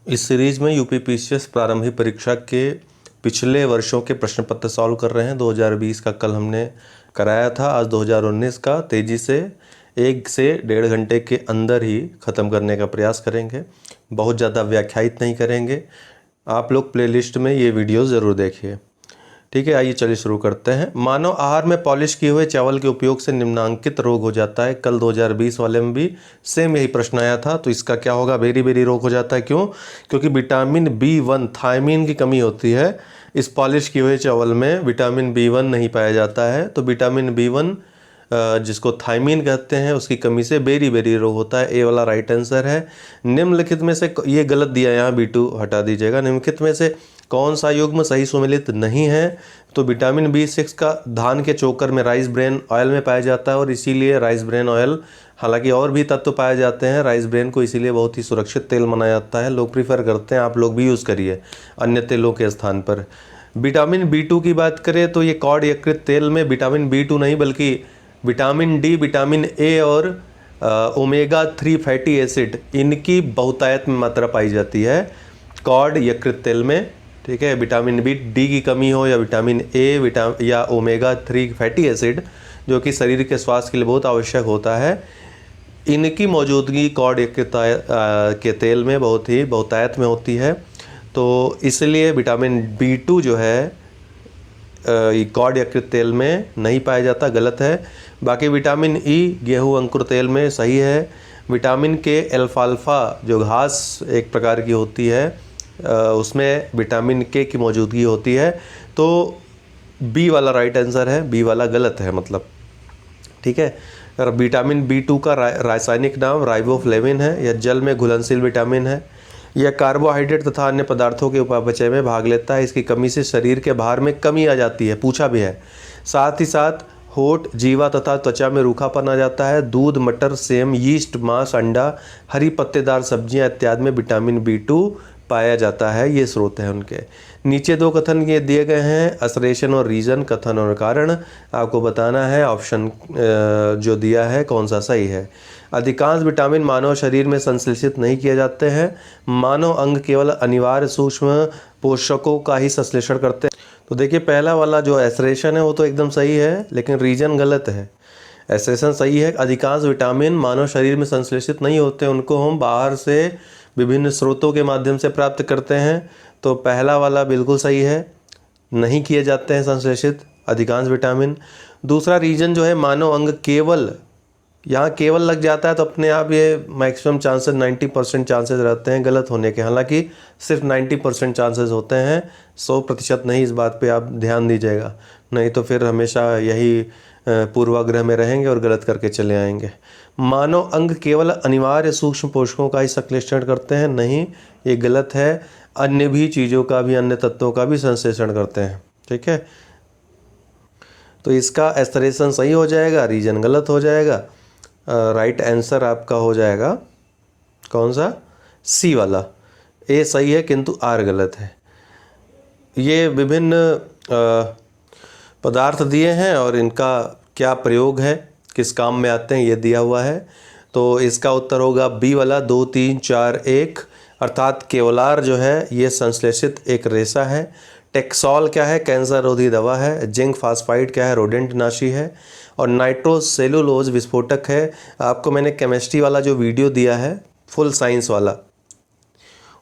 इस सीरीज में यूपीपीसीएस प्रारंभिक परीक्षा के पिछले वर्षों के प्रश्न पत्र सॉल्व कर रहे हैं। 2020 का कल हमने कराया था, आज 2019 का तेज़ी से 1 से 1.5 घंटे के अंदर ही ख़त्म करने का प्रयास करेंगे। बहुत ज़्यादा व्याख्यायित नहीं करेंगे। आप लोग प्लेलिस्ट में ये वीडियो ज़रूर देखिए। ठीक है, आइए चलिए शुरू करते हैं। मानव आहार में पॉलिश किए हुए चावल के उपयोग से निम्नांकित रोग हो जाता है। कल 2020 वाले में भी सेम यही प्रश्न आया था। तो इसका क्या होगा? बेरी रोग हो जाता है। क्यों? क्योंकि विटामिन B1 थायमीन की कमी होती है। इस पॉलिश किए हुए चावल में विटामिन B1 नहीं पाया जाता है। तो विटामिन B1 जिसको थायमीन कहते हैं, उसकी कमी से बेरी रोग होता है। ए वाला राइट आंसर है। निम्नलिखित में से ये गलत दिया, यहाँ B2 हटा दीजिएगा। निम्नलिखित में से कौन सा युग्म सही सुमेलित नहीं है? तो विटामिन B6 का धान के चोकर में राइस ब्रेन ऑयल में पाया जाता है और इसीलिए राइस ब्रेन ऑयल, हालांकि और भी तत्व पाए जाते हैं, राइस ब्रेन को इसीलिए बहुत ही सुरक्षित तेल माना जाता है। लोग प्रीफर करते हैं, आप लोग भी यूज़ करिए अन्य तेलों के स्थान पर। विटामिन B2 की बात करें तो ये कॉड यकृत तेल में विटामिन B2 नहीं बल्कि विटामिन D, विटामिन A और ओमेगा 3 फैटी एसिड, इनकी बहुतायत में मात्रा पाई जाती है कॉड यकृत तेल में। ठीक है, विटामिन D की कमी हो या विटामिन A या ओमेगा 3 फैटी एसिड, जो कि शरीर के स्वास्थ्य के लिए बहुत आवश्यक होता है, इनकी मौजूदगी कॉड यकृत के तेल में बहुत ही बहुतायत में होती है। तो इसलिए विटामिन B2 जो है कॉड यकृत तेल में नहीं पाया जाता, गलत है। बाकी विटामिन E गेहूं अंकुर तेल में सही है। विटामिन K अल्फाल्फा जो घास एक प्रकार की होती है, उसमें विटामिन K की मौजूदगी होती है। तो B वाला राइट आंसर है, B वाला गलत है मतलब। ठीक है, और विटामिन B2 का रासायनिक नाम राइबोफ्लेविन है। यह जल में घुलनशील विटामिन है। यह कार्बोहाइड्रेट तथा अन्य पदार्थों के उपापचय में भाग लेता है। इसकी कमी से शरीर के भार में कमी आ जाती है, पूछा भी है। साथ ही साथ होठ, जीवा तथा त्वचा में रूखापन आ जाता है। दूध, मटर, सेम, यीस्ट, मांस, अंडा, हरी पत्तेदार सब्जियां इत्यादि में विटामिन B2 पाया जाता है। ये स्रोत है उनके। नीचे 2 कथन ये दिए गए हैं, असरेशन और रीजन, कथन और कारण। आपको बताना है ऑप्शन जो दिया है कौन सा सही है। अधिकांश विटामिन मानव शरीर में संश्लेषित नहीं किए जाते हैं। मानव अंग केवल अनिवार्य सूक्ष्म पोषकों का ही संश्लेषण करते हैं। तो देखिए, पहला वाला जो एसरेशन है वो तो एकदम सही है, लेकिन रीजन गलत है। एसरेशन सही है। अधिकांश विटामिन मानव शरीर में संश्लेषित नहीं होते, उनको हम बाहर से विभिन्न स्रोतों के माध्यम से प्राप्त करते हैं। तो पहला वाला बिल्कुल सही है, नहीं किए जाते हैं संश्लेषित अधिकांश विटामिन। दूसरा रीजन जो है मानव अंग केवल, यहाँ केवल लग जाता है तो अपने आप ये मैक्सिमम चांसेस 90% चांसेस रहते हैं गलत होने के। हालांकि सिर्फ 90% चांसेस होते हैं, 100% नहीं। इस बात पे आप ध्यान दीजिएगा, नहीं तो फिर हमेशा यही पूर्वाग्रह में रहेंगे और गलत करके चले आएंगे। मानव अंग केवल अनिवार्य सूक्ष्म पोषकों का ही संश्लेषण करते हैं, नहीं, ये गलत है। अन्य भी चीज़ों का भी, अन्य तत्वों का भी संश्लेषण करते हैं। ठीक है, तो इसका एस्टरेशन सही हो जाएगा, रीजन गलत हो जाएगा। राइट आंसर आपका हो जाएगा कौन सा? सी वाला। ए सही है किंतु आर गलत है। ये विभिन्न पदार्थ दिए हैं और इनका क्या प्रयोग है, किस काम में आते हैं, ये दिया हुआ है। तो इसका उत्तर होगा बी वाला, 2, 3, 4, 1। अर्थात केवलार जो है ये संश्लेषित एक रेशा है। टेक्सॉल क्या है? कैंसर रोधी दवा है। जिंक फास्फाइड क्या है? रोडेंट नाशी है। और नाइट्रोसेलुलोज विस्फोटक है। आपको मैंने केमिस्ट्री वाला जो वीडियो दिया है, फुल साइंस वाला,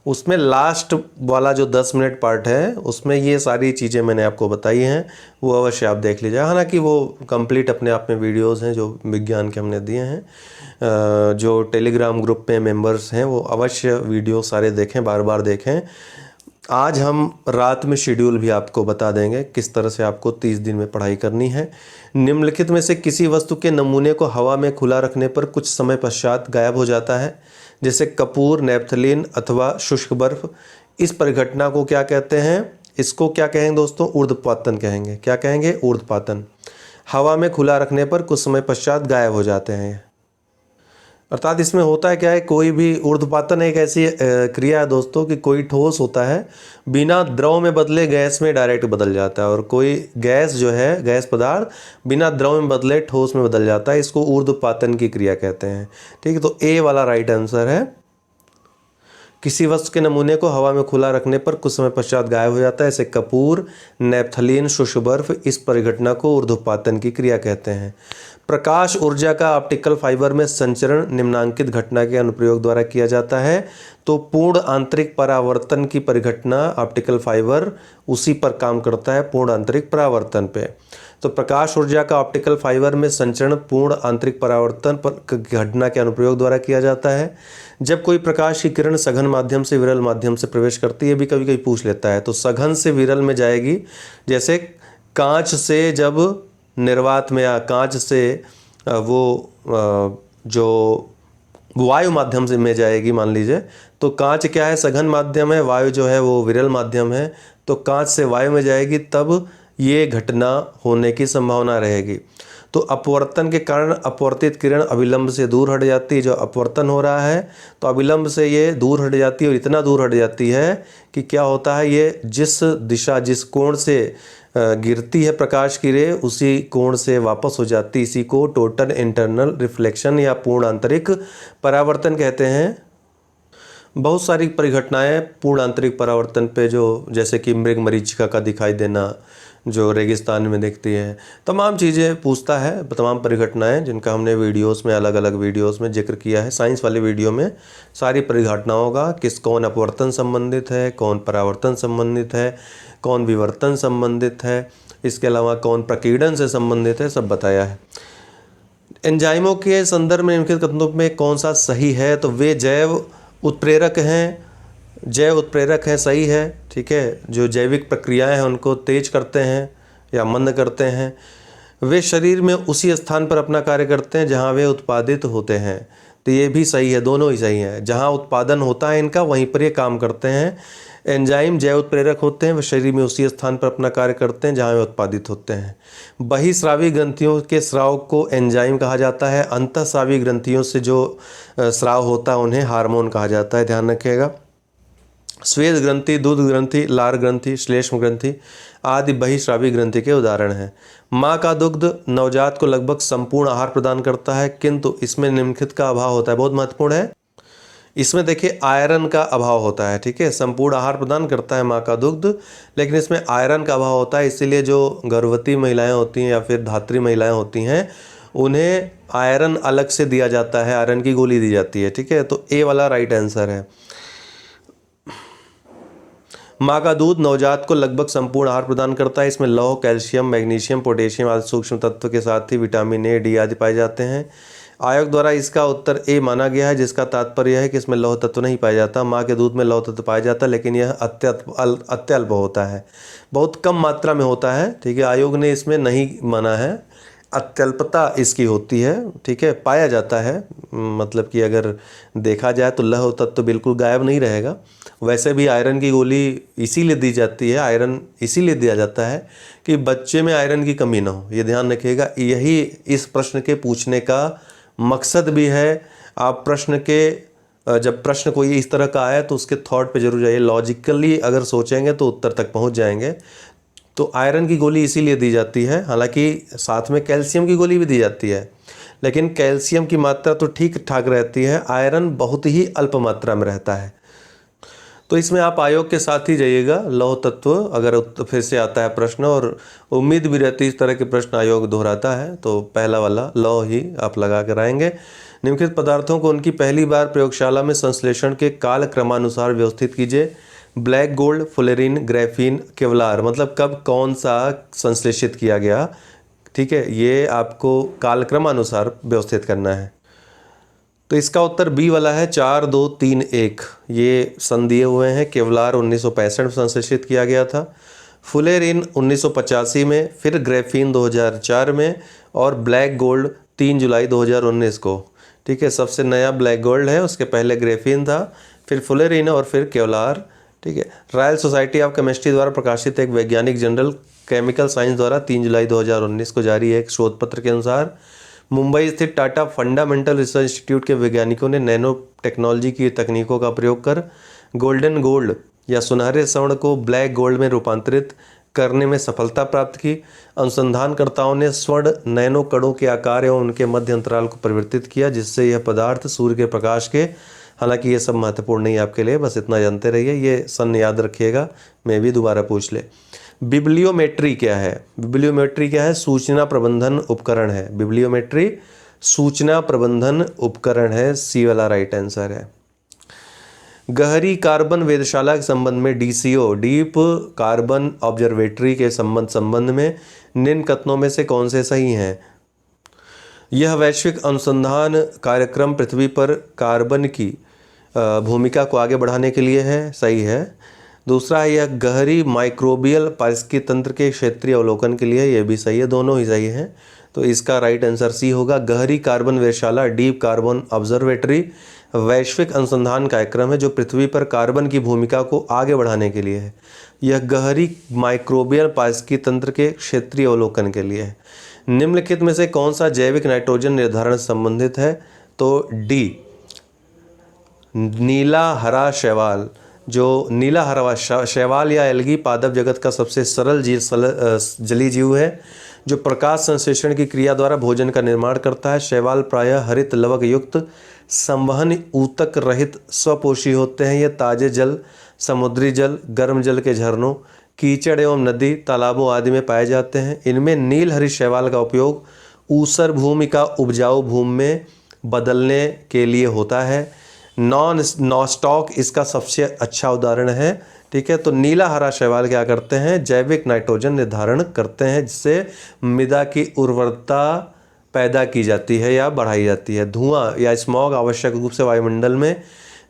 उसमें लास्ट वाला जो 10 मिनट पार्ट है, उसमें ये सारी चीज़ें मैंने आपको बताई हैं, वो अवश्य आप देख लीजिए। हालांकि वो कंप्लीट अपने आप में वीडियोस हैं जो विज्ञान के हमने दिए हैं। जो टेलीग्राम ग्रुप में मेंबर्स हैं वो अवश्य वीडियो सारे देखें, बार बार देखें। आज हम रात में शेड्यूल भी आपको बता देंगे किस तरह से आपको 30 दिन में पढ़ाई करनी है। निम्नलिखित में से किसी वस्तु के नमूने को हवा में खुला रखने पर कुछ समय पश्चात गायब हो जाता है, जैसे कपूर, नेफ्थलीन अथवा शुष्क बर्फ। इस परिघटना को क्या कहते हैं? इसको क्या कहेंगे दोस्तों? ऊर्ध्वपातन कहेंगे। क्या कहेंगे? ऊर्ध्वपातन। हवा में खुला रखने पर कुछ समय पश्चात गायब हो जाते हैं। अर्थात इसमें होता है क्या है, कोई भी ऊर्ध्वपातन एक ऐसी क्रिया है दोस्तों कि कोई ठोस होता है, बिना द्रव में बदले गैस में डायरेक्ट बदल जाता है, और कोई गैस जो है, गैस पदार्थ बिना द्रव में बदले ठोस में बदल जाता है। इसको ऊर्ध्वपातन की क्रिया कहते हैं। ठीक है, तो ए वाला राइट आंसर है। किसी वस्तु के नमूने को हवा में खुला रखने पर कुछ समय पश्चात गायब हो जाता है। ऐसे कपूर, नैप्थलीन, शुष्क बर्फ, इस परिघटना को ऊर्ध्वपातन की क्रिया कहते हैं। प्रकाश ऊर्जा का ऑप्टिकल फाइबर में संचरण निम्नांकित घटना के अनुप्रयोग द्वारा किया जाता है। तो पूर्ण आंतरिक परावर्तन की परिघटना ऑप्टिकल फाइबर उसी पर काम करता है, पूर्ण आंतरिक परावर्तन पे। तो प्रकाश ऊर्जा का ऑप्टिकल फाइबर में संचरण पूर्ण आंतरिक परावर्तन पर घटना के अनुप्रयोग द्वारा किया जाता है। जब कोई प्रकाश की किरण सघन माध्यम से विरल माध्यम से प्रवेश करती है, भी कभी कभी पूछ लेता है, तो सघन से विरल में जाएगी। जैसे कांच से जब निर्वात में या कांच से जो वायु माध्यम से में जाएगी, मान लीजिए, तो कांच क्या है, सघन माध्यम है, वायु जो है वो विरल माध्यम है, तो कांच से वायु में जाएगी तब ये घटना होने की संभावना रहेगी। तो अपवर्तन के कारण अपवर्तित किरण अविलंब से दूर हट जाती है। जो अपवर्तन हो रहा है तो अविलंब से ये दूर हट जाती है, और इतना दूर हट जाती है कि क्या होता है, ये जिस दिशा जिस कोण से गिरती है प्रकाश की रे, उसी कोण से वापस हो जाती। इसी को टोटल इंटरनल रिफ्लेक्शन या पूर्ण आंतरिक परावर्तन कहते हैं। बहुत सारी परिघटनाएं पूर्ण आंतरिक परावर्तन पे, जो जैसे कि मृग मरीचिका का दिखाई देना जो रेगिस्तान में दिखती है, तमाम चीज़ें पूछता है, तमाम परिघटनाएं जिनका हमने वीडियोस में अलग अलग वीडियोस में जिक्र किया है। साइंस वाले वीडियो में सारी परिघटनाओं का कौन अपवर्तन संबंधित है, कौन परावर्तन संबंधित है, कौन विवर्तन संबंधित है, इसके अलावा कौन प्रकीर्णन से संबंधित है, सब बताया है। एंजाइमों के संदर्भ में निम्नलिखित कथनों में कौन सा सही है, तो वे जैव उत्प्रेरक हैं, जैव उत्प्रेरक है, सही है, ठीक है। जो जैविक प्रक्रियाएं हैं उनको तेज करते हैं या मंद करते हैं। वे शरीर में उसी स्थान पर अपना कार्य करते हैं जहां वे उत्पादित होते हैं, तो ये भी सही है, दोनों ही सही हैं। जहां उत्पादन होता है इनका वहीं पर ये काम करते हैं। एंजाइम जैव उत्प्रेरक होते हैं, वे शरीर में उसी स्थान पर अपना कार्य करते हैं जहाँ वे उत्पादित होते हैं। बहिस्रावी ग्रंथियों के स्राव को एंजाइम कहा जाता है। अंतःस्रावी ग्रंथियों से जो स्राव होता है उन्हें हार्मोन कहा जाता है, ध्यान रखिएगा। श्वेत ग्रंथि, दूध ग्रंथि, लार ग्रंथि, श्लेष्म ग्रंथि आदि बहिस्रावी ग्रंथि के उदाहरण हैं। माँ का दुग्ध नवजात को लगभग संपूर्ण आहार प्रदान करता है, किंतु इसमें निम्नलिखित का अभाव होता है, बहुत महत्वपूर्ण है। इसमें देखिए आयरन का अभाव होता है, ठीक है। संपूर्ण आहार प्रदान करता है माँ का दुग्ध, लेकिन इसमें आयरन का अभाव होता है, इसीलिए जो गर्भवती महिलाएं होती हैं या फिर धात्री महिलाएं होती हैं उन्हें आयरन अलग से दिया जाता है, आयरन की गोली दी जाती है, ठीक है। तो ए वाला राइट आंसर है। माँ का दूध नवजात को लगभग संपूर्ण आहार प्रदान करता है। इसमें लौह, कैल्शियम, मैग्नीशियम, पोटेशियम आदि सूक्ष्म तत्व के साथ ही विटामिन ए, डी आदि पाए जाते हैं। आयोग द्वारा इसका उत्तर ए माना गया है, जिसका तात्पर्य है कि इसमें लौह तत्व नहीं पाया जाता। माँ के दूध में लौह तत्व पाया जाता है, लेकिन यह अत्यल्प होता है, बहुत कम मात्रा में होता है, ठीक है। आयोग ने इसमें नहीं माना है, अत्यल्पता इसकी होती है, ठीक है। पाया जाता है, मतलब कि अगर देखा जाए तो लौह तत्व बिल्कुल गायब नहीं रहेगा। वैसे भी आयरन की गोली इसीलिए दी जाती है, आयरन इसीलिए दिया जाता है कि बच्चे में आयरन की कमी ना हो, ये ध्यान रखिएगा। यही इस प्रश्न के पूछने का मकसद भी है। आप प्रश्न के जब प्रश्न कोई इस तरह का आए तो उसके थॉट पे जरूर जाइए, लॉजिकली अगर सोचेंगे तो उत्तर तक पहुंच जाएंगे। तो आयरन की गोली इसीलिए दी जाती है, हालांकि साथ में कैल्शियम की गोली भी दी जाती है, लेकिन कैल्शियम की मात्रा तो ठीक ठाक रहती है, आयरन बहुत ही अल्प मात्रा में रहता है। तो इसमें आप आयोग के साथ ही जाइएगा, लौह तत्व अगर फिर से आता है प्रश्न, और उम्मीद भी रहती है इस तरह के प्रश्न आयोग दोहराता है, तो पहला वाला लौह ही आप लगा कर आएंगे। निम्नलिखित पदार्थों को उनकी पहली बार प्रयोगशाला में संश्लेषण के काल क्रमानुसार व्यवस्थित कीजिए। Black gold, fullerene, graphene, Kevlar, मतलब कब कौन सा संश्लेषित किया गया, ठीक है, ये आपको कालक्रमानुसार व्यवस्थित करना है। तो इसका उत्तर बी वाला है, 4, 2, 3, 1 ये सन दिए हुए हैं। केवलार 1965 में संश्लेषित किया गया था, फुलेरिन 1985 में, फिर ग्रेफीन 2004 में, और ब्लैक गोल्ड 3 जुलाई 2019 को, ठीक है। सबसे नया ब्लैक गोल्ड है, उसके पहले ग्रेफीन था, फिर फुलेरिन और फिर केवलार, ठीक है। रॉयल सोसाइटी ऑफ केमिस्ट्री द्वारा प्रकाशित एक वैज्ञानिक जर्नल केमिकल साइंस द्वारा 3 जुलाई 2019 को जारी एक शोध पत्र के अनुसार मुंबई स्थित टाटा फंडामेंटल रिसर्च इंस्टीट्यूट के वैज्ञानिकों ने नैनो टेक्नोलॉजी की तकनीकों का प्रयोग कर गोल्डन गोल्ड या सुनहरे स्वर्ण को ब्लैक गोल्ड में रूपांतरित करने में सफलता प्राप्त की। अनुसंधानकर्ताओं ने स्वर्ण नैनो कणों के आकार एवं उनके मध्य अंतराल को परिवर्तित किया, जिससे यह पदार्थ सूर्य के प्रकाश के हालांकि ये सब महत्वपूर्ण नहीं है आपके लिए, बस इतना जानते रहिए, ये सन याद रखिएगा, मैं भी दोबारा पूछ ले। बिब्लियोमेट्री क्या है? बिब्लियोमेट्री क्या है? सूचना प्रबंधन उपकरण है। बिब्लियोमेट्री सूचना प्रबंधन उपकरण है, सी वाला राइट आंसर है। गहरी कार्बन वेधशाला के संबंध में, डीसीओ डीप कार्बन ऑब्जर्वेटरी के संबंध में निम्न कथनों में से कौन से सही हैं? यह वैश्विक अनुसंधान कार्यक्रम पृथ्वी पर कार्बन की भूमिका को आगे बढ़ाने के लिए है, सही है। दूसरा है यह गहरी माइक्रोबियल पारिस्थितिकी तंत्र के क्षेत्रीय अवलोकन के लिए, यह भी सही है, दोनों ही सही हैं। तो इसका राइट आंसर सी होगा। गहरी कार्बन वेधशाला डीप कार्बन ऑब्जर्वेटरी वैश्विक अनुसंधान कार्यक्रम है जो पृथ्वी पर कार्बन की भूमिका को आगे बढ़ाने के लिए है। यह गहरी माइक्रोबियल पारिस्थितिकी तंत्र के क्षेत्रीय अवलोकन के लिए है। निम्नलिखित में से कौन सा जैविक नाइट्रोजन निर्धारण से संबंधित है? तो डी, नीला हरा शैवाल। जो नीला हरा शैवाल या एल्गी पादप जगत का सबसे सरल जलीय जीव है जो प्रकाश संश्लेषण की क्रिया द्वारा भोजन का निर्माण करता है। शैवाल प्रायः हरित लवक युक्त संवहन ऊतक रहित स्वपोषी होते हैं। ये ताजे जल, समुद्री जल, गर्म जल के झरनों, कीचड़ एवं नदी, तालाबों आदि में पाए जाते हैं। इनमें नील हरित शैवाल का उपयोग ऊसर भूमि का उपजाऊ भूमि में बदलने के लिए होता है। नॉस्टॉक इसका सबसे अच्छा उदाहरण है। ठीक है, तो नीला हरा शैवाल क्या करते हैं? जैविक नाइट्रोजन निर्धारण करते हैं जिससे मृदा की उर्वरता पैदा की जाती है या बढ़ाई जाती है। धुआं या स्मॉग आवश्यक रूप से वायुमंडल में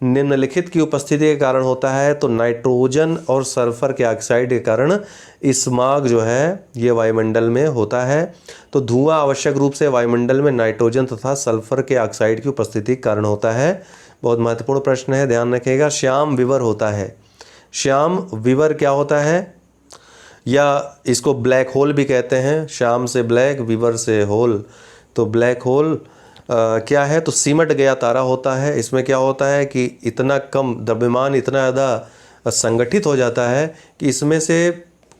निम्नलिखित की उपस्थिति के कारण होता है। तो नाइट्रोजन और सल्फर के ऑक्साइड के कारण स्मॉग जो है ये वायुमंडल में होता है। तो धुआं आवश्यक रूप से वायुमंडल में नाइट्रोजन तथा सल्फर के ऑक्साइड की उपस्थिति के कारण होता है। बहुत महत्वपूर्ण प्रश्न है, ध्यान रखिएगा। श्याम विवर होता है। श्याम विवर क्या होता है? या इसको ब्लैक होल भी कहते हैं। श्याम से ब्लैक, विवर से होल। तो ब्लैक होल क्या है? तो सिमट गया तारा होता है। इसमें क्या होता है कि इतना कम द्रव्यमान इतना ज़्यादा संगठित हो जाता है कि इसमें से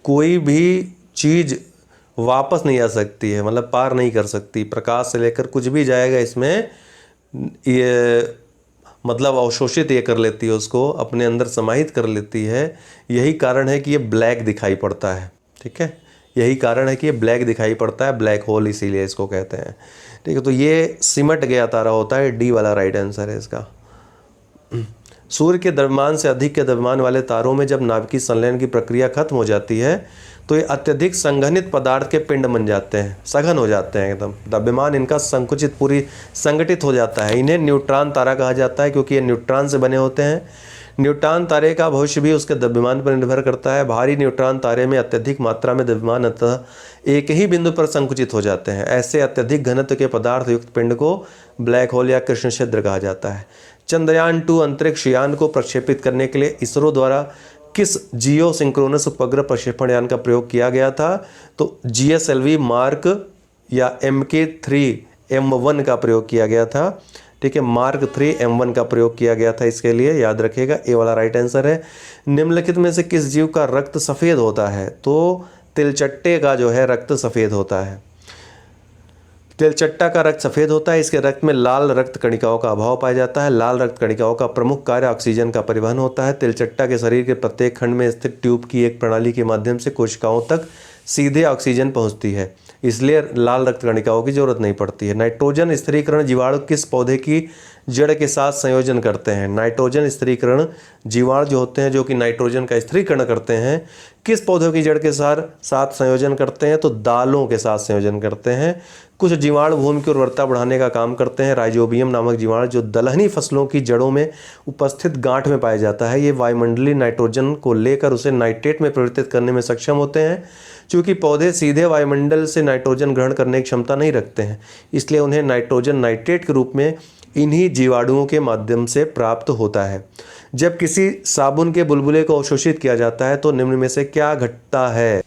कोई भी चीज़ वापस नहीं आ सकती है, मतलब पार नहीं कर सकती। प्रकाश से लेकर कुछ भी जाएगा इसमें, ये मतलब अवशोषित ये कर लेती है, उसको अपने अंदर समाहित कर लेती है। यही कारण है कि ये ब्लैक दिखाई पड़ता है। ठीक है, यही कारण है कि ये ब्लैक दिखाई पड़ता है, ब्लैक होल इसीलिए इसको कहते हैं। ठीक है, तो ये सिमट गया तारा होता है, डी वाला राइट आंसर है इसका। सूर्य के द्रव्यमान से अधिक के द्रव्यमान वाले तारों में जब नाभिकीय संलयन की प्रक्रिया खत्म हो जाती है तो ये अत्यधिक संघनित पदार्थ के पिंड बन जाते हैं, सघन हो जाते हैं एकदम। द्रव्यमान इनका संकुचित पूरी संगठित हो जाता है। इन्हें न्यूट्रॉन तारा कहा जाता है क्योंकि ये न्यूट्रॉन से बने होते हैं। न्यूट्रॉन तारे का भविष्य भी उसके द्रव्यमान पर निर्भर करता है। भारी न्यूट्रॉन तारे में अत्यधिक मात्रा में द्रव्यमान अतः एक ही बिंदु पर संकुचित हो जाते हैं। ऐसे अत्यधिक घनत्व के पदार्थ युक्त पिंड को ब्लैक होल या कृष्ण छिद्र कहा जाता है। चंद्रयान 2 अंतरिक्ष यान को प्रक्षेपित करने के लिए इसरो द्वारा किस जियो सिंक्रोनस उपग्रह प्रक्षेपण यान का प्रयोग किया गया था? तो GSLV मार्क या MK3M1 का प्रयोग किया गया था। ठीक है, मार्क 3 M1 का प्रयोग किया गया था इसके लिए, याद रखिएगा, ए वाला राइट आंसर है। निम्नलिखित में से किस जीव का रक्त सफ़ेद होता है? तो तिलचट्टे का जो है रक्त सफ़ेद होता है। तिलचट्टा का रक्त सफ़ेद होता है। इसके रक्त में लाल रक्त कणिकाओं का अभाव पाया जाता है। लाल रक्त कणिकाओं का प्रमुख कार्य ऑक्सीजन का परिवहन होता है। तिलचट्टा के शरीर के प्रत्येक खंड में स्थित ट्यूब की एक प्रणाली के माध्यम से कोशिकाओं तक सीधे ऑक्सीजन पहुंचती है, इसलिए लाल रक्त कणिकाओं की जरूरत नहीं पड़ती है। नाइट्रोजन स्थिरीकरण जीवाणु किस पौधे की जड़ के साथ संयोजन करते हैं? नाइट्रोजन स्थिरीकरण जीवाणु जो होते हैं जो कि नाइट्रोजन का स्थिरीकरण करते हैं, किस पौधों की जड़ के साथ संयोजन करते हैं? तो दालों के साथ संयोजन करते हैं। कुछ जीवाणु भूमि की उर्वरता बढ़ाने का काम करते हैं। राइजोबियम नामक जीवाणु जो दलहनी फसलों की जड़ों में उपस्थित गांठ में पाया जाता है, ये वायुमंडलीय नाइट्रोजन को लेकर उसे नाइट्रेट में परिवर्तित करने में सक्षम होते हैं। चूँकि पौधे सीधे वायुमंडल से नाइट्रोजन ग्रहण करने की क्षमता नहीं रखते हैं, इसलिए उन्हें नाइट्रोजन नाइट्रेट के रूप में इन्हीं जीवाणुओं के माध्यम से प्राप्त होता है। जब किसी साबुन के बुलबुले को अवशोषित किया जाता है तो निम्न में से क्या घटता है?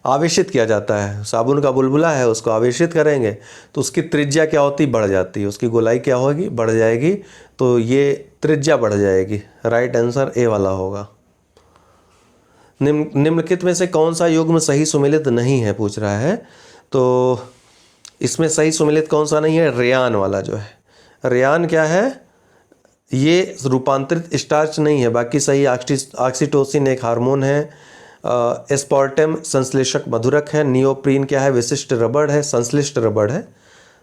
आवेशित किया जाता है। साबुन का बुलबुला है, उसको आवेशित करेंगे तो उसकी त्रिज्या क्या होती? बढ़ जाती है। उसकी गोलाई क्या होगी? बढ़ जाएगी। तो ये त्रिज्या बढ़ जाएगी। राइट आंसर ए वाला होगा। निम्नलिखित में से कौन सा युग्म सही सुमेलित नहीं है, पूछ रहा है। तो इसमें सही सुमेलित कौन सा नहीं है? रेयान वाला जो है। रेयान क्या है? ये रूपांतरित स्टार्च नहीं है, बाकी सही। ऑक्सीटोसिन एक हार्मोन है। एस्पार्टम संश्लेषक मधुरक है। नियोप्रीन क्या है? विशिष्ट रबड़ है, संश्लिष्ट रबड़ है,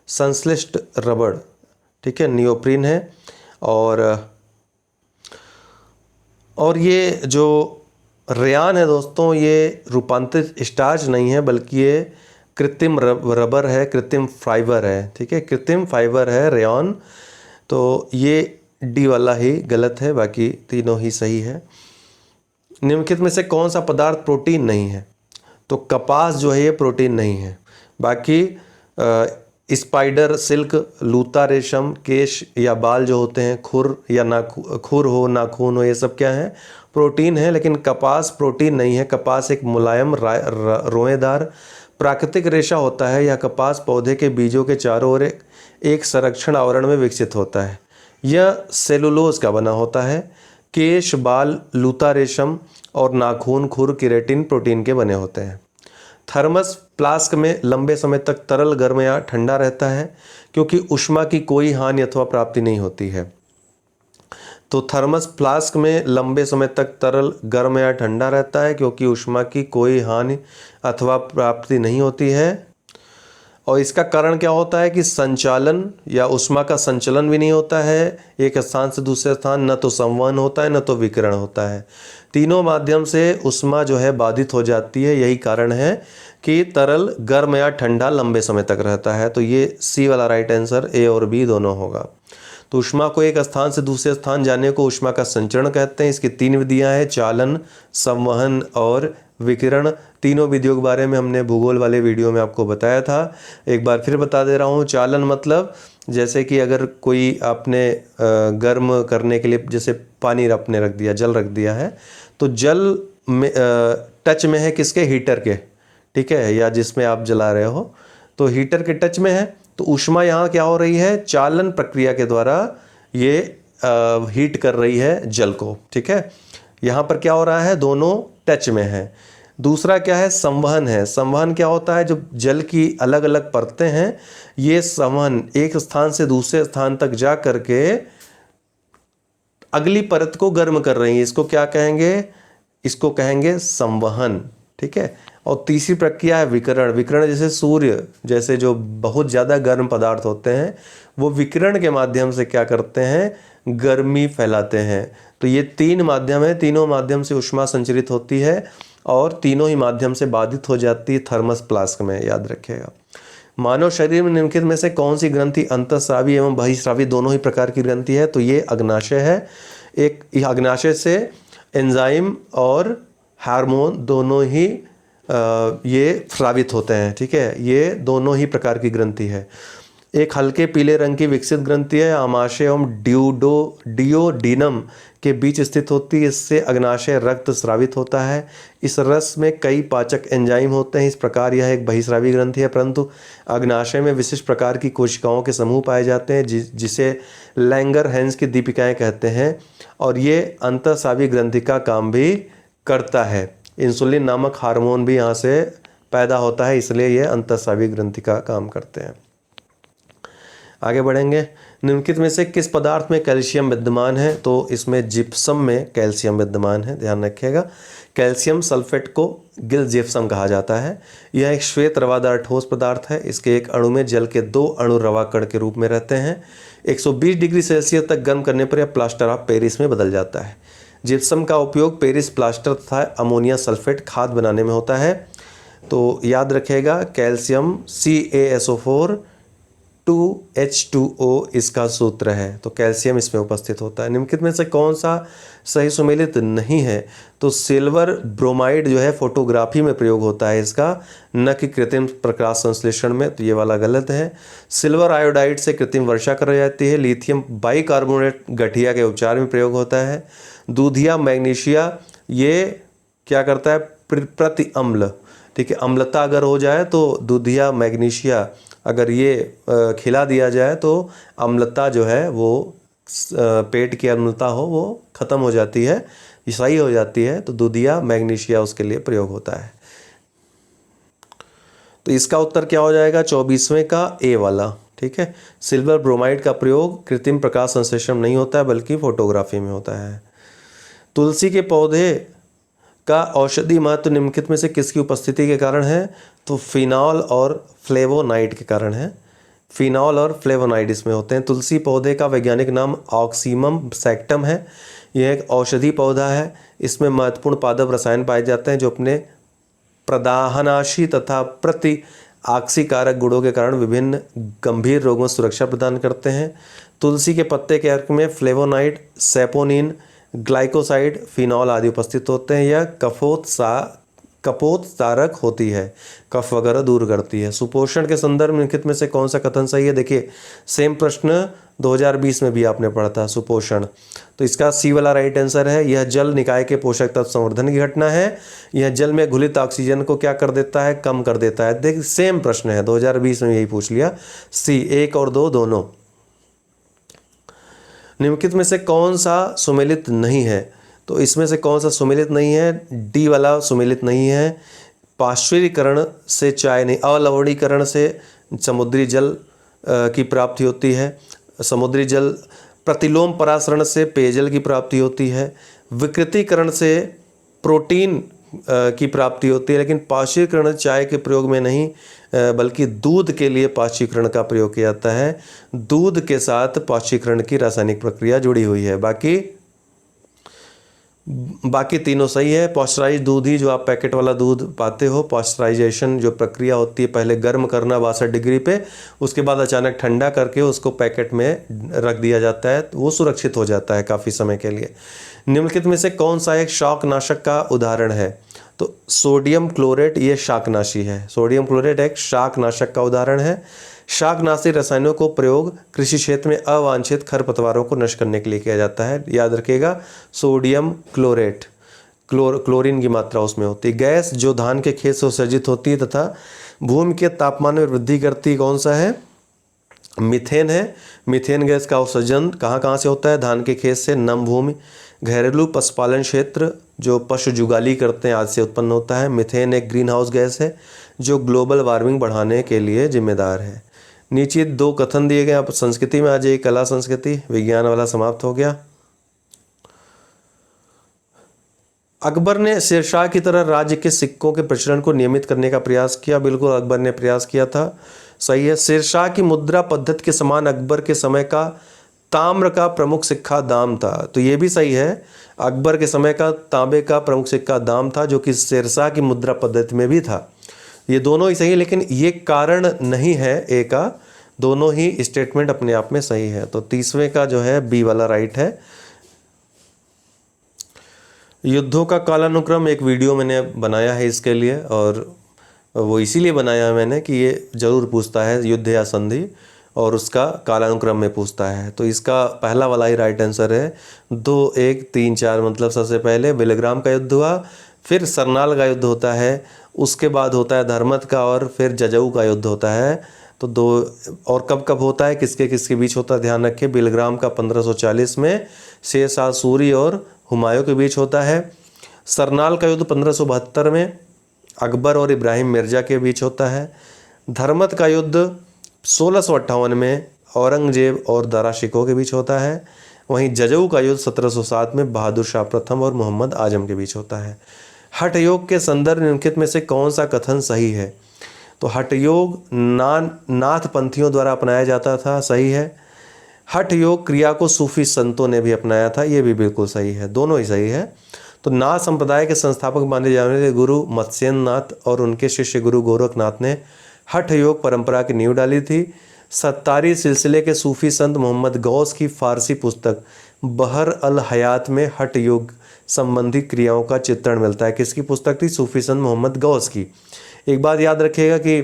संश्लिष्ट रबड़, ठीक है, नियोप्रीन है। और ये जो रेयान है दोस्तों, ये रूपांतरित स्टार्च नहीं है, बल्कि ये कृत्रिम रबर है, कृत्रिम फाइबर है, ठीक है, कृत्रिम फाइबर है रेयान। तो ये डी वाला ही गलत है, बाकी तीनों ही सही है। निम्नलिखित में से कौन सा पदार्थ प्रोटीन नहीं है? तो कपास जो है ये प्रोटीन नहीं है। बाकी स्पाइडर सिल्क, लूता रेशम, केश या बाल जो होते हैं, खुर या खुर हो, नाखून हो, ये सब क्या है? प्रोटीन है। लेकिन कपास प्रोटीन नहीं है। कपास एक मुलायम रोएदार प्राकृतिक रेशा होता है। यह कपास पौधे के बीजों के चारों ओर एक संरक्षण आवरण में विकसित होता है। यह सेलुलोज का बना होता है। केश, बाल, लूता रेशम और नाखून, खुर केराटिन प्रोटीन के बने होते हैं। थर्मस फ्लास्क में लंबे समय तक तरल गर्म या ठंडा रहता है, क्योंकि ऊष्मा की कोई हानि अथवा प्राप्ति नहीं होती है। तो थर्मस फ्लास्क में लंबे समय तक तरल गर्म या ठंडा रहता है, क्योंकि ऊष्मा की कोई हानि अथवा प्राप्ति नहीं होती है। और इसका कारण क्या होता है कि संचालन या ऊष्मा का संचलन भी नहीं होता है एक स्थान से दूसरे स्थान, न तो संवहन होता है, न तो विकिरण होता है। तीनों माध्यम से ऊष्मा जो है बाधित हो जाती है। यही कारण है कि तरल गर्म या ठंडा लंबे समय तक रहता है। तो ये सी वाला राइट आंसर, ए और बी दोनों होगा। तो ऊष्मा को एक स्थान से दूसरे स्थान जाने को ऊष्मा का संचरण कहते हैं। इसकी 3 विधियां हैं, चालन, संवहन और विकिरण। तीनों विधियों के बारे में हमने भूगोल वाले वीडियो में आपको बताया था। एक बार फिर बता दे रहा हूँ। चालन मतलब जैसे कि अगर कोई आपने गर्म करने के लिए जैसे पानी आपने रख दिया, जल रख दिया है, तो जल में टच में है किसके? हीटर के, ठीक है, या जिसमें आप जला रहे हो, तो हीटर के टच में है। तो ऊष्मा यहाँ क्या हो रही है? चालन प्रक्रिया के द्वारा ये हीट कर रही है जल को, ठीक है। यहाँ पर क्या हो रहा है? दोनों टच में है। दूसरा क्या है? संवहन है। संवहन क्या होता है? जो जल की अलग अलग परतें हैं, ये संवहन एक स्थान से दूसरे स्थान तक जा करके अगली परत को गर्म कर रही है। इसको क्या कहेंगे? इसको कहेंगे संवहन, ठीक है। और तीसरी प्रक्रिया है विकिरण। विकिरण जैसे सूर्य जैसे जो बहुत ज़्यादा गर्म पदार्थ होते हैं, वो विकिरण के माध्यम से क्या करते हैं? गर्मी फैलाते हैं। तो ये 3 माध्यम है। तीनों माध्यम से ऊष्मा संचरित होती है और तीनों ही माध्यम से बाधित हो जाती है थर्मस फ्लास्क में, याद रखिएगा। मानव शरीर में निम्नलिखित में से कौन सी ग्रंथि अंतःस्रावी एवं बहिःस्रावी दोनों ही प्रकार की ग्रंथि है? तो ये अग्नाशय है। एक अग्नाशय से एंजाइम और हार्मोन दोनों ही ये स्रावित होते हैं, ठीक है। ये दोनों ही प्रकार की ग्रंथि है। एक हल्के पीले रंग की विकसित ग्रंथि है, आमाशय एवं डियोडीनम के बीच स्थित होती है। इससे अग्नाशय रक्त स्रावित होता है। इस रस में कई पाचक एंजाइम होते हैं। इस प्रकार यह एक बहिःस्रावी ग्रंथि है, परंतु अग्नाशय में विशिष्ट प्रकार की कोशिकाओं के समूह पाए जाते हैं, जिसे लैंगर-हैंस की दीपिकाएं कहते हैं। और ये अंतःस्रावी ग्रंथि का काम भी करता है। इंसुलिन नामक हार्मोन भी यहाँ से पैदा होता है, इसलिए ये अंतःस्रावी ग्रंथि का काम करते हैं। आगे बढ़ेंगे। निम्नलिखित में से किस पदार्थ में कैल्शियम विद्यमान है? तो इसमें जिप्सम में कैल्शियम विद्यमान है, ध्यान रखिएगा। कैल्शियम सल्फेट को गिल जिप्सम कहा जाता है। यह एक श्वेत रवादार ठोस पदार्थ है। इसके एक अणु में जल के 2 अणु रवा कण के रूप में रहते हैं। 120 डिग्री सेल्सियस तक गर्म करने पर यह प्लास्टर ऑफ पेरिस में बदल जाता है। जिप्सम का उपयोग पेरिस प्लास्टर तथा अमोनिया सल्फेट खाद बनाने में होता है। तो याद रखिएगा, कैल्शियम CaSO4 2H2O इसका सूत्र है। तो कैल्शियम इसमें उपस्थित होता है। निम्नलिखित में से कौन सा सही सुमेलित नहीं है? तो सिल्वर ब्रोमाइड जो है फोटोग्राफी में प्रयोग होता है इसका, न कि कृत्रिम प्रकाश संश्लेषण में। तो ये वाला गलत है। सिल्वर आयोडाइड से कृत्रिम वर्षा कराई जाती है। लिथियम बाइकार्बोनेट गठिया के उपचार में प्रयोग होता है। दूधिया मैग्नीशिया ये क्या करता है? प्रति अम्ल, ठीक है। अम्लता अगर हो जाए तो दूधिया मैग्नीशिया अगर ये खिला दिया जाए तो अम्लता जो है वो पेट की अम्लता हो वो ख़त्म हो जाती है, ये सही हो जाती है। तो दूधिया मैग्नीशिया उसके लिए प्रयोग होता है। तो इसका उत्तर क्या हो जाएगा? 24वें का ए वाला, ठीक। ठीक है। सिल्वर ब्रोमाइड का प्रयोग कृत्रिम प्रकाश संश्लेषण नहीं होता है बल्कि फोटोग्राफी में होता है। तुलसी के पौधे का औषधि महत्व निम्नलिखित में से किसकी उपस्थिति के कारण है? तो फिनॉल और फ्लेवोनाइड के कारण है। फिनॉल और फ्लेवोनाइड इसमें होते हैं। तुलसी पौधे का वैज्ञानिक नाम ऑक्सीमम सैक्टम है। यह एक औषधि पौधा है। इसमें महत्वपूर्ण पादप रसायन पाए जाते हैं जो अपने प्रदाहनाशी तथा प्रति आक्सीकारक गुणों के कारण विभिन्न गंभीर रोगों में सुरक्षा प्रदान करते हैं। तुलसी के पत्ते के अर्क में फ्लेवोनाइड, सैपोनिन, ग्लाइकोसाइड, फिनॉल आदि उपस्थित होते हैं। यह कफोत्तारक होती है, कफ वगैरह दूर करती है। सुपोषण के संदर्भ में निम्नलिखित में से कौन सा कथन सही है? देखिए सेम प्रश्न 2020 में भी आपने पढ़ा था, सुपोषण। तो इसका सी वाला राइट आंसर है। यह जल निकाय के पोषक तत्व संवर्धन की घटना है। यह जल में घुलित ऑक्सीजन को क्या कर देता है? कम कर देता है। देखिए सेम प्रश्न है, 2020 में यही पूछ लिया। सी 1 और 2 दोनों। निम्नलिखित में से कौन सा सुमेलित नहीं है? तो इसमें से कौन सा सुमेलित नहीं है? डी वाला सुमेलित नहीं है। पाश्चुरीकरण से चाय नहीं, अलवणीकरण से समुद्री जल की प्राप्ति होती है। समुद्री जल, प्रतिलोम परासरण से पेयजल की प्राप्ति होती है। विकृतीकरण से प्रोटीन की प्राप्ति होती है। लेकिन पाश्चुरीकरण चाय के प्रयोग में नहीं बल्कि दूध के लिए पाश्चुरीकरण का प्रयोग किया जाता है। दूध के साथ पाश्चुरीकरण की रासायनिक प्रक्रिया जुड़ी हुई है। बाकी तीनों सही है। पॉस्चराइज दूध ही जो आप पैकेट वाला दूध पाते हो, पॉस्चराइजेशन जो प्रक्रिया होती है, पहले गर्म करना 62 डिग्री पे, उसके बाद अचानक ठंडा करके उसको पैकेट में रख दिया जाता है, तो वो सुरक्षित हो जाता है काफ़ी समय के लिए। निम्नलिखित में से कौन सा एक शाकनाशक का उदाहरण है? तो सोडियम क्लोरेट ये शाकनाशी है। सोडियम क्लोरेट एक शाकनाशक का उदाहरण है। शाकनाशी रसायनों को प्रयोग कृषि क्षेत्र में अवांछित खरपतवारों को नष्ट करने के लिए किया जाता है। याद रखिएगा, सोडियम क्लोरेट, क्लोरीन की मात्रा उसमें होती है। गैस जो धान के खेत से उत्सर्जित होती है तथा भूमि के तापमान में वृद्धि करती है, कौन सा है? मीथेन है। मीथेन गैस का उत्सर्जन कहाँ कहाँ से होता है? धान के खेत से, नम भूमि, घरेलू पशुपालन क्षेत्र जो पशु जुगाली करते हैं आज से उत्पन्न होता है। मीथेन एक ग्रीन हाउस गैस है जो ग्लोबल वार्मिंग बढ़ाने के लिए जिम्मेदार है। नीचे 2 कथन दिए गए। आप संस्कृति में आ जाइए, कला संस्कृति, विज्ञान वाला समाप्त हो गया। अकबर ने शेरशाह की तरह राज्य के सिक्कों के प्रचलन को नियमित करने का प्रयास किया। बिल्कुल अकबर ने प्रयास किया था, सही है। शेरशाह की मुद्रा पद्धति के समान अकबर के समय का ताम्र का प्रमुख सिक्का दाम था, तो ये भी सही है। अकबर के समय का तांबे का प्रमुख सिक्का दाम था, जो कि शेरशाह की मुद्रा पद्धति में भी था। ये दोनों ही सही है, लेकिन ये कारण नहीं है ए का। दोनों ही स्टेटमेंट अपने आप में सही है। तो 30वें का जो है बी वाला राइट है। युद्धों का कालानुक्रम एक वीडियो मैंने बनाया है इसके लिए, और वो इसीलिए बनाया है मैंने कि ये जरूर पूछता है युद्ध या संधि, और उसका कालानुक्रम में पूछता है। तो इसका पहला वाला ही राइट आंसर है। 2, 1, 3, 4 मतलब सबसे पहले बेलग्राम का युद्ध हुआ, फिर सरनाल का युद्ध होता है, उसके बाद होता है धर्मत का, और फिर जजऊ का युद्ध होता है। तो 2 और कब कब होता है, किसके किसके बीच होता है, ध्यान रखिए। बेलग्राम का 1540 में शेरशाह सूरी और हुमायूं के बीच होता है। सरनाल का युद्ध 1572 में अकबर और इब्राहिम मिर्जा के बीच होता है। धर्मत का युद्ध 1658 में औरंगजेब और दारा शिकोह के बीच होता है। वहीं जजऊ का युद्ध 1707 में बहादुर शाह प्रथम और मोहम्मद आजम के बीच होता है। हठ योग के संदर्भ निम्नलिखित में से कौन सा कथन सही है? तो हठ योग नाथ पंथियों द्वारा अपनाया जाता था, सही है। हठ योग क्रिया को सूफी संतों ने भी अपनाया था, ये भी बिल्कुल सही है। दोनों ही सही है। तो नाथ संप्रदाय के संस्थापक माने जाने वाले गुरु मत्स्येंद्र नाथ और उनके शिष्य गुरु गोरखनाथ ने हठ योग परंपरा की नींव डाली थी। सत्तारी सिलसिले के सूफी संत मोहम्मद गौस की फारसी पुस्तक बहर अल हयात में हठ योग संबंधी क्रियाओं का चित्रण मिलता है। किसकी पुस्तक थी? सूफी संत मोहम्मद गौस की। एक बात याद रखिएगा कि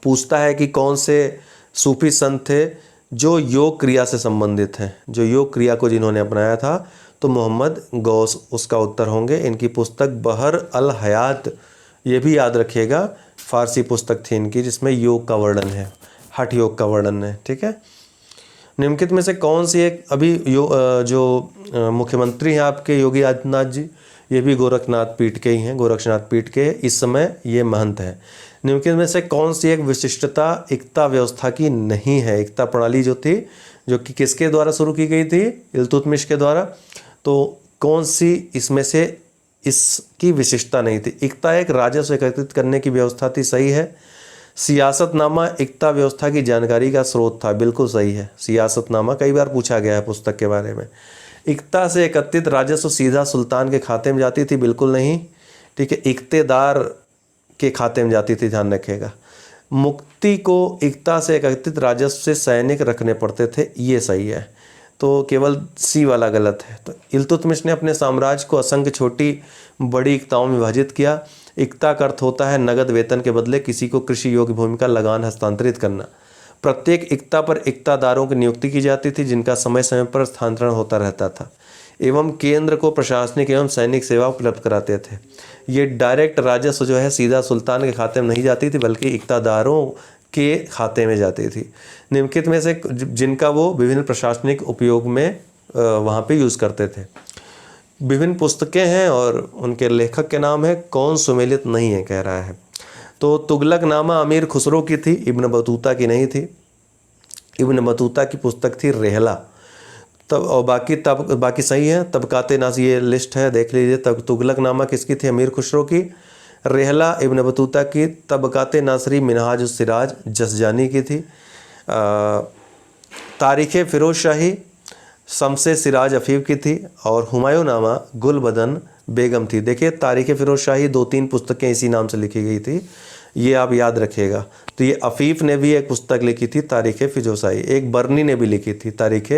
पूछता है कि कौन से सूफी संत थे जो योग क्रिया से संबंधित हैं, जो योग क्रिया को जिन्होंने अपनाया था, तो मोहम्मद गौस उसका उत्तर होंगे। इनकी पुस्तक बहर अल हयात, ये भी याद रखिएगा, फारसी पुस्तक थी इनकी, जिसमें योग का वर्णन है, हठ योग का वर्णन है। ठीक है। निम्नलिखित में से कौन सी एक अभी जो मुख्यमंत्री हैं आपके योगी आदित्यनाथ जी, ये भी गोरखनाथ पीठ के ही हैं, गोरक्षनाथ पीठ के इस समय ये महंत हैं। निम्नलिखित में से कौन सी एक विशिष्टता इक्ता व्यवस्था की नहीं है? इक्ता प्रणाली जो थी, जो कि किसके द्वारा शुरू की गई थी? इल्तुतमिश के द्वारा। तो कौन सी इसमें से इसकी विशिष्टता नहीं थी? इक्ता एक राजस्व एकत्रित करने की व्यवस्था थी, सही है। सियासतनामा इक्ता व्यवस्था की जानकारी का स्रोत था, बिल्कुल सही है। सियासतनामा कई बार पूछा गया है पुस्तक के बारे में। इक्ता से एकत्रित राजस्व सीधा सुल्तान के खाते में जाती थी, बिल्कुल नहीं। ठीक है, इक्तेदार के खाते में जाती थी, ध्यान रखिएगा। मुक्ति को इक्ता से एकत्रित राजस्व से सैनिक रखने पड़ते थे, ये सही है। तो केवल सी वाला गलत है। तो इल्तुतमिश ने अपने साम्राज्य को असंख्य छोटी बड़ी इक्ताओं में विभाजित किया। इक्ता का अर्थ होता है नगद वेतन के बदले किसी को कृषि योग्य भूमि का लगान हस्तांतरित करना। प्रत्येक इक्ता पर इक्तादारों की नियुक्ति की जाती थी, जिनका समय समय पर स्थानांतरण होता रहता था, एवं केंद्र को प्रशासनिक एवं सैनिक सेवा उपलब्ध कराते थे। ये डायरेक्ट राजस्व जो है सीधा सुल्तान के खाते में नहीं जाती थी, बल्कि इक्तादारों के खाते में जाती थी। निम्नलिखित में से जिनका वो विभिन्न प्रशासनिक उपयोग में वहाँ पे यूज़ करते थे। विभिन्न पुस्तकें हैं और उनके लेखक के नाम है, कौन सुमेलित नहीं है कह रहा है। तो तुगलकनामा अमीर खुसरो की थी, इब्न बतूता की नहीं थी। इब्न बतूता की पुस्तक थी रेहला। तब और बाकी सही है। तबकाते नास ये लिस्ट है, देख लीजिए। तब तुगलकनामा किसकी थी? अमीर खुसरो की। रेहला इब्न बतूता की। तबकाते नासरी मिनहाज सिराज जसजानी की थी। तारीख़ फ़िरोज़ शाही शम्से सिराज अफ़ीफ़ की थी। और हुमायूं नामा गुलबदन बेगम थी। देखिए, तारीख़ फ़िरोज़ शाही 2-3 पुस्तकें इसी नाम से लिखी गई थी, ये आप याद रखिएगा। तो ये अफ़ीफ़ ने भी एक पुस्तक लिखी थी, तारीख़ फ़िरोज़ शाही। एक बर्नी ने भी लिखी थी, तारीख़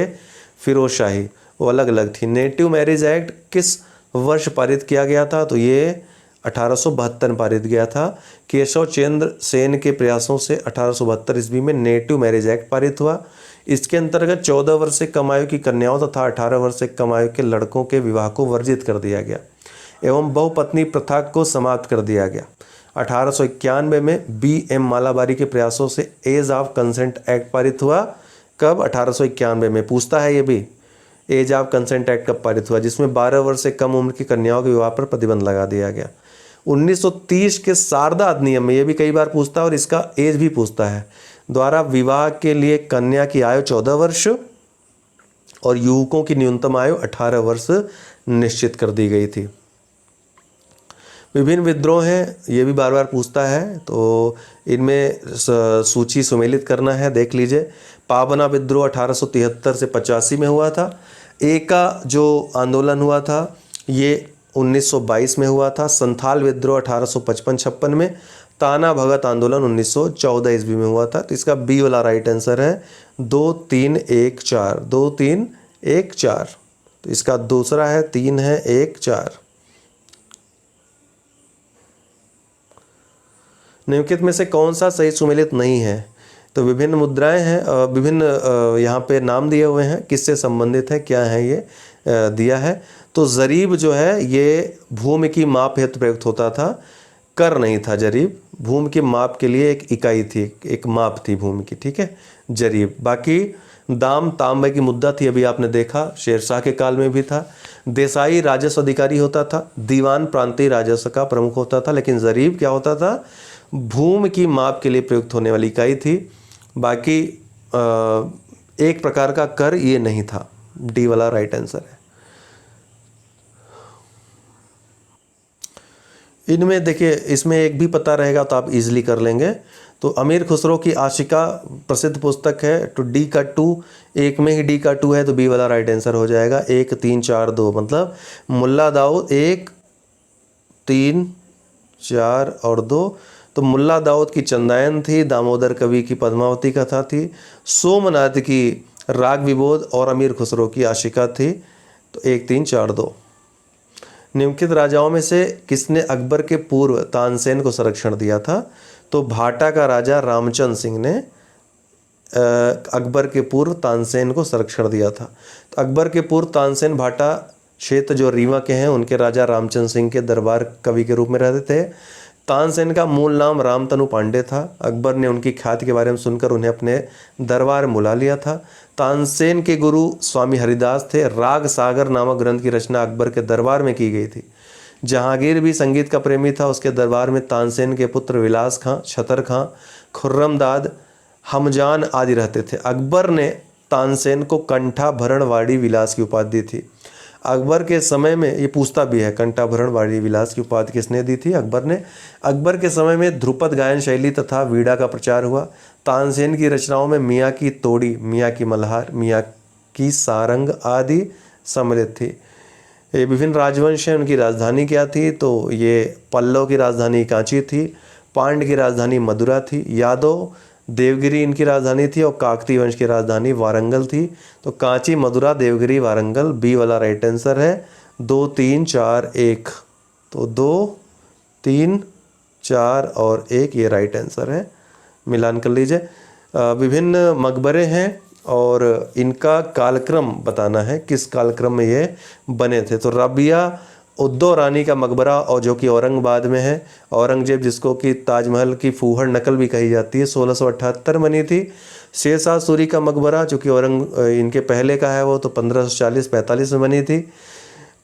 फ़िरोज़ शाही, वो अलग अलग थी। नेटिव मैरिज एक्ट किस वर्ष पारित किया गया था? तो ये 1872 में पारित गया था। केशव चंद्र सेन के प्रयासों से 1872 ईस्वी में नेटिव मैरिज एक्ट पारित हुआ। इसके अंतर्गत 14 वर्ष से कम आयु की कन्याओं तथा 18 वर्ष से कम आयु के लड़कों के विवाह को वर्जित कर दिया गया एवं बहुपत्नी प्रथा को समाप्त कर दिया गया। 1891 में B.M. मालाबारी के प्रयासों से एज ऑफ कंसेंट एक्ट पारित हुआ। कब? 1891 में। पूछता है ये भी, एज ऑफ कंसेंट एक्ट कब पारित हुआ, जिसमें 12 वर्ष से कम उम्र की कन्याओं के विवाह पर प्रतिबंध लगा दिया गया। 1930 के शारदा अधिनियम में, ये भी कई बार पूछता है और इसका एज भी पूछता है, द्वारा विवाह के लिए कन्या की आयु 14 वर्ष और युवकों की न्यूनतम आयु 18 वर्ष निश्चित कर दी गई थी। विभिन्न विद्रोह हैं, ये भी बार बार पूछता है, तो इनमें सूची सुमेलित करना है, देख लीजिए। पाबना विद्रोह 1873 से 85 में हुआ था। एका जो आंदोलन हुआ था ये 1922 में हुआ था। संथाल विद्रोह 1855-56 में। ताना भगत आंदोलन 1914 ईस्वी में हुआ था। तो इसका बी वाला राइट आंसर है 2, 3, 1, 4। 2, 3, 1, 4। तो इसका दूसरा है 3 है 1, 4। निम्नलिखित में से कौन सा सही सुमेलित नहीं है? तो विभिन्न मुद्राएं हैं, विभिन्न यहाँ पे नाम दिए हुए हैं, किससे संबंधित है, क्या है, ये दिया है। तो जरीब जो है ये भूमि की माप हेतु प्रयुक्त होता था, कर नहीं था। जरीब भूमि के माप के लिए एक इकाई थी, एक माप थी भूमि की, ठीक है, जरीब। बाकी दाम तांबे की मुद्दा थी, अभी आपने देखा, शेरशाह के काल में भी था। देसाई राजस्व अधिकारी होता था, दीवान प्रांतीय राजस्व का प्रमुख होता था, लेकिन जरीब क्या होता था? भूमि की माप के लिए प्रयुक्त होने वाली इकाई थी। बाकी एक प्रकार का कर ये नहीं था। डी वाला राइट आंसर है। इनमें देखिए, इसमें एक भी पता रहेगा तो आप इजीली कर लेंगे। तो अमीर खुसरो की आशिका प्रसिद्ध पुस्तक है। तो डी का 2, एक में ही डी का 2 है, तो बी वाला राइट आंसर हो जाएगा। 1, 3, 4, 2, मतलब मुल्ला दाऊद 1, 3, 4 और 2। तो मुल्ला दाऊद की चंदायन थी, दामोदर कवि की पद्मावती कथा थी, सोमनाथ की राग विबोध और अमीर खुसरो की आशिका थी। तो 1, 3, 4, 2। निम्नलिखित राजाओं में से किसने अकबर के पूर्व तानसेन को संरक्षण दिया था? तो भाटा का राजा रामचंद्र सिंह ने अकबर के पूर्व तानसेन को संरक्षण दिया था। तो अकबर के पूर्व तानसेन भाटा क्षेत्र जो रीवा के हैं, उनके राजा रामचंद्र सिंह के दरबार कवि के रूप में रहते थे। तानसेन का मूल नाम रामतनु पांडे था। अकबर ने उनकी ख्याति के बारे में सुनकर उन्हें अपने दरबार में बुला लिया था। तानसेन के गुरु स्वामी हरिदास थे। राग सागर नामक ग्रंथ की रचना अकबर के दरबार में की गई थी। जहांगीर भी संगीत का प्रेमी था। उसके दरबार में तानसेन के पुत्र विलास खां, छतर खां, खुर्रमदाद, हमजान आदि रहते थे। अकबर ने तानसेन को कंठाभरण वाड़ी विलास की उपाधि दी थी। अकबर के समय में, ये पूछता भी है, कंठाभरण वाड़ी विलास की उपाधि किसने दी थी? अकबर ने। अकबर के समय में ध्रुपद गायन शैली तथा वीणा का प्रचार हुआ। तानसेन की रचनाओं में मियाँ की तोड़ी, मियाँ की मल्हार, मियाँ की सारंग आदि सम्मिलित थी। ये विभिन्न राजवंश हैं, उनकी राजधानी क्या थी? तो ये पल्लव की राजधानी कांची थी, पांड्य की राजधानी मदुरा थी, यादव देवगिरी इनकी राजधानी थी, और काकतीय वंश की राजधानी वारंगल थी। तो कांची, मदुरा, देवगिरी, वारंगल, बी वाला राइट आंसर है। 2 3 4 1, तो 2 3 4 और 1 ये राइट आंसर है। मिलान कर लीजिए। विभिन्न मकबरे हैं और इनका कालक्रम बताना है, किस कालक्रम में ये बने थे। तो रबिया उद्दो रानी का मकबरा, और जो कि औरंगाबाद में है। औरंगजेब, जिसको कि ताजमहल की फूहड़ नकल भी कही जाती है, 1678 बनी थी। शेरशाह सूरी का मकबरा, जो कि इनके पहले का है, वो तो 1540-45 में बनी थी।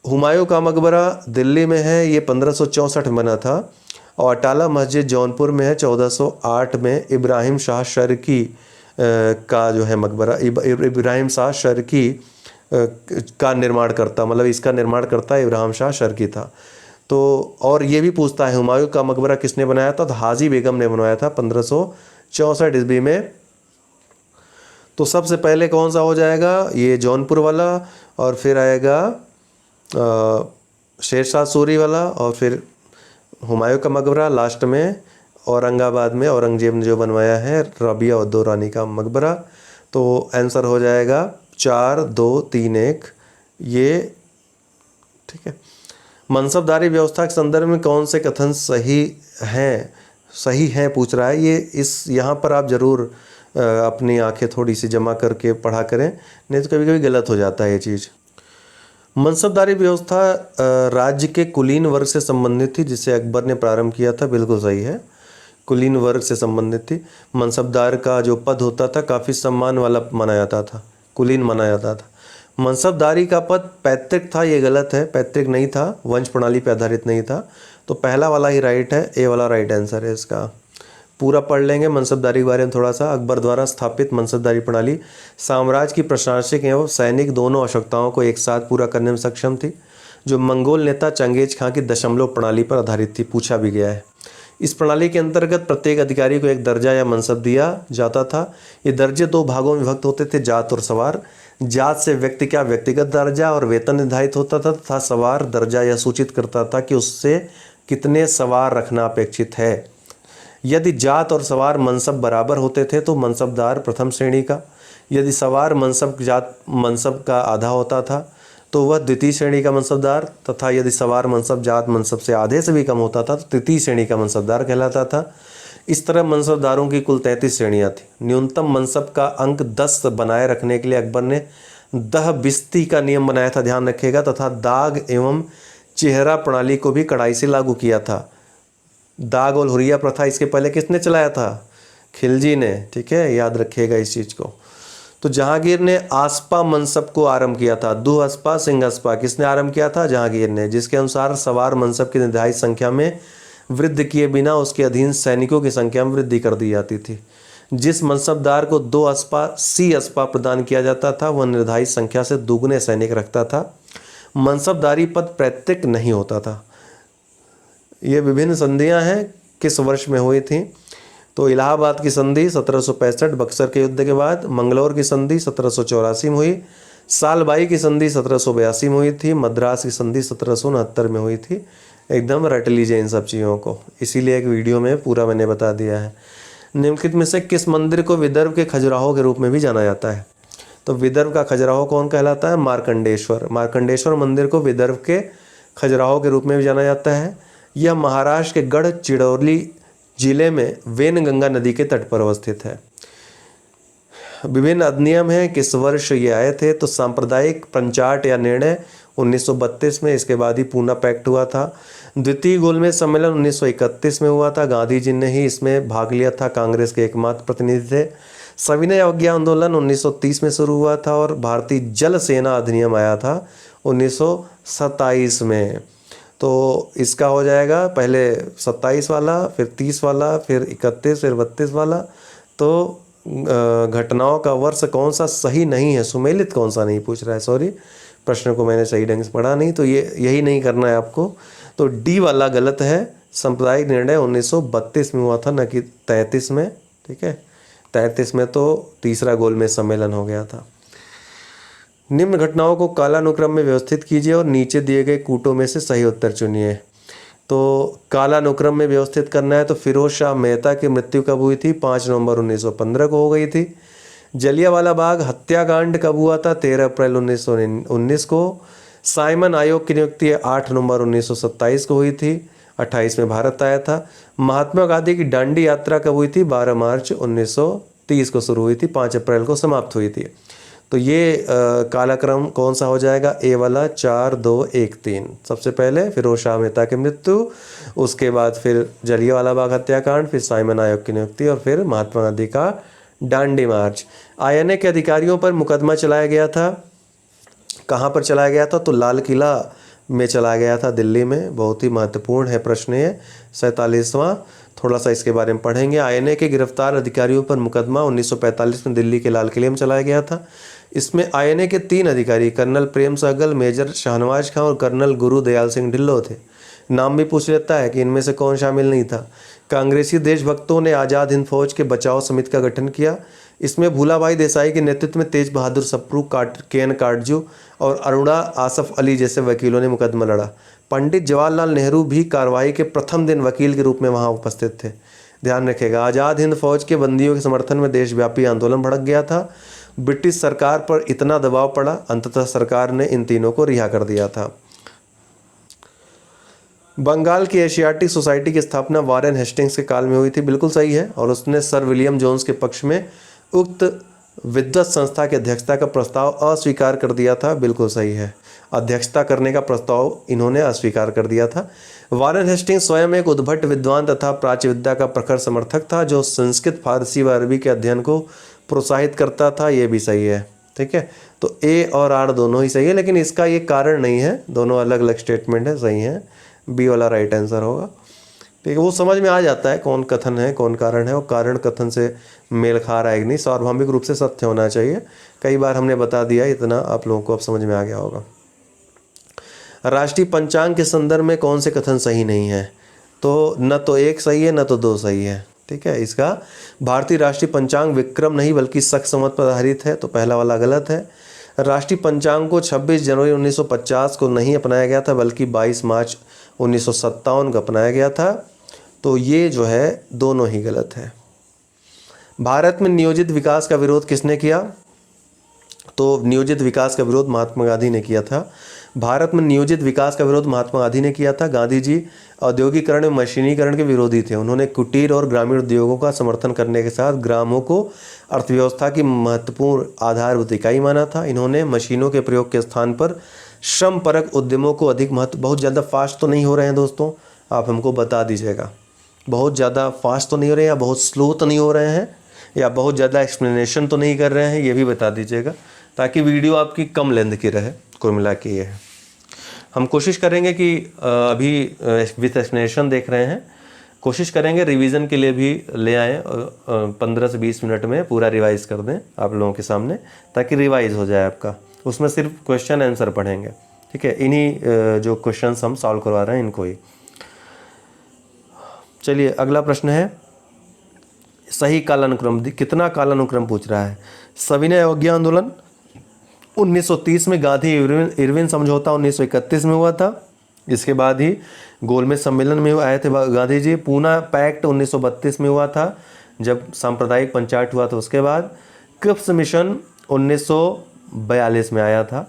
हुमायूं का मकबरा दिल्ली में है, ये 1564 में बना था। और अटाला मस्जिद जौनपुर में है, 1408 में इब्राहिम शाह शर्की का जो है मकबरा, इब्राहिम शाह शर्की का निर्माण करता, मतलब इसका निर्माण करता इब्राहिम शाह शर्की था। तो और ये भी पूछता है हुमायूं का मकबरा किसने बनाया था? तो हाजी बेगम ने बनवाया था 1564 ईस्वी में। तो सबसे पहले कौन सा हो जाएगा? ये जौनपुर वाला, और फिर आएगा शेरशाह सूरी वाला, और फिर हुमायूं का मकबरा लास्ट में औरंगाबाद में औरंगजेब ने जो बनवाया है, रबिया उद्दो रानी का मकबरा। तो आंसर हो जाएगा 4 2 3 1 ये, ठीक है। मनसबदारी व्यवस्था के संदर्भ में कौन से कथन सही हैं पूछ रहा है। ये यहाँ पर आप ज़रूर अपनी आंखें थोड़ी सी जमा करके पढ़ा करें, नहीं तो कभी कभी गलत हो जाता है ये चीज़। मनसबदारी व्यवस्था राज्य के कुलीन वर्ग से संबंधित थी, जिसे अकबर ने प्रारंभ किया था। बिल्कुल सही है, कुलीन वर्ग से संबंधित थी। मनसबदार का जो पद होता था काफ़ी सम्मान वाला माना जाता था, कुलीन माना जाता था। मनसबदारी का पद पैतृक था, ये गलत है, पैतृक नहीं था, वंश प्रणाली पर आधारित नहीं था। तो पहला वाला ही राइट है, ए वाला राइट आंसर है इसका। पूरा पढ़ लेंगे मनसबदारी के बारे में थोड़ा सा। अकबर द्वारा स्थापित मनसबदारी प्रणाली साम्राज्य की प्रशासनिक एवं सैनिक दोनों आवश्यकताओं को एक साथ पूरा करने में सक्षम थी, जो मंगोल नेता चंगेज खां की दशमलव प्रणाली पर आधारित थी। पूछा भी गया है। इस प्रणाली के अंतर्गत प्रत्येक अधिकारी को एक दर्जा या मनसब दिया जाता था। ये दर्जे 2 भागों में विभक्त होते थे, जात और सवार। जात से व्यक्ति का व्यक्तिगत दर्जा और वेतन निर्धारित होता था तथा सवार दर्जा यह सूचित करता था कि उससे कितने सवार रखना अपेक्षित है। यदि जात और सवार मनसब बराबर होते थे तो मनसबदार प्रथम श्रेणी का, यदि सवार मनसब जात मनसब का आधा होता था तो वह द्वितीय श्रेणी का मनसबदार, तथा यदि सवार मनसब जात मनसब से आधे से भी कम होता था तो तृतीय श्रेणी का मनसबदार कहलाता था। इस तरह मनसबदारों की कुल 33 श्रेणियाँ थी। न्यूनतम मनसब का अंक 10 बनाए रखने के लिए अकबर ने दह बिस्ती का नियम बनाया था, ध्यान रखिएगा, तथा दाग एवं चेहरा प्रणाली को भी कड़ाई से लागू किया था। दाग और हुरिया प्रथा इसके पहले किसने चलाया था? खिलजी ने, ठीक है, याद रखिएगा इस चीज़ को। तो जहांगीर ने आस्पा मनसब को आरंभ किया था। दुह अस्पा सिंह अस्पा किसने आरंभ किया था? जहांगीर ने, जिसके अनुसार सवार मनसब की निर्धारित संख्या में वृद्धि किए बिना उसके अधीन सैनिकों की संख्या में वृद्धि कर दी जाती थी। जिस मनसबदार को 2 अस्पा सी अस्पा प्रदान किया जाता था वह निर्धारित संख्या से दुगने सैनिक रखता था। मनसबदारी पद पैतृक नहीं होता था। ये विभिन्न संधियां हैं, किस वर्ष में हुई थी? तो इलाहाबाद की संधि 1765 बक्सर के युद्ध के बाद, मंगलौर की संधि 1784 में हुई, सालबाई की संधि 1782 में हुई थी, मद्रास की संधि 1769 में हुई थी। एकदम रट लीजिए इन सब चीज़ों को, इसीलिए एक वीडियो में पूरा मैंने बता दिया है। निम्नलिखित में से किस मंदिर को विदर्भ के खजुराहो के रूप में भी जाना जाता है? तो विदर्भ का खजुराहो कौन कहलाता है? मार्कंडेश्वर। मार्कंडेश्वर मंदिर को विदर्भ के खजुराहो के रूप में भी जाना जाता है। यह महाराष्ट्र के गढ़चिरौली जिले में वेनगंगा नदी के तट पर अवस्थित है। विभिन्न अधिनियम हैं, किस वर्ष ये आए थे? तो सांप्रदायिक पंचाट या निर्णय 1932 में, इसके बाद ही पूना पैक्ट हुआ था। द्वितीय गोलमेज सम्मेलन 1931 में हुआ था, गांधी जी ने ही इसमें भाग लिया था, कांग्रेस के एकमात्र प्रतिनिधि थे। सविनय अवज्ञा आंदोलन 1930 में शुरू हुआ था और भारतीय जल सेना अधिनियम आया था 1927 में। तो इसका हो जाएगा पहले 27 वाला, फिर 30 वाला, फिर 31, फिर 32 वाला। तो घटनाओं का वर्ष कौन सा सही नहीं है, सुमेलित कौन सा नहीं पूछ रहा है, सॉरी प्रश्न को मैंने सही ढंग से पढ़ा नहीं, तो ये यही नहीं करना है आपको। तो डी वाला गलत है। सांप्रदायिक निर्णय 1932 में हुआ था, न कि 33 में। ठीक है, 33 में तो तीसरा गोलमेज सम्मेलन हो गया था। निम्न घटनाओं को कालानुक्रम में व्यवस्थित कीजिए और नीचे दिए गए कूटों में से सही उत्तर चुनिए। तो कालानुक्रम में व्यवस्थित करना है तो फिरोज शाह मेहता की मृत्यु कब हुई थी? 5 नवंबर 1915 को हो गई थी। जलियांवाला बाग हत्याकांड कब हुआ था? 13 अप्रैल 1919 को। साइमन आयोग की नियुक्ति 8 नवंबर 1927 को हुई थी, 28 में भारत आया था। महात्मा गांधी की दांडी यात्रा कब हुई थी? 12 मार्च 1930 को शुरू हुई थी, 5 अप्रैल को समाप्त हुई थी। तो ये कालक्रम कौन सा हो जाएगा? ए वाला, 4, 2, 1, 3। सबसे पहले फिरोज शाह मेहता की मृत्यु, उसके बाद फिर जलियांवाला बाग हत्याकांड, फिर साइमन आयोग की नियुक्ति और फिर महात्मा गांधी का दांडी मार्च। आईएनए के अधिकारियों पर मुकदमा चलाया गया था। कहाँ पर चलाया गया था? तो लाल किला में चलाया गया था, दिल्ली में। बहुत ही महत्वपूर्ण है प्रश्न ये, 47वां। थोड़ा सा इसके बारे में पढ़ेंगे। आईएनए के गिरफ्तार अधिकारियों पर मुकदमा 1945 में दिल्ली के लाल किले में चलाया गया था। इसमें आईएनए के 3 अधिकारी कर्नल प्रेम सहगल, मेजर शाहनवाज खां और कर्नल गुरुदयाल सिंह ढिल्लों थे। नाम भी पूछ लेता है कि इनमें से कौन शामिल नहीं था। कांग्रेसी देशभक्तों ने आज़ाद हिंद फौज के बचाव समिति का गठन किया। इसमें भूलाभाई देसाई के नेतृत्व में तेज बहादुर सप्रू, केन काटजू और अरुणा आसफ अली जैसे वकीलों ने मुकदमा लड़ा। पंडित जवाहरलाल नेहरू भी कार्रवाई के प्रथम दिन वकील के रूप में वहां उपस्थित थे। ध्यान रखिएगा, आज़ाद हिंद फौज के बंदियों के समर्थन में देशव्यापी आंदोलन भड़क गया था। ब्रिटिश सरकार पर इतना दबाव पड़ा, अंततः सरकार ने इन तीनों को रिहा कर दिया था। बंगाल की एशियाटिक सोसाइटी की स्थापना वारेन हेस्टिंग्स के काल में हुई थी, बिल्कुल सही है। और उसने सर विलियम जोन्स के पक्ष में उक्त विद्वत संस्था की अध्यक्षता का प्रस्ताव अस्वीकार कर दिया था, बिल्कुल सही है। अध्यक्षता करने का प्रस्ताव इन्होंने अस्वीकार कर दिया था। वारेन हेस्टिंग्स स्वयं एक उद्भट विद्वान तथा प्राच्य विद्या का प्रखर समर्थक था, जो संस्कृत, फारसी व अरबी के अध्ययन को प्रोत्साहित करता था, ये भी सही है। ठीक है, तो ए और आर दोनों ही सही है, लेकिन इसका ये कारण नहीं है, दोनों अलग अलग स्टेटमेंट है, सही है। बी वाला राइट आंसर होगा। ठीक है, वो समझ में आ जाता है कौन कथन है कौन कारण है, और कारण कथन से मेल खा रहा है कि नहीं, सार्वभौमिक रूप से सत्य होना चाहिए। कई बार हमने बता दिया, इतना आप लोगों को अब समझ में आ गया होगा। राष्ट्रीय पंचांग के संदर्भ में कौन से कथन सही नहीं है? तो न तो 1 सही है, न तो 2 सही है। ठीक है, इसका भारतीय राष्ट्रीय पंचांग विक्रम नहीं बल्कि शक संवत पर आधारित है, तो पहला वाला गलत है। राष्ट्रीय पंचांग को 26 जनवरी 1950 को नहीं अपनाया गया था, बल्कि 22 मार्च 1957 को अपनाया गया था, तो ये जो है दोनों ही गलत है। भारत में नियोजित विकास का विरोध किसने किया? तो नियोजित विकास का विरोध महात्मा गांधी ने किया था। भारत में नियोजित विकास का विरोध महात्मा गांधी ने किया था। गांधी जी औद्योगिकरण में मशीनीकरण के विरोधी थे। उन्होंने कुटीर और ग्रामीण उद्योगों का समर्थन करने के साथ ग्रामों को अर्थव्यवस्था की महत्वपूर्ण आधारभूत इकाई माना था। इन्होंने मशीनों के प्रयोग के स्थान पर श्रम परक उद्यमों को अधिक महत्व। बहुत ज़्यादा फास्ट तो नहीं हो रहे हैं दोस्तों, आप हमको बता दीजिएगा। बहुत ज़्यादा फास्ट तो नहीं हो रहे हैं, या बहुत स्लो तो नहीं हो रहे हैं, या बहुत ज़्यादा एक्सप्लेनेशन तो नहीं कर रहे हैं, ये भी बता दीजिएगा, ताकि वीडियो आपकी कम लेंथ की रहे। कुल मिला के ये है। हम कोशिश करेंगे कि अभी विथ एक्सप्लेनेशन देख रहे हैं, कोशिश करेंगे रिवीजन के लिए भी ले आएँ, 15 से 20 मिनट में पूरा रिवाइज़ कर दें आप लोगों के सामने, ताकि रिवाइज़ हो जाए आपका। उसमें सिर्फ क्वेश्चन आंसर पढ़ेंगे। ठीक है, इन्हीं जो क्वेश्चंस हम सॉल्व करवा रहे हैं इनको ही। चलिए अगला प्रश्न है, सही कालानुक्रम कितना कालानुक्रम पूछ रहा है। सविनय अवज्ञा आंदोलन 1930 में, गांधी इरविन समझौता 1931 में हुआ था। इसके बाद ही गोलमेज सम्मेलन में आए थे गांधी जी। पूना पैक्ट 1932 में हुआ था, जब सांप्रदायिक पंचायत हुआ था। उसके बाद क्रिप्स मिशन 1942 में आया था।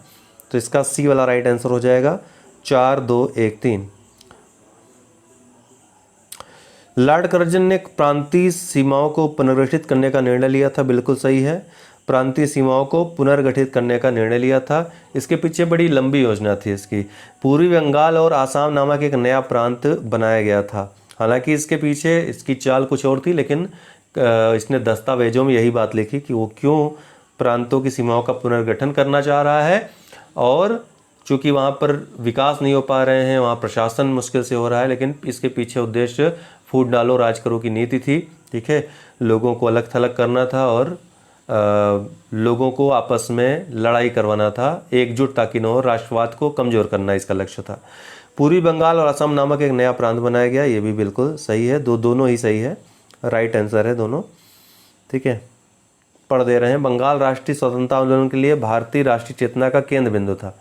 तो इसका सी वाला राइट आंसर हो जाएगा, 4, 2, 1, 3। लॉर्ड कर्जन ने प्रांतीय सीमाओं को पुनर्गठित करने का निर्णय लिया था, बिल्कुल सही है। प्रांतीय सीमाओं को पुनर्गठित करने का निर्णय लिया था। इसके पीछे बड़ी लंबी योजना थी इसकी। पूर्वी बंगाल और आसाम नामक एक नया प्रांत बनाया गया था। हालांकि इसके पीछे इसकी चाल कुछ और थी, लेकिन इसने दस्तावेजों में यही बात लिखी कि वो क्यों प्रांतों की सीमाओं का पुनर्गठन करना चाह रहा है, और चूँकि वहाँ पर विकास नहीं हो पा रहे हैं, वहाँ प्रशासन मुश्किल से हो रहा है, लेकिन इसके पीछे उद्देश्य फूट डालो राज करो की नीति थी। ठीक है, लोगों को अलग थलग करना था और लोगों को आपस में लड़ाई करवाना था, एकजुट ताकि न हो, राष्ट्रवाद को कमज़ोर करना इसका लक्ष्य था। पूर्वी बंगाल और असम नामक एक नया प्रांत बनाया गया, ये भी बिल्कुल सही है, दोनों ही सही है, राइट आंसर है दोनों। ठीक है, पढ़ दे रहे हैं। बंगाल राष्ट्रीय स्वतंत्रता आंदोलन के लिए भारतीय राष्ट्रीय चेतना का केंद्र बिंदु था।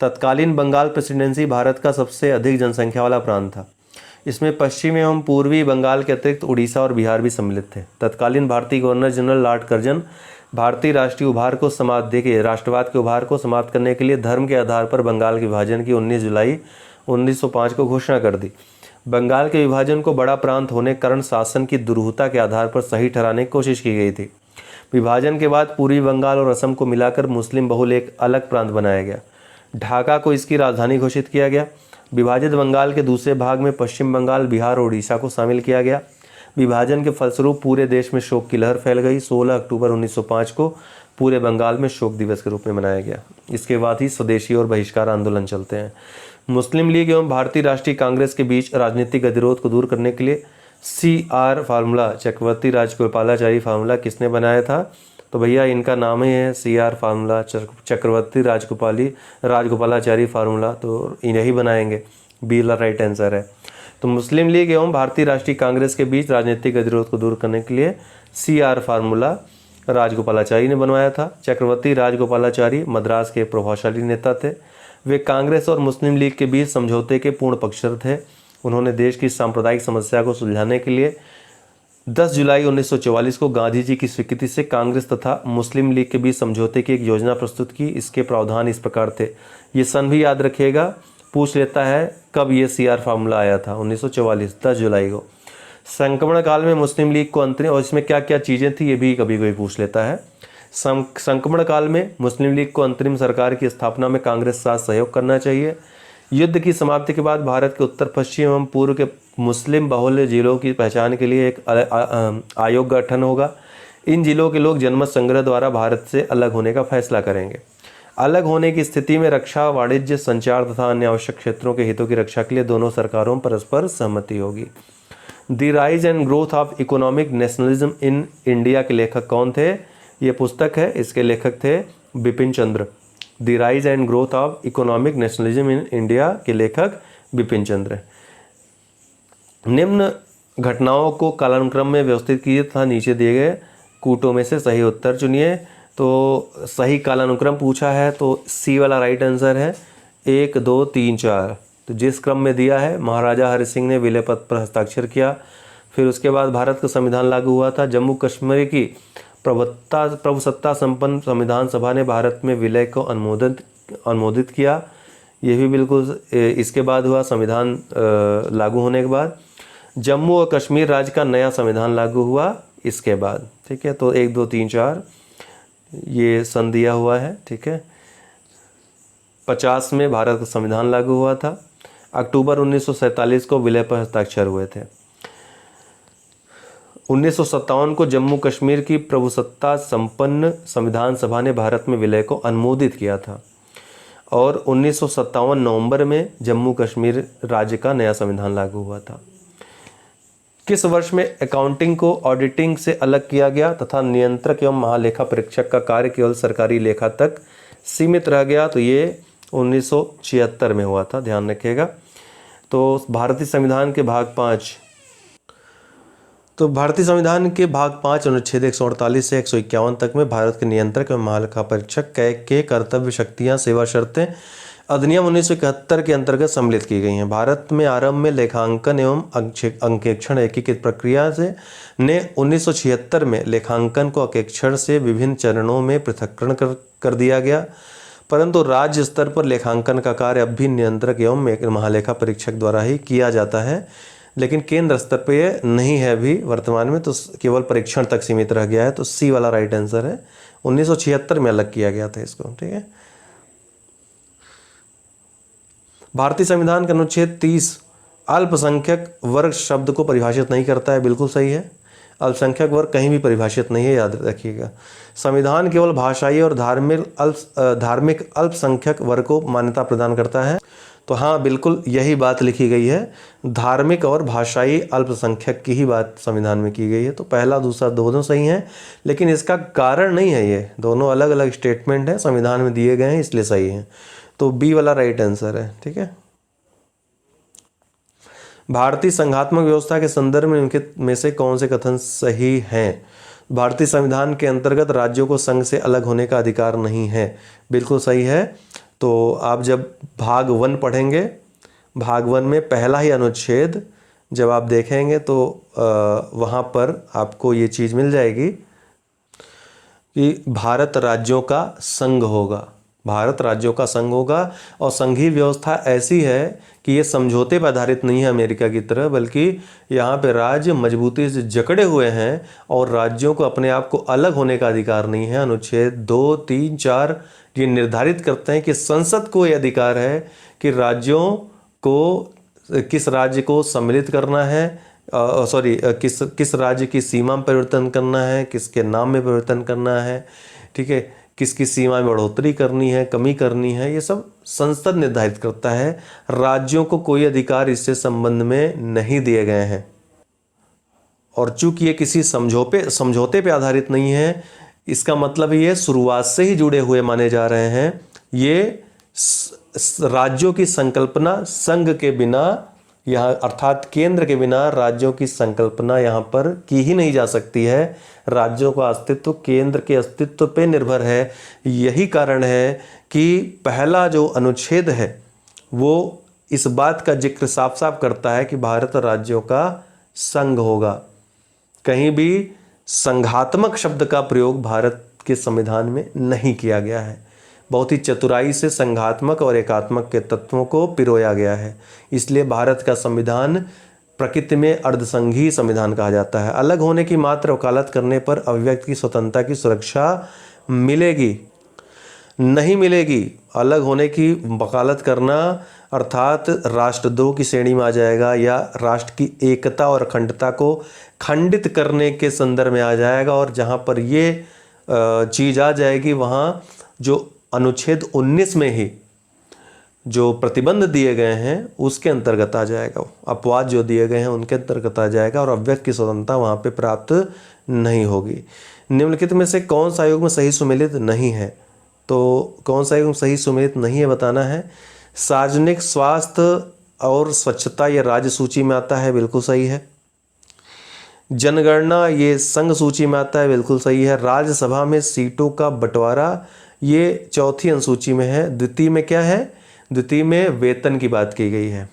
तत्कालीन बंगाल प्रेसिडेंसी भारत का सबसे अधिक जनसंख्या वाला प्रांत था। इसमें पश्चिमी एवं पूर्वी बंगाल के अतिरिक्त उड़ीसा और बिहार भी सम्मिलित थे। तत्कालीन भारतीय गवर्नर जनरल लॉर्ड कर्जन भारतीय राष्ट्रीय उभार को समाप्त देखिए राष्ट्रवाद के उभार को समाप्त करने के लिए धर्म के आधार पर बंगाल के विभाजन की 19 जुलाई 1905 को घोषणा कर दी। बंगाल के विभाजन को बड़ा प्रांत होने के कारण शासन की दुरूहता के आधार पर सही ठहराने की कोशिश की गई थी। विभाजन के बाद पूर्वी बंगाल और असम को मिलाकर मुस्लिम बहुल एक अलग प्रांत बनाया गया। ढाका को इसकी राजधानी घोषित किया गया। विभाजित बंगाल के दूसरे भाग में पश्चिम बंगाल, बिहार और उड़ीसा को शामिल किया गया। विभाजन के फलस्वरूप पूरे देश में शोक की लहर फैल गई। 16 अक्टूबर 1905 को पूरे बंगाल में शोक दिवस के रूप में मनाया गया। इसके बाद ही स्वदेशी और बहिष्कार आंदोलन चलते हैं। मुस्लिम लीग एवं भारतीय राष्ट्रीय कांग्रेस के बीच राजनीतिक गतिरोध को दूर करने के लिए CR फार्मूला, चक्रवर्ती राजगोपालाचारी फार्मूला किसने बनाया था? तो भैया इनका नाम ही है CR फार्मूला, चक्रवर्ती राजगोपालाचारी फार्मूला, तो यही बनाएंगे। बी राइट आंसर है। तो मुस्लिम लीग एवं भारतीय राष्ट्रीय कांग्रेस के बीच राजनीतिक गतिरोध को दूर करने के लिए CR फार्मूला राजगोपालाचारी ने बनवाया था। चक्रवर्ती राजगोपालाचारी मद्रास के प्रभावशाली नेता थे। वे कांग्रेस और मुस्लिम लीग के बीच समझौते के पूर्ण पक्षधर थे। उन्होंने देश की सांप्रदायिक समस्या को सुलझाने के लिए 10 जुलाई 1944 को गांधी जी की स्वीकृति से कांग्रेस तथा मुस्लिम लीग के बीच समझौते की एक योजना प्रस्तुत की। इसके प्रावधान इस प्रकार थे, ये सन भी याद रखिएगा, पूछ लेता है कब ये CR फार्मूला आया था, 1944 10 जुलाई को। संक्रमण काल में मुस्लिम लीग को अंतरिम, और इसमें क्या क्या चीज़ें थी ये भी कभी कोई पूछ लेता है। संक्रमण काल में मुस्लिम लीग को अंतरिम सरकार की स्थापना में कांग्रेस साथ सहयोग करना चाहिए। युद्ध की समाप्ति के बाद भारत के उत्तर पश्चिम एवं पूर्व के मुस्लिम बहुल्य जिलों की पहचान के लिए एक आयोग गठन होगा। इन जिलों के लोग जनमत संग्रह द्वारा भारत से अलग होने का फैसला करेंगे। अलग होने की स्थिति में रक्षा, वाणिज्य, संचार तथा अन्य आवश्यक क्षेत्रों के हितों की रक्षा के लिए दोनों सरकारों परस्पर सहमति होगी। The rise and growth of economic nationalism in India के लेखक कौन थे? ये पुस्तक है, इसके लेखक थे Bipin Chandra. The rise and growth of economic nationalism in India के लेखक बिपिन चंद्र। निम्न घटनाओं को कालानुक्रम में व्यवस्थित कीजिए तथा नीचे दिए गए कूटों में से सही उत्तर चुनिए। तो सही कालानुक्रम पूछा है तो C वाला राइट आंसर है, 1 2 3 4। तो जिस क्रम में दिया है, महाराजा हरि सिंह ने विलय पत्र पर हस्ताक्षर किया। फिर उसके बाद भारत का संविधान लागू हुआ था। जम्मू कश्मीर की प्रभुसत्ता संपन्न संविधान सभा ने भारत में विलय को अनुमोदित किया। ये भी बिल्कुल इसके बाद हुआ, संविधान लागू होने के बाद। जम्मू और कश्मीर राज्य का नया संविधान लागू हुआ इसके बाद। ठीक है, तो 1 2 3 4 ये सन दिया हुआ है। ठीक है, 50 में भारत का संविधान लागू हुआ था। अक्टूबर 1947 को विलय पर हस्ताक्षर हुए थे। 1957 को जम्मू कश्मीर की प्रभुसत्ता संपन्न संविधान सभा ने भारत में विलय को अनुमोदित किया था। और 1957 नवंबर में जम्मू कश्मीर राज्य का नया संविधान लागू हुआ था। किस वर्ष में अकाउंटिंग को ऑडिटिंग से अलग किया गया तथा नियंत्रक एवं महालेखा परीक्षक का कार्य केवल सरकारी लेखा तक सीमित रह गया? तो ये 1976 में हुआ था, ध्यान रखिएगा। तो भारतीय संविधान के भाग 5 अनुच्छेद 148 से 151 तक में भारत के नियंत्रक एवं महालेखा परीक्षक के कर्तव्य, शक्तियां, सेवा शर्तें अधिनियम 1971 के अंतर्गत सम्मिलित की गई हैं। भारत में आरंभ में लेखांकन एवं अंकेक्षण एकीकृत प्रक्रिया से ने 1976 में लेखांकन को अंकेक्षण से विभिन्न चरणों में पृथक्करण कर दिया गया, परंतु राज्य स्तर पर लेखांकन का कार्य अब भी नियंत्रक एवं महालेखा परीक्षक द्वारा ही किया जाता है, लेकिन केंद्र स्तर पर यह नहीं है अभी वर्तमान में, तो केवल परीक्षण तक सीमित रह गया है। तो C वाला राइट आंसर है, 1976 में अलग किया गया था इसको। ठीक है, भारतीय संविधान का अनुच्छेद 30 अल्पसंख्यक वर्ग शब्द को परिभाषित नहीं करता है, बिल्कुल सही है। अल्पसंख्यक वर्ग कहीं भी परिभाषित नहीं है, याद रखिएगा। संविधान केवल भाषाई और धार्मिक अल्पसंख्यक वर्ग को मान्यता प्रदान करता है। तो हाँ, बिल्कुल यही बात लिखी गई है, धार्मिक और भाषाई अल्पसंख्यक की ही बात संविधान में की गई है। तो पहला दूसरा दोनों सही हैं, लेकिन इसका कारण नहीं है, ये दोनों अलग अलग स्टेटमेंट हैं, संविधान में दिए गए हैं इसलिए सही हैं। तो बी वाला राइट आंसर है। ठीक है। भारतीय संघात्मक व्यवस्था के संदर्भ में इनके में से कौन से कथन सही हैं? भारतीय संविधान के अंतर्गत राज्यों को संघ से अलग होने का अधिकार नहीं है, बिल्कुल सही है। तो आप जब भाग 1 पढ़ेंगे, भाग 1 में पहला ही अनुच्छेद जब आप देखेंगे तो वहाँ पर आपको ये चीज़ मिल जाएगी कि भारत राज्यों का संघ होगा, भारत राज्यों का संघ होगा। और संघीय व्यवस्था ऐसी है कि ये समझौते पर आधारित नहीं है अमेरिका की तरह, बल्कि यहाँ पे राज्य मजबूती से जकड़े हुए हैं और राज्यों को अपने आप को अलग होने का अधिकार नहीं है। अनुच्छेद 2, 3, 4 ये निर्धारित करते हैं कि संसद को ये अधिकार है कि राज्यों को किस राज्य को सम्मिलित करना है, किस राज्य की सीमा में परिवर्तन करना है, किसके नाम में परिवर्तन करना है, ठीक है, किसकी सीमा में बढ़ोतरी करनी है, कमी करनी है, ये सब संसद निर्धारित करता है। राज्यों को कोई अधिकार इससे संबंध में नहीं दिए गए हैं। और चूंकि ये किसी समझौते पे आधारित नहीं है, इसका मतलब ये शुरुआत से ही जुड़े हुए माने जा रहे हैं। ये राज्यों की संकल्पना संघ के बिना यहाँ अर्थात केंद्र के बिना राज्यों की संकल्पना यहाँ पर की ही नहीं जा सकती है। राज्यों का अस्तित्व केंद्र के अस्तित्व पे निर्भर है। यही कारण है कि पहला जो अनुच्छेद है वो इस बात का जिक्र साफ साफ करता है कि भारत राज्यों का संघ होगा। कहीं भी संघात्मक शब्द का प्रयोग भारत के संविधान में नहीं किया गया है। बहुत ही चतुराई से संघात्मक और एकात्मक के तत्वों को पिरोया गया है। इसलिए भारत का संविधान प्रकृति में अर्धसंघीय संविधान कहा जाता है। अलग होने की मात्र वकालत करने पर अभिव्यक्ति की स्वतंत्रता की सुरक्षा मिलेगी? नहीं मिलेगी। अलग होने की वकालत करना अर्थात राष्ट्रद्रोह की श्रेणी में आ जाएगा या राष्ट्र की एकता और अखंडता को खंडित करने के संदर्भ में आ जाएगा। और जहाँ पर ये चीज़ आ जाएगी वहाँ जो अनुच्छेद 19 में ही जो प्रतिबंध दिए गए हैं उसके अंतर्गत आ जाएगा, अपवाद जो दिए गए हैं उनके अंतर्गत आ जाएगा और अभिव्यक्ति की स्वतंत्रता वहाँ पे प्राप्त नहीं होगी। निम्नलिखित में से कौन सा आयोग में सही सुमेलित नहीं है? तो कौन सा आयोग सही सुमेलित नहीं है बताना है। सार्वजनिक स्वास्थ्य और स्वच्छता ये राज्य सूची में आता है, बिल्कुल सही है। जनगणना ये संघ सूची में आता है, बिल्कुल सही है। राज्यसभा में सीटों का बंटवारा ये चौथी अनुसूची में है। द्वितीय में क्या है? द्वितीय में वेतन की बात की गई है।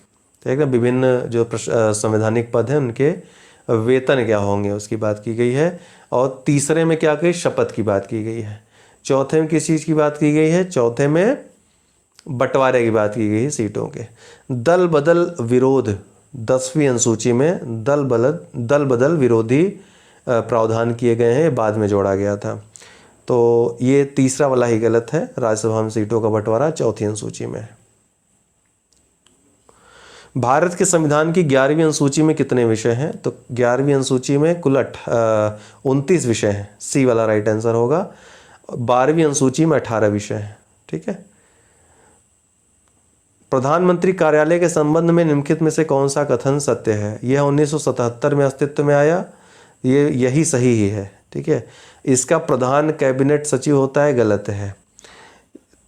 ठीक है, विभिन्न जो संवैधानिक पद हैं उनके वेतन क्या होंगे उसकी बात की गई है। और तीसरे में क्या कही? शपथ की बात की गई है। चौथे में किस चीज़ की बात की गई है? चौथे में बंटवारे की बात की गई है सीटों के। दल बदल विरोध 10वीं अनुसूची में दल बदल विरोधी प्रावधान किए गए हैं, बाद में जोड़ा गया था। तो ये तीसरा वाला ही गलत है। राज्यसभा में सीटों का बंटवारा चौथी अनुसूची में है। भारत के संविधान की 11वीं अनुसूची में कितने विषय हैं? तो 11वीं अनुसूची में कुल 29 विषय हैं, सी वाला राइट आंसर होगा। 12वीं अनुसूची में 18 विषय हैं। ठीक है। प्रधानमंत्री कार्यालय के संबंध में निम्नलिखित में से कौन सा कथन सत्य है? यह 1977 में अस्तित्व में आया, यही सही ही है। ठीक है। इसका प्रधान कैबिनेट सचिव होता है, गलत है।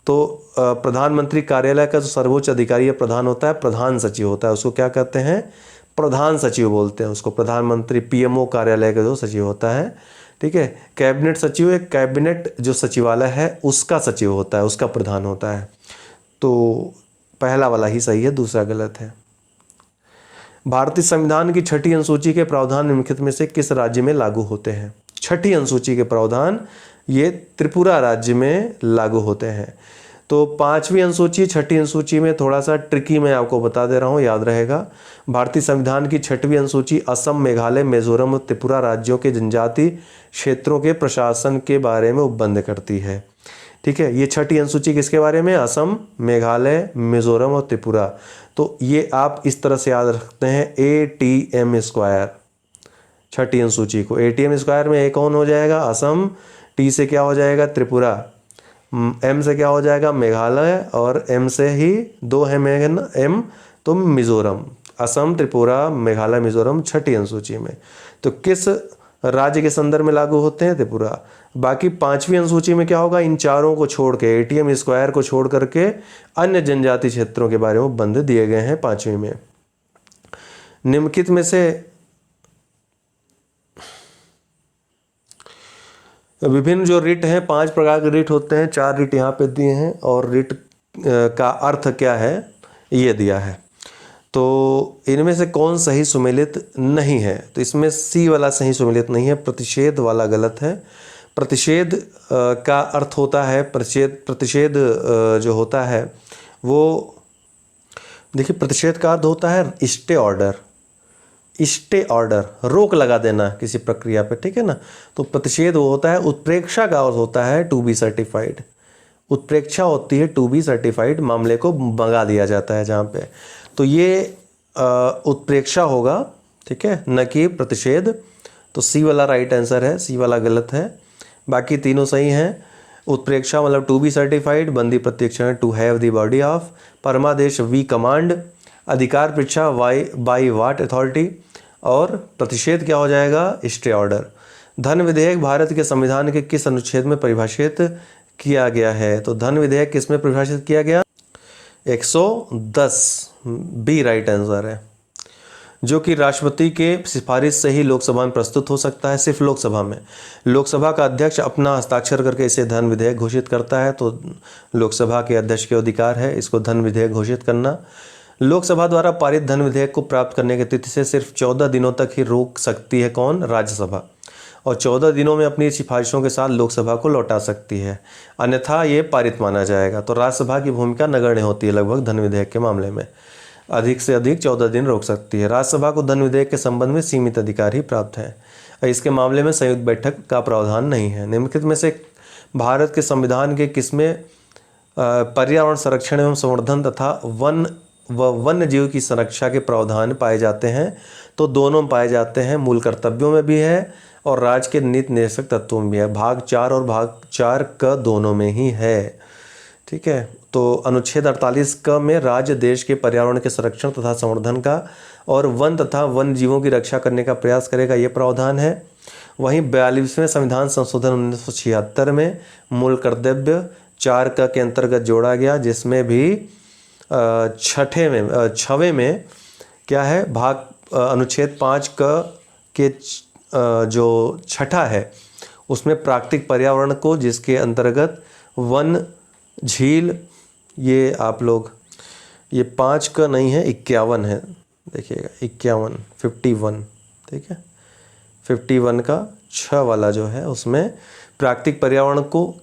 तो प्रधानमंत्री कार्यालय का जो सर्वोच्च अधिकारी प्रधान होता है, प्रधान सचिव होता है। उसको क्या कहते हैं? प्रधान सचिव बोलते हैं उसको। प्रधानमंत्री पीएमओ कार्यालय का जो सचिव होता है, ठीक है। कैबिनेट सचिव एक कैबिनेट जो सचिवालय है उसका सचिव होता है, उसका प्रधान होता है। तो पहला वाला ही सही है, दूसरा गलत है। भारतीय संविधान की 6ठी अनुसूची के प्रावधान निम्नलिखित में से किस राज्य में लागू होते हैं? 6ठी अनुसूची के प्रावधान ये त्रिपुरा राज्य में लागू होते हैं। तो 5वीं अनुसूची 6ठी अनुसूची में थोड़ा सा ट्रिकी मैं आपको बता दे रहा हूँ, याद रहेगा। भारतीय संविधान की 6वीं अनुसूची असम, मेघालय, मिजोरम और त्रिपुरा राज्यों के जनजातीय क्षेत्रों के प्रशासन के बारे में उपबंध करती है। ठीक है। ये 6ठी अनुसूची किसके बारे में? असम, मेघालय, मिजोरम और त्रिपुरा। तो ये आप इस तरह से याद रखते हैं ATM²। छठी अनुसूची को। ATM स्क्वायर में A कौन हो जाएगा? असम। T से क्या हो जाएगा? त्रिपुरा। M से क्या हो जाएगा? मेघालय। और M से ही 2 है M, तो मिजोरम। असम, त्रिपुरा, मेघालय, मिजोरम छठी अनुसूची में। तो किस राज्य के संदर्भ में लागू होते हैं? त्रिपुरा। बाकी 5वीं अनुसूची में क्या होगा? इन चारों को छोड़ के, ATM स्क्वायर को छोड़ करके अन्य जनजाति क्षेत्रों के बारे में बंद दिए गए हैं 5वीं में। निम्नलिखित में से विभिन्न जो रिट हैं, 5 प्रकार के रिट होते हैं, 4 रिट यहाँ पे दिए हैं और रिट का अर्थ क्या है ये दिया है। तो इनमें से कौन सही सुमेलित नहीं है? तो इसमें C वाला सही सुमेलित नहीं है, प्रतिषेध वाला गलत है। प्रतिषेध का अर्थ होता है, प्रतिषेध जो होता है वो, देखिए प्रतिषेध का अर्थ होता है स्टे ऑर्डर, स्टे ऑर्डर, रोक लगा देना किसी प्रक्रिया पे, ठीक है ना। तो प्रतिषेध वो होता है। उत्प्रेक्षा का अर्थ होता है टू बी सर्टिफाइड। उत्प्रेक्षा होती है टू बी सर्टिफाइड, मामले को मंगा दिया जाता है जहाँ पे। तो ये उत्प्रेक्षा होगा, ठीक है, न कि प्रतिषेध। तो C वाला राइट आंसर है, C वाला गलत है। बाकी तीनों सही हैं। उत्प्रेक्षा मतलब टू बी सर्टिफाइड, बंदी प्रत्यक्षण to have the body of, परमादेश वी कमांड, अधिकार परीक्षा बाई वाट अथॉरिटी, और प्रतिषेध क्या हो जाएगा? Stay order. धन विधेयक भारत के संविधान के किस अनुच्छेद में परिभाषित किया गया है? तो धन विधेयक किस में परिभाषित किया गया? 110 बी राइट आंसर है, जो कि राष्ट्रपति के सिफारिश से ही लोकसभा में प्रस्तुत हो सकता है, सिर्फ लोकसभा में। लोकसभा का अध्यक्ष अपना हस्ताक्षर करके इसे धन विधेयक घोषित करता है, तो लोकसभा के अध्यक्ष के अधिकार है इसको धन विधेयक घोषित करना। लोकसभा द्वारा पारित धन विधेयक को प्राप्त करने की तिथि से सिर्फ 14 दिनों तक ही रोक सकती है कौन? राज्यसभा। और 14 दिनों में अपनी सिफारिशों के साथ लोकसभा को लौटा सकती है, अन्यथा ये पारित माना जाएगा। तो राज्यसभा की भूमिका नगण्य होती है लगभग धन विधेयक के मामले में, अधिक से अधिक 14 दिन रोक सकती है। राज्यसभा को धन विधेयक के संबंध में सीमित अधिकार ही प्राप्त है, इसके मामले में संयुक्त बैठक का प्रावधान नहीं है। निम्नलिखित में से भारत के संविधान के किसमें पर्यावरण संरक्षण एवं संवर्धन तथा वन्य जीव की संरक्षा के प्रावधान पाए जाते हैं? तो दोनों में पाए जाते हैं, मूल कर्तव्यों में भी है और राज्य के नीति निर्देशक तत्वों में भी है। भाग 4 और भाग 4 क दोनों में ही है, ठीक है। तो अनुच्छेद 48 क में राज्य देश के पर्यावरण के संरक्षण तथा संवर्धन का और वन तथा वन्य जीवों की रक्षा करने का प्रयास करेगा, ये प्रावधान है। वहीं 42वें संविधान संशोधन 1976 में मूल कर्तव्य 4 क के अंतर्गत जोड़ा गया, जिसमें भी 6वें में क्या है? भाग अनुच्छेद 5 क के जो 6ठा है उसमें प्राकृतिक पर्यावरण को, जिसके अंतर्गत वन, झील, ये आप लोग, ये 5 का नहीं है, 51 है, देखिएगा 51, ठीक है। 51 का 6 वाला जो है उसमें प्राकृतिक पर्यावरण को,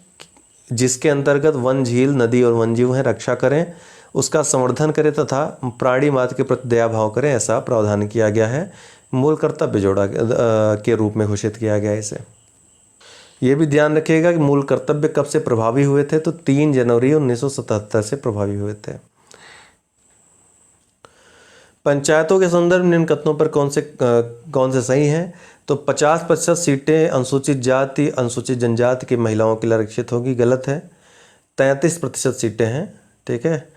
जिसके अंतर्गत वन, झील, नदी और वन्यजीव हैं, रक्षा करें, उसका संवर्धन करें तथा प्राणी मात्र के प्रति दया भाव करें, ऐसा प्रावधान किया गया है। मूल कर्तव्य जोड़ा के रूप में घोषित किया गया इसे। ये भी ध्यान रखिएगा कि मूल कर्तव्य कब से प्रभावी हुए थे? तो 3 जनवरी 1977 से प्रभावी हुए थे। पंचायतों के संदर्भ निम्न कथनों पर कौन से सही हैं? तो 50% सीटें अनुसूचित जाति, अनुसूचित जनजाति की महिलाओं के लिए आरक्षित होगी, गलत है। 33% सीटें हैं, ठीक है।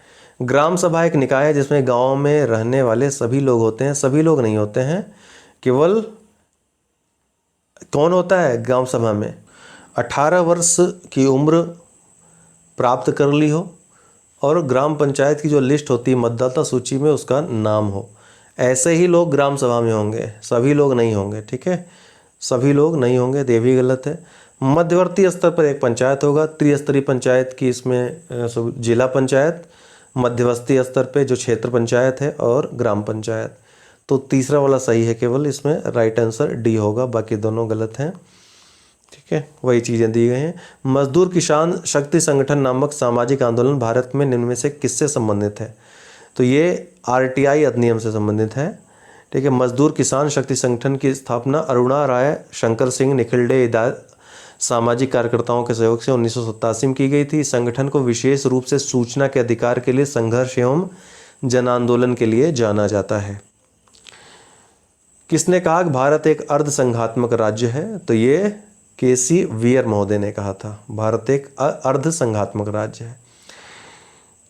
ग्राम सभा एक निकाय है जिसमें गांव में रहने वाले सभी लोग होते हैं, सभी लोग नहीं होते हैं, केवल कौन होता है ग्राम सभा में? 18 वर्ष की उम्र प्राप्त कर ली हो और ग्राम पंचायत की जो लिस्ट होती है मतदाता सूची में उसका नाम हो, ऐसे ही लोग ग्राम सभा में होंगे, सभी लोग नहीं होंगे, ठीक है। सभी लोग नहीं होंगे, ये भी गलत है। मध्यवर्ती स्तर पर एक पंचायत होगा, त्रिस्तरीय पंचायत की इसमें जिला पंचायत, मध्यवर्ती स्तर पे जो क्षेत्र पंचायत है और ग्राम पंचायत। तो तीसरा वाला सही है केवल, इसमें राइट आंसर डी होगा, बाकी दोनों गलत हैं, ठीक है। वही चीज़ें दी गई हैं। मजदूर किसान शक्ति संगठन नामक सामाजिक आंदोलन भारत में निम्न में से किससे संबंधित है? तो ये RTI अधिनियम से संबंधित है, ठीक है। मजदूर किसान शक्ति संगठन की स्थापना अरुणा राय, शंकर सिंह, निखिल डे सामाजिक कार्यकर्ताओं के सहयोग से 1987 में की गई थी। संगठन को विशेष रूप से सूचना के अधिकार के लिए संघर्ष एवं जन आंदोलन के लिए जाना जाता है। किसने कहा कि भारत एक अर्धसंघात्मक राज्य है? तो ये केसी वीयर महोदय ने कहा था, भारत एक अर्धसंघात्मक राज्य है।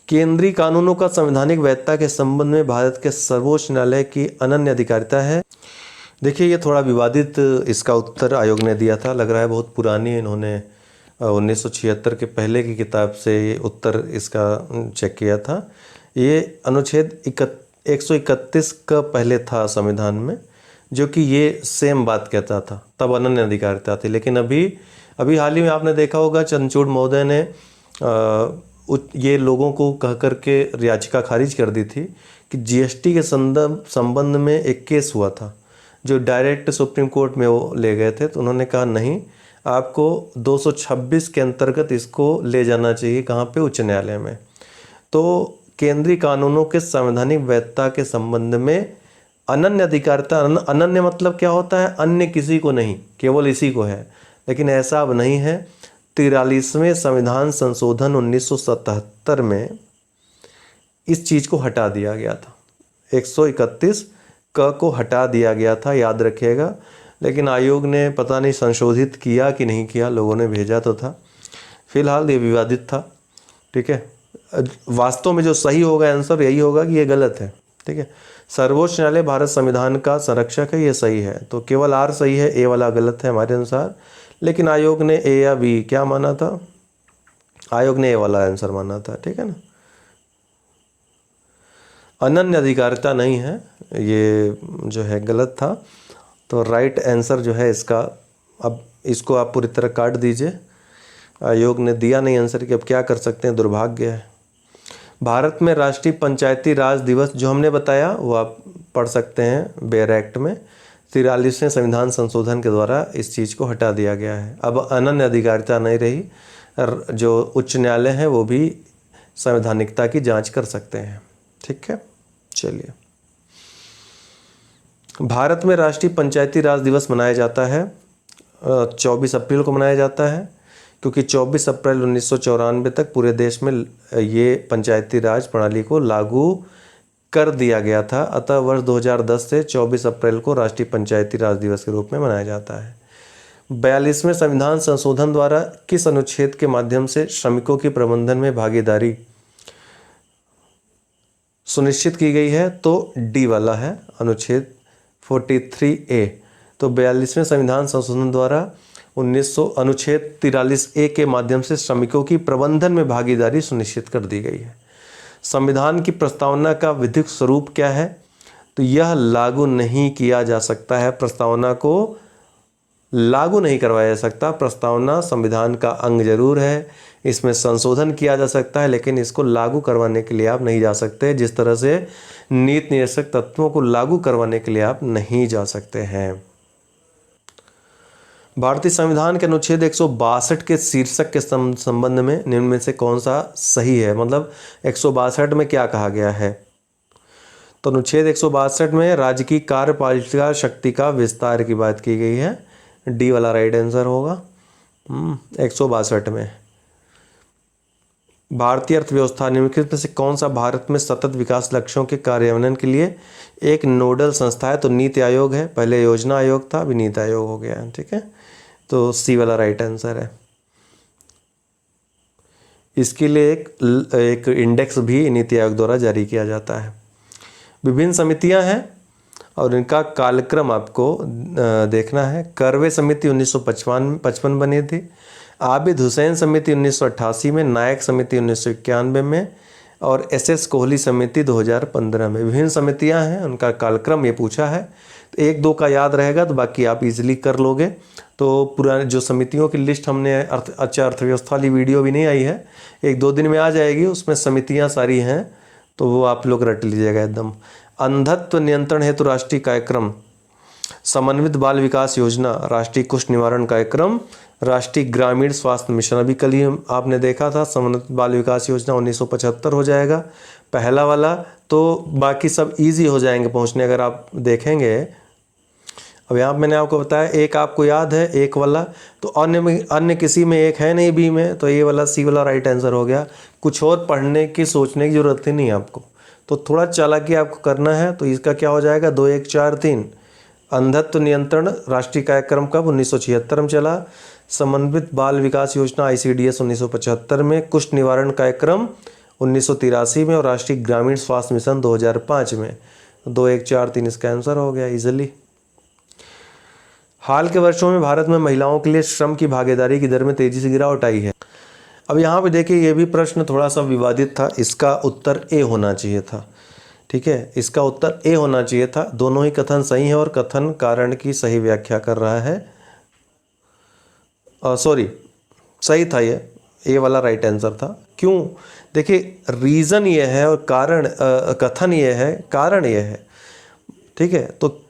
केंद्रीय कानूनों का संवैधानिक वैधता के संबंध में भारत के सर्वोच्च न्यायालय की अनन्य अधिकारिता है। देखिए, ये थोड़ा विवादित इसका उत्तर आयोग ने दिया था, लग रहा है बहुत पुरानी, इन्होंने 1976 के पहले की किताब से ये उत्तर इसका चेक किया था। ये अनुच्छेद 131 का पहले था संविधान में, जो कि ये सेम बात कहता था, तब अनन्य अधिकारिता थी। लेकिन अभी हाल ही में आपने देखा होगा चंद्रचूड़ महोदय ने ये लोगों को कह करके याचिका खारिज कर दी थी कि जीएसटी के संबंध में एक केस हुआ था जो डायरेक्ट सुप्रीम कोर्ट में वो ले गए थे। तो उन्होंने कहा नहीं, आपको 226 के अंतर्गत इसको ले जाना चाहिए, कहाँ पे? उच्च न्यायालय में। तो केंद्रीय कानूनों के संवैधानिक वैधता के संबंध में अनन्य अधिकारिता, अनन्य मतलब क्या होता है? अन्य किसी को नहीं, केवल इसी को है। लेकिन ऐसा अब नहीं है। 43वें संविधान संशोधन 1977 में इस चीज़ को हटा दिया गया था, 131 क को हटा दिया गया था, याद रखिएगा। लेकिन आयोग ने पता नहीं संशोधित किया कि नहीं किया, लोगों ने भेजा तो था। फिलहाल ये विवादित था, ठीक है। वास्तव में जो सही होगा आंसर यही होगा कि ये गलत है, ठीक है। सर्वोच्च न्यायालय भारत संविधान का संरक्षक है, ये सही है। तो केवल आर सही है, ए वाला गलत है हमारे अनुसार। लेकिन आयोग ने ए या बी क्या माना था? आयोग ने ए वाला आंसर माना था, ठीक है ना। अनन्य अधिकारिता नहीं है, ये जो है गलत था। तो राइट आंसर जो है इसका, अब इसको आप पूरी तरह काट दीजिए। आयोग ने दिया नहीं आंसर कि अब क्या कर सकते हैं, दुर्भाग्य है। भारत में राष्ट्रीय पंचायती राज दिवस जो हमने बताया वो आप पढ़ सकते हैं बेयर एक्ट में। 43वें संविधान संशोधन के द्वारा इस चीज़ को हटा दिया गया है। अब अनन्य अधिकारिता नहीं रही, जो उच्च न्यायालय है वो भी संवैधानिकता की जांच कर सकते हैं, ठीक है। चलिए, भारत में राष्ट्रीय पंचायती राज दिवस मनाया जाता है 24 अप्रैल को मनाया जाता है, क्योंकि 24 अप्रैल 1994 तक पूरे देश में ये पंचायती राज प्रणाली को लागू कर दिया गया था। अतः वर्ष 2010 से 24 अप्रैल को राष्ट्रीय पंचायती राज दिवस के रूप में मनाया जाता है। 42वें संविधान संशोधन द्वारा किस अनुच्छेद के माध्यम से श्रमिकों की प्रबंधन में भागीदारी सुनिश्चित की गई है? तो डी वाला है, अनुच्छेद 43A। तो 42वें संविधान संशोधन द्वारा अनुच्छेद 43A के माध्यम से श्रमिकों की प्रबंधन में भागीदारी सुनिश्चित कर दी गई है। संविधान की प्रस्तावना का विधिक स्वरूप क्या है? तो यह लागू नहीं किया जा सकता है, प्रस्तावना को लागू नहीं करवाया जा सकता। प्रस्तावना संविधान का अंग जरूर है, इसमें संशोधन किया जा सकता है, लेकिन इसको लागू करवाने के लिए आप नहीं जा सकते। जिस तरह से नीति निर्देशक तत्वों को लागू करवाने के लिए आप नहीं जा सकते हैं। भारतीय संविधान के अनुच्छेद 162 के शीर्षक के संबंध में निम्न में से कौन सा सही है? मतलब 162 में क्या कहा गया है? तो अनुच्छेद 162 में राज्य की कार्यपालिका शक्ति का विस्तार की बात की गई है। डी वाला राइट आंसर होगा 162 में। भारतीय अर्थव्यवस्था निम्नलिखित में से कौन सा भारत में सतत विकास लक्ष्यों के कार्यान्वयन के लिए एक नोडल संस्था है? तो नीति आयोग है, पहले योजना आयोग था, अभी नीति आयोग हो गया है, ठीक है। तो सी वाला राइट आंसर है। इसके लिए एक इंडेक्स भी नीति आयोग द्वारा जारी किया जाता है। विभिन्न समितियां हैं और इनका कालक्रम आपको देखना है। करवे समिति 1955 बनी थी, आबिद हुसैन समिति 1988 में, नायक समिति 1991 में और एसएस कोहली समिति 2015 में। विभिन्न समितियां हैं, उनका कालक्रम ये पूछा है। तो 1-2 का याद रहेगा तो बाकी आप इजीली कर लोगे। तो पुराने जो समितियों की लिस्ट हमने अर्थव्यवस्था वाली वीडियो भी नहीं आई है, 1-2 दिन में आ जाएगी, उसमें समितियां सारी हैं, तो वो आप लोग रट लीजिएगा एकदम। अंधत्व नियंत्रण हेतु राष्ट्रीय कार्यक्रम, समन्वित बाल विकास योजना, राष्ट्रीय कुष्ठ निवारण कार्यक्रम, राष्ट्रीय ग्रामीण स्वास्थ्य मिशन। अभी कल ही आपने देखा था समन्वित बाल विकास योजना 1975 हो जाएगा पहला वाला। तो बाकी सब इजी हो जाएंगे पहुंचने अगर आप देखेंगे। अब यहाँ मैंने आपको बताया एक आपको याद है, एक वाला, तो अन्य किसी में एक है नहीं बी में, तो ये वाला सी वाला राइट आंसर हो गया। कुछ और पढ़ने की सोचने की जरूरत ही नहीं है आपको, तो थोड़ा चालाकी आपको करना है। तो इसका क्या हो जाएगा 2 1 4 3, अंधत्व नियंत्रण राष्ट्रीय कार्यक्रम कब 1976 में चला। समन्वित बाल विकास योजना ICDS 1975 में। कुष्ठ निवारण कार्यक्रम 1983 में। और राष्ट्रीय ग्रामीण स्वास्थ्य मिशन 2005 में। 2 1 4 3 इसका आंसर हो गया इजीली। हाल के वर्षों में भारत में महिलाओं के लिए श्रम की भागीदारी की दर में तेजी से गिरावट आई है। अब यहाँ पे देखिए, ये भी प्रश्न थोड़ा सा विवादित था, इसका उत्तर ए होना चाहिए था। ठीक है, इसका उत्तर ए होना चाहिए था। दोनों ही कथन सही है और कथन कारण की सही व्याख्या कर रहा है। सॉरी, सही था, ये ए वाला राइट आंसर था। क्यों? देखिए, रीज़न ये है और कारण कथन ये है, कारण ये है। ठीक है, तो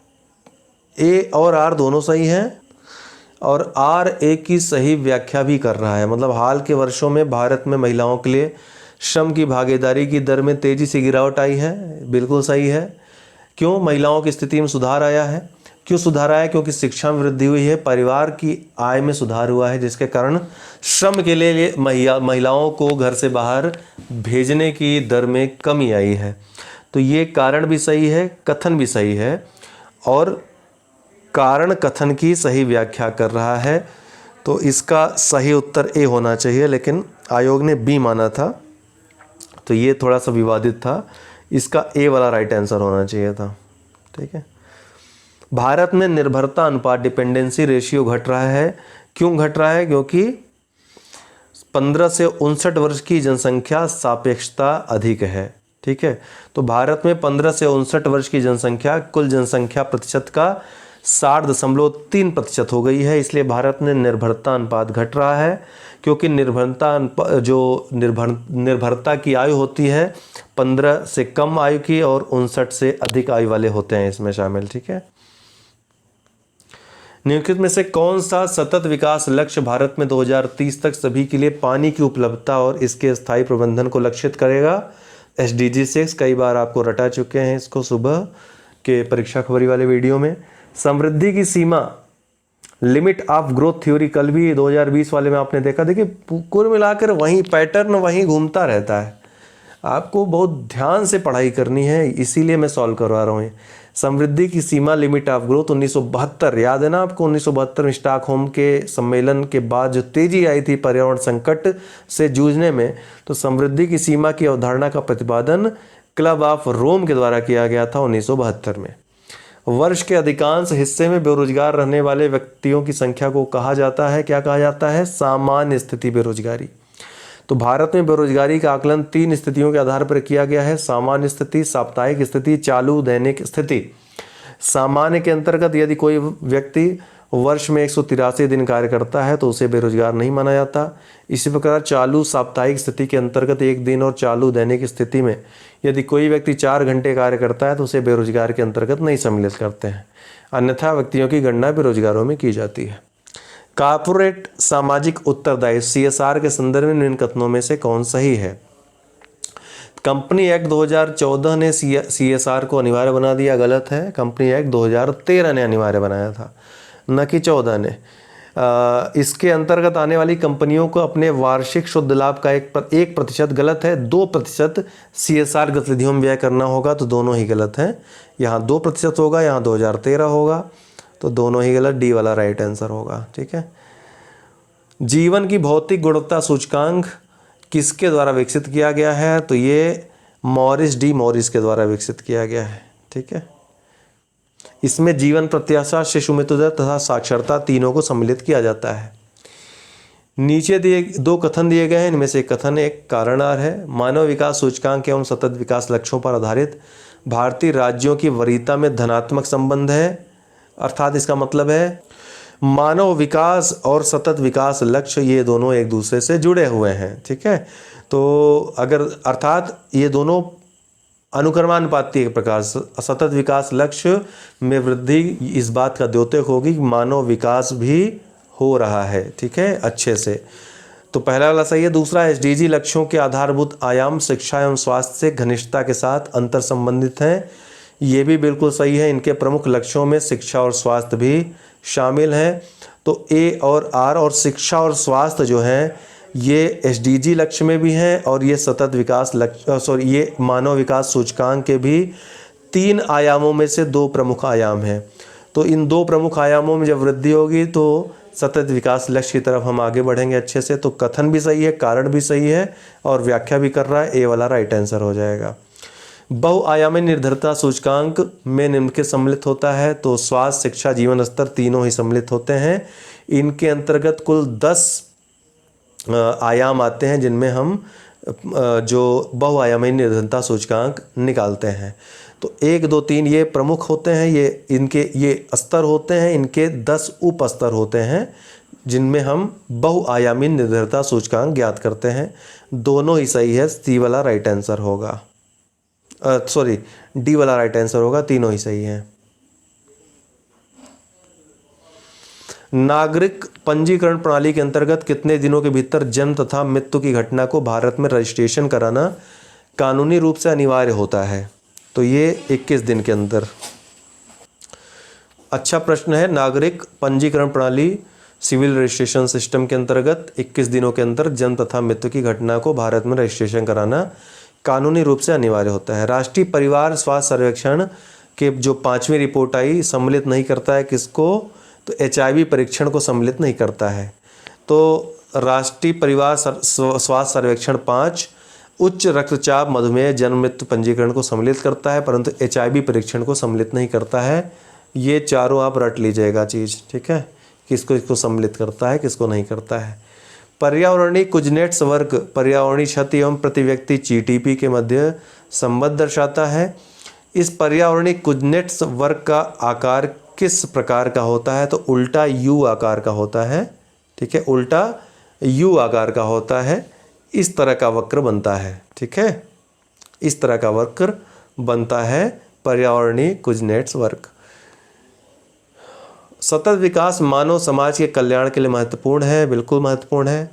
ए और आर दोनों सही हैं और आर ए की सही व्याख्या भी कर रहा है। मतलब हाल के वर्षों में भारत में महिलाओं के लिए श्रम की भागीदारी की दर में तेज़ी से गिरावट आई है, बिल्कुल सही है। क्यों? महिलाओं की स्थिति में सुधार आया है। क्यों सुधार आया? क्योंकि शिक्षा में वृद्धि हुई है, परिवार की आय में सुधार हुआ है, जिसके कारण श्रम के लिए महिलाओं को घर से बाहर भेजने की दर में कमी आई है। तो ये कारण भी सही है, कथन भी सही है और कारण कथन की सही व्याख्या कर रहा है। तो इसका सही उत्तर ए होना चाहिए, लेकिन आयोग ने बी माना था, तो ये थोड़ा सा विवादित था। इसका ए वाला राइट आंसर होना चाहिए था। ठीक है, भारत में निर्भरता अनुपात डिपेंडेंसी रेशियो घट रहा है। क्यों घट रहा है? क्योंकि 15 से 59 वर्ष की जनसंख्या सापेक्षता अधिक है। ठीक है, तो भारत में 15 से 59 वर्ष की जनसंख्या कुल जनसंख्या प्रतिशत का 60.3% हो गई है। इसलिए भारत में निर्भरता अनुपात घट रहा है, क्योंकि निर्भरता की आयु होती है 15 से कम आयु की और 59 से अधिक आयु वाले होते हैं इसमें शामिल। ठीक है, निम्नलिखित में से कौन सा सतत विकास लक्ष्य भारत में 2030 तक सभी के लिए पानी की उपलब्धता और इसके स्थायी प्रबंधन को लक्षित करेगा? SDG 6, कई बार आपको रटा चुके हैं इसको सुबह के परीक्षा खबरी वाले वीडियो में। समृद्धि की सीमा, लिमिट ऑफ ग्रोथ थ्योरी, कल भी 2020 वाले में आपने देखा। देखिए, कुल मिलाकर वहीं पैटर्न वहीं घूमता रहता है। आपको बहुत ध्यान से पढ़ाई करनी है, इसीलिए मैं सॉल्व करवा रहा हूँ। समृद्धि की सीमा, लिमिट ऑफ ग्रोथ 1972, याद है ना आपको? 1972 में स्टॉकहोम के सम्मेलन के बाद जो तेजी आई थी पर्यावरण संकट से जूझने में, तो समृद्धि की सीमा की अवधारणा का प्रतिपादन क्लब ऑफ रोम के द्वारा किया गया था 1972 में। वर्ष के अधिकांश हिस्से में बेरोजगार रहने वाले व्यक्तियों की संख्या को कहा जाता है, क्या कहा जाता है? सामान्य स्थिति बेरोजगारी। तो भारत में बेरोजगारी का आकलन 3 स्थितियों के आधार पर किया गया है: सामान्य स्थिति, साप्ताहिक स्थिति, चालू दैनिक स्थिति। सामान्य के अंतर्गत यदि कोई व्यक्ति वर्ष में 183 दिन कार्य करता है तो उसे बेरोजगार नहीं माना जाता। इसी प्रकार चालू साप्ताहिक स्थिति के अंतर्गत 1 दिन और चालू दैनिक स्थिति में यदि कोई व्यक्ति 4 घंटे कार्य करता है तो उसे बेरोजगार के अंतर्गत नहीं सम्मिलित करते हैं, अन्यथा व्यक्तियों की गणना बेरोजगारों में की जाती है। कॉर्पोरेट सामाजिक उत्तरदायित्व CSR के संदर्भ में निम्न कथनों में से कौन सही है? कंपनी एक्ट 2014 ने CSR को अनिवार्य बना दिया, गलत है। कंपनी एक्ट 2013 ने अनिवार्य बनाया था, न कि 14 ने। इसके अंतर्गत आने वाली कंपनियों को अपने वार्षिक शुद्ध लाभ का 1%, गलत है। 2% CSR गतिविधियों में व्यय करना होगा, तो दोनों ही गलत हैं। यहाँ 2% होगा, यहाँ 2013 होगा, तो दोनों ही गलत। डी वाला राइट आंसर होगा। ठीक है, जीवन की भौतिक गुणवत्ता सूचकांक किसके द्वारा विकसित किया गया है? तो ये मॉरिस के द्वारा विकसित किया गया है। ठीक है, इसमें जीवन प्रत्याशा, शिशु मृत्यु दर तथा साक्षरता तीनों को सम्मिलित किया जाता है। नीचे दिए 2 कथन दिए गए हैं, इनमें से कथन एक कारणआर है। मानव विकास सूचकांक एवं सतत विकास लक्ष्यों पर आधारित भारतीय राज्यों की वरीयता में धनात्मक संबंध है, अर्थात इसका मतलब है मानव विकास और सतत विकास लक्ष्य ये दोनों एक दूसरे से जुड़े हुए हैं। ठीक है, तो अगर अर्थात ये दोनों अनुक्रमानुपाती प्रकार से सतत विकास लक्ष्य में वृद्धि इस बात का द्योतक होगी कि मानव विकास भी हो रहा है। ठीक है, अच्छे से। तो पहला वाला सही है। दूसरा, SDG लक्ष्यों के आधारभूत आयाम शिक्षा एवं स्वास्थ्य से घनिष्ठता के साथ अंतर संबंधित हैं, ये भी बिल्कुल सही है। इनके प्रमुख लक्ष्यों में शिक्षा और स्वास्थ्य भी शामिल हैं। तो ए और आर और शिक्षा और स्वास्थ्य जो हैं ये SDG लक्ष्य में भी हैं और ये सतत विकास लक्ष्य ये मानव विकास सूचकांक के भी 3 आयामों में से 2 प्रमुख आयाम हैं। तो इन दो प्रमुख आयामों में जब वृद्धि होगी तो सतत विकास लक्ष्य की तरफ हम आगे बढ़ेंगे अच्छे से। तो कथन भी सही है, कारण भी सही है और व्याख्या भी कर रहा है, ए वाला राइट आंसर हो जाएगा। बहुआयामी निर्भरता सूचकांक में निम्नलिखित सम्मिलित होता है। तो स्वास्थ्य, शिक्षा, जीवन स्तर तीनों ही सम्मिलित होते हैं। इनके अंतर्गत कुल 10 आयाम आते हैं जिनमें हम जो बहुआयामी निर्भरता सूचकांक निकालते हैं। तो 1, 2, 3 ये प्रमुख होते हैं, ये स्तर होते हैं, इनके 10 उप स्तर होते हैं जिनमें हम बहुआयामी निर्भरता सूचकांक ज्ञात करते हैं। दोनों ही सही है, सी वाला राइट आंसर होगा, सॉरी डी वाला राइट आंसर होगा, तीनों ही सही हैं। नागरिक पंजीकरण प्रणाली के अंतर्गत कितने दिनों के भीतर जन्म तथा मृत्यु की घटना को भारत में रजिस्ट्रेशन कराना कानूनी रूप से अनिवार्य होता है? तो ये 21 दिन के अंदर। अच्छा प्रश्न है। नागरिक पंजीकरण प्रणाली सिविल रजिस्ट्रेशन सिस्टम के अंतर्गत 21 दिनों के अंदर जन्म तथा मृत्यु की घटना को भारत में रजिस्ट्रेशन कराना कानूनी रूप से अनिवार्य होता है। राष्ट्रीय परिवार स्वास्थ्य सर्वेक्षण के जो 5वीं रिपोर्ट आई सम्मिलित नहीं करता है किसको? तो HIV परीक्षण को सम्मिलित नहीं करता है। तो राष्ट्रीय परिवार स्वास्थ्य सर्वेक्षण 5 उच्च रक्तचाप, मधुमेह, जन्म मृत्यु पंजीकरण को सम्मिलित करता है परंतु HIV परीक्षण को सम्मिलित नहीं करता है। ये चारों आप रट लीजिएगा चीज़, ठीक है, किसको इसको सम्मिलित करता है किसको नहीं करता है। पर्यावरणीय कुजनेट्स वर्ग पर्यावरणीय क्षति एवं प्रति व्यक्ति GDP के मध्य संबंध दर्शाता है। इस पर्यावरणीय कुजनेट्स वर्ग का आकार किस प्रकार का होता है? तो उल्टा U आकार का होता है, ठीक है, उल्टा U आकार का होता है। इस तरह का वक्र बनता है, ठीक है, इस तरह का वक्र बनता है पर्यावरणीय कुजनेट्स वर्ग। सतत विकास मानव समाज के कल्याण के लिए महत्वपूर्ण है, बिल्कुल महत्वपूर्ण है,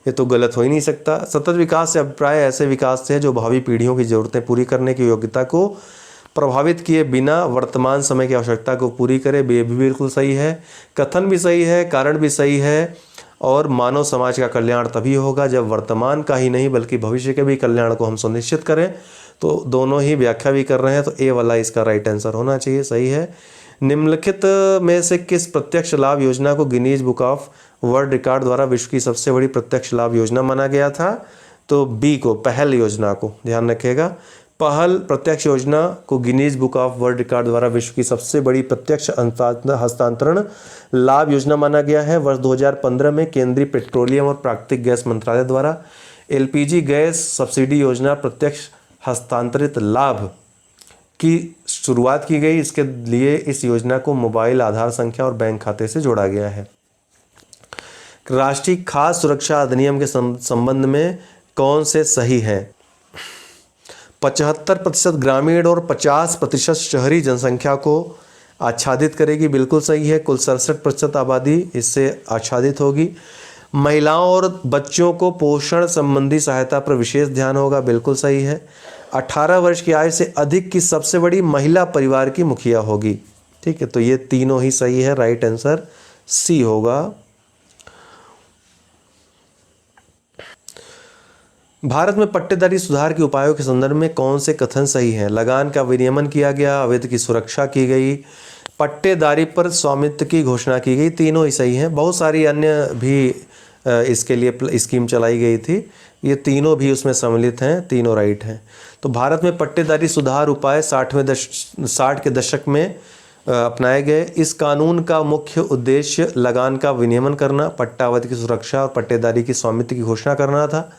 ये तो गलत हो ही नहीं सकता। सतत विकास से अभिप्राय ऐसे विकास से जो भावी पीढ़ियों की ज़रूरतें पूरी करने की योग्यता को प्रभावित किए बिना वर्तमान समय की आवश्यकता को पूरी करे, ये भी बिल्कुल सही है। कथन भी सही है, कारण भी सही है। और मानव समाज का कल्याण तभी होगा जब वर्तमान का ही नहीं बल्कि भविष्य के भी कल्याण को हम सुनिश्चित करें। तो दोनों ही व्याख्या भी कर रहे हैं, तो ए वाला इसका राइट आंसर होना चाहिए, सही है। निम्नलिखित में से किस प्रत्यक्ष लाभ योजना को Guinness book of world record द्वारा विश्व की सबसे बड़ी प्रत्यक्ष लाभ योजना माना गया था? तो बी को, पहल योजना को, ध्यान रखिएगा। पहल प्रत्यक्ष योजना को Guinness book of world record द्वारा विश्व की सबसे बड़ी प्रत्यक्ष हस्तांतरण लाभ योजना माना गया है। वर्ष 2015 में केंद्रीय पेट्रोलियम और प्राकृतिक गैस मंत्रालय द्वारा LPG गैस सब्सिडी योजना प्रत्यक्ष हस्तांतरित लाभ की शुरुआत की गई। इसके लिए इस योजना को मोबाइल आधार संख्या और बैंक खाते से जोड़ा गया है। राष्ट्रीय खाद्य सुरक्षा अधिनियम के संबंध में कौन से सही हैं? 75% ग्रामीण और 50% शहरी जनसंख्या को आच्छादित करेगी, बिल्कुल सही है। कुल 67% आबादी इससे आच्छादित होगी। महिलाओं और बच्चों को पोषण संबंधी सहायता पर विशेष ध्यान होगा, बिल्कुल सही है। 18 वर्ष की आयु से अधिक की सबसे बड़ी महिला परिवार की मुखिया होगी, ठीक है। तो ये तीनों ही सही है, राइट आंसर सी होगा। भारत में पट्टेदारी सुधार के उपायों के संदर्भ में कौन से कथन सही हैं? लगान का विनियमन किया गया, अवैध की सुरक्षा की गई, पट्टेदारी पर स्वामित्व की घोषणा की गई, तीनों ही सही हैं। बहुत सारी अन्य भी इसके लिए स्कीम चलाई गई थी, ये तीनों भी उसमें सम्मिलित हैं, तीनों राइट हैं। तो भारत में पट्टेदारी सुधार उपाय 60 के दशक में अपनाए गए। इस कानून का मुख्य उद्देश्य लगान का विनियमन करना, पट्टावधि की सुरक्षा और पट्टेदारी की स्वामित्व की घोषणा करना था।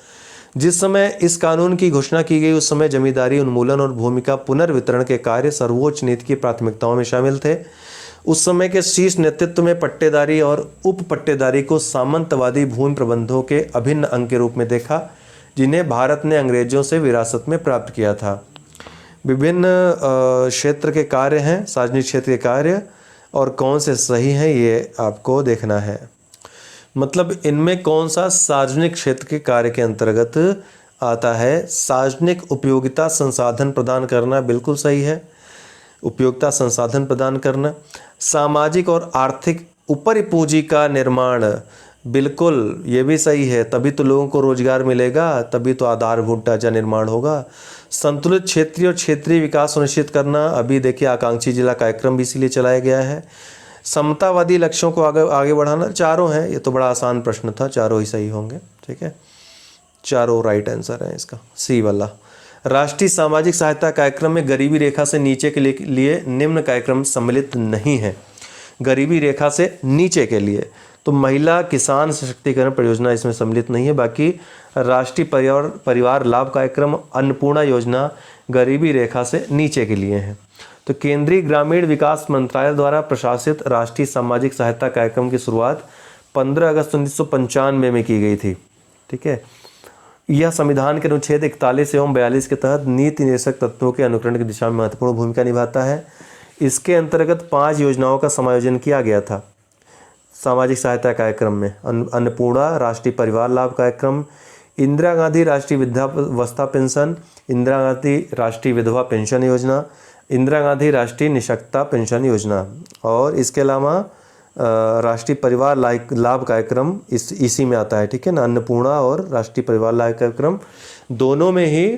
जिस समय इस कानून की घोषणा की गई उस समय जमींदारी उन्मूलन और भूमि का पुनर्वितरण के कार्य सर्वोच्च नीति की प्राथमिकताओं में शामिल थे। उस समय के शीर्ष नेतृत्व में पट्टेदारी और उप पट्टेदारी को सामंतवादी भूमि प्रबंधों के अभिन्न अंग के रूप में देखा, जिन्हें भारत ने अंग्रेजों से विरासत में प्राप्त किया था। विभिन्न क्षेत्र के कार्य हैं, सार्वजनिक क्षेत्र के कार्य, और कौन से सही हैं ये आपको देखना है। मतलब इनमें कौन सा सार्वजनिक क्षेत्र के कार्य के अंतर्गत आता है? सार्वजनिक उपयोगिता संसाधन प्रदान करना, बिल्कुल सही है, उपयोगिता संसाधन प्रदान करना। सामाजिक और आर्थिक ऊपरी पूंजी का निर्माण, बिल्कुल ये भी सही है, तभी तो लोगों को रोजगार मिलेगा, तभी तो आधारभूत ढांचा निर्माण होगा। संतुलित क्षेत्रीय और क्षेत्रीय विकास सुनिश्चित करना, अभी देखिए आकांक्षी जिला कार्यक्रम भी इसीलिए चलाया गया है। समतावादी लक्ष्यों को आगे बढ़ाना, चारों हैं, ये तो बड़ा आसान प्रश्न था, चारों ही सही होंगे। ठीक है, चारों राइट आंसर है इसका, सी वाला। राष्ट्रीय सामाजिक सहायता कार्यक्रम में गरीबी रेखा से नीचे के लिए निम्न कार्यक्रम सम्मिलित नहीं है। गरीबी रेखा से नीचे के लिए तो महिला किसान सशक्तिकरण परियोजना इसमें सम्मिलित नहीं है। बाकी राष्ट्रीय परिवार लाभ कार्यक्रम, अन्नपूर्णा योजना गरीबी रेखा से नीचे के लिए है। तो केंद्रीय ग्रामीण विकास मंत्रालय द्वारा प्रशासित राष्ट्रीय सामाजिक सहायता कार्यक्रम की शुरुआत 15 अगस्त 1995 में की गई थी। ठीक है, यह संविधान के अनुच्छेद 41 एवं 42 के तहत नीति निर्देशक तत्वों के अनुकरण की दिशा में महत्वपूर्ण भूमिका निभाता है। इसके अंतर्गत 5 योजनाओं का समायोजन किया गया था सामाजिक सहायता कार्यक्रम में। अन्नपूर्णा राष्ट्रीय परिवार लाभ कार्यक्रम, इंदिरा गांधी राष्ट्रीय वृद्धावस्था पेंशन, इंदिरा गांधी राष्ट्रीय विधवा पेंशन योजना, इंदिरा गांधी राष्ट्रीय निशक्तता पेंशन योजना, और इसके अलावा राष्ट्रीय परिवार लाभ कार्यक्रम इसी में आता है। ठीक है ना, अन्नपूर्णा और राष्ट्रीय परिवार लाभ कार्यक्रम दोनों में ही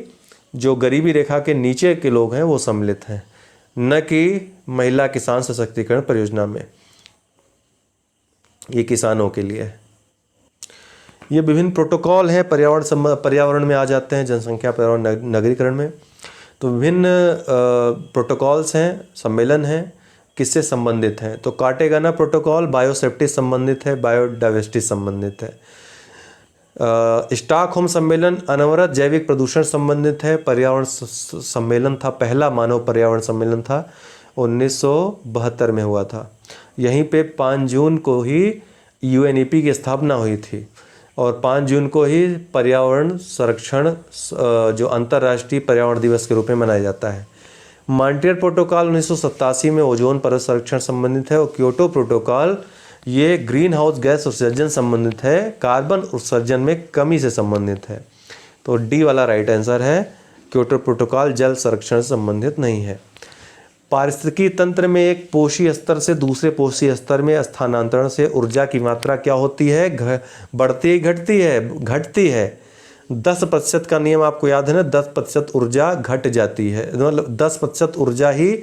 जो गरीबी रेखा के नीचे के लोग हैं वो सम्मिलित हैं, न कि महिला किसान सशक्तिकरण परियोजना में। ये किसानों के लिए है। ये विभिन्न प्रोटोकॉल हैं, पर्यावरण में आ जाते हैं, जनसंख्या पर्यावरण नगरीकरण में। तो विभिन्न प्रोटोकॉल्स हैं, सम्मेलन हैं, किससे संबंधित हैं? तो कार्टेगाना प्रोटोकॉल बायोसेफ्टी संबंधित है, बायोडाइवर्सिटी संबंधित है। स्टॉकहोम सम्मेलन अनवरत जैविक प्रदूषण संबंधित है। पर्यावरण सम्मेलन था, पहला मानव पर्यावरण सम्मेलन था, 1972 में हुआ था। यहीं पे 5 जून को ही UNEP की स्थापना हुई थी और 5 जून को ही पर्यावरण संरक्षण जो अंतर्राष्ट्रीय पर्यावरण दिवस के रूप में मनाया जाता है। मॉन्ट्रियल प्रोटोकॉल 1987 में ओजोन परत संरक्षण संबंधित है और क्योटो प्रोटोकॉल ये ग्रीन हाउस गैस उत्सर्जन संबंधित है, कार्बन उत्सर्जन में कमी से संबंधित है। तो डी वाला राइट आंसर है। क्योटो प्रोटोकॉल जल संरक्षण से संबंधित नहीं है। पारिस्थितिकी तंत्र में एक पोषी स्तर से दूसरे पोषी स्तर में स्थानांतरण से ऊर्जा की मात्रा क्या होती है? बढ़ती घटती है? घटती है। 10% का नियम आपको याद है ना, 10% ऊर्जा घट जाती है, मतलब 10% ऊर्जा ही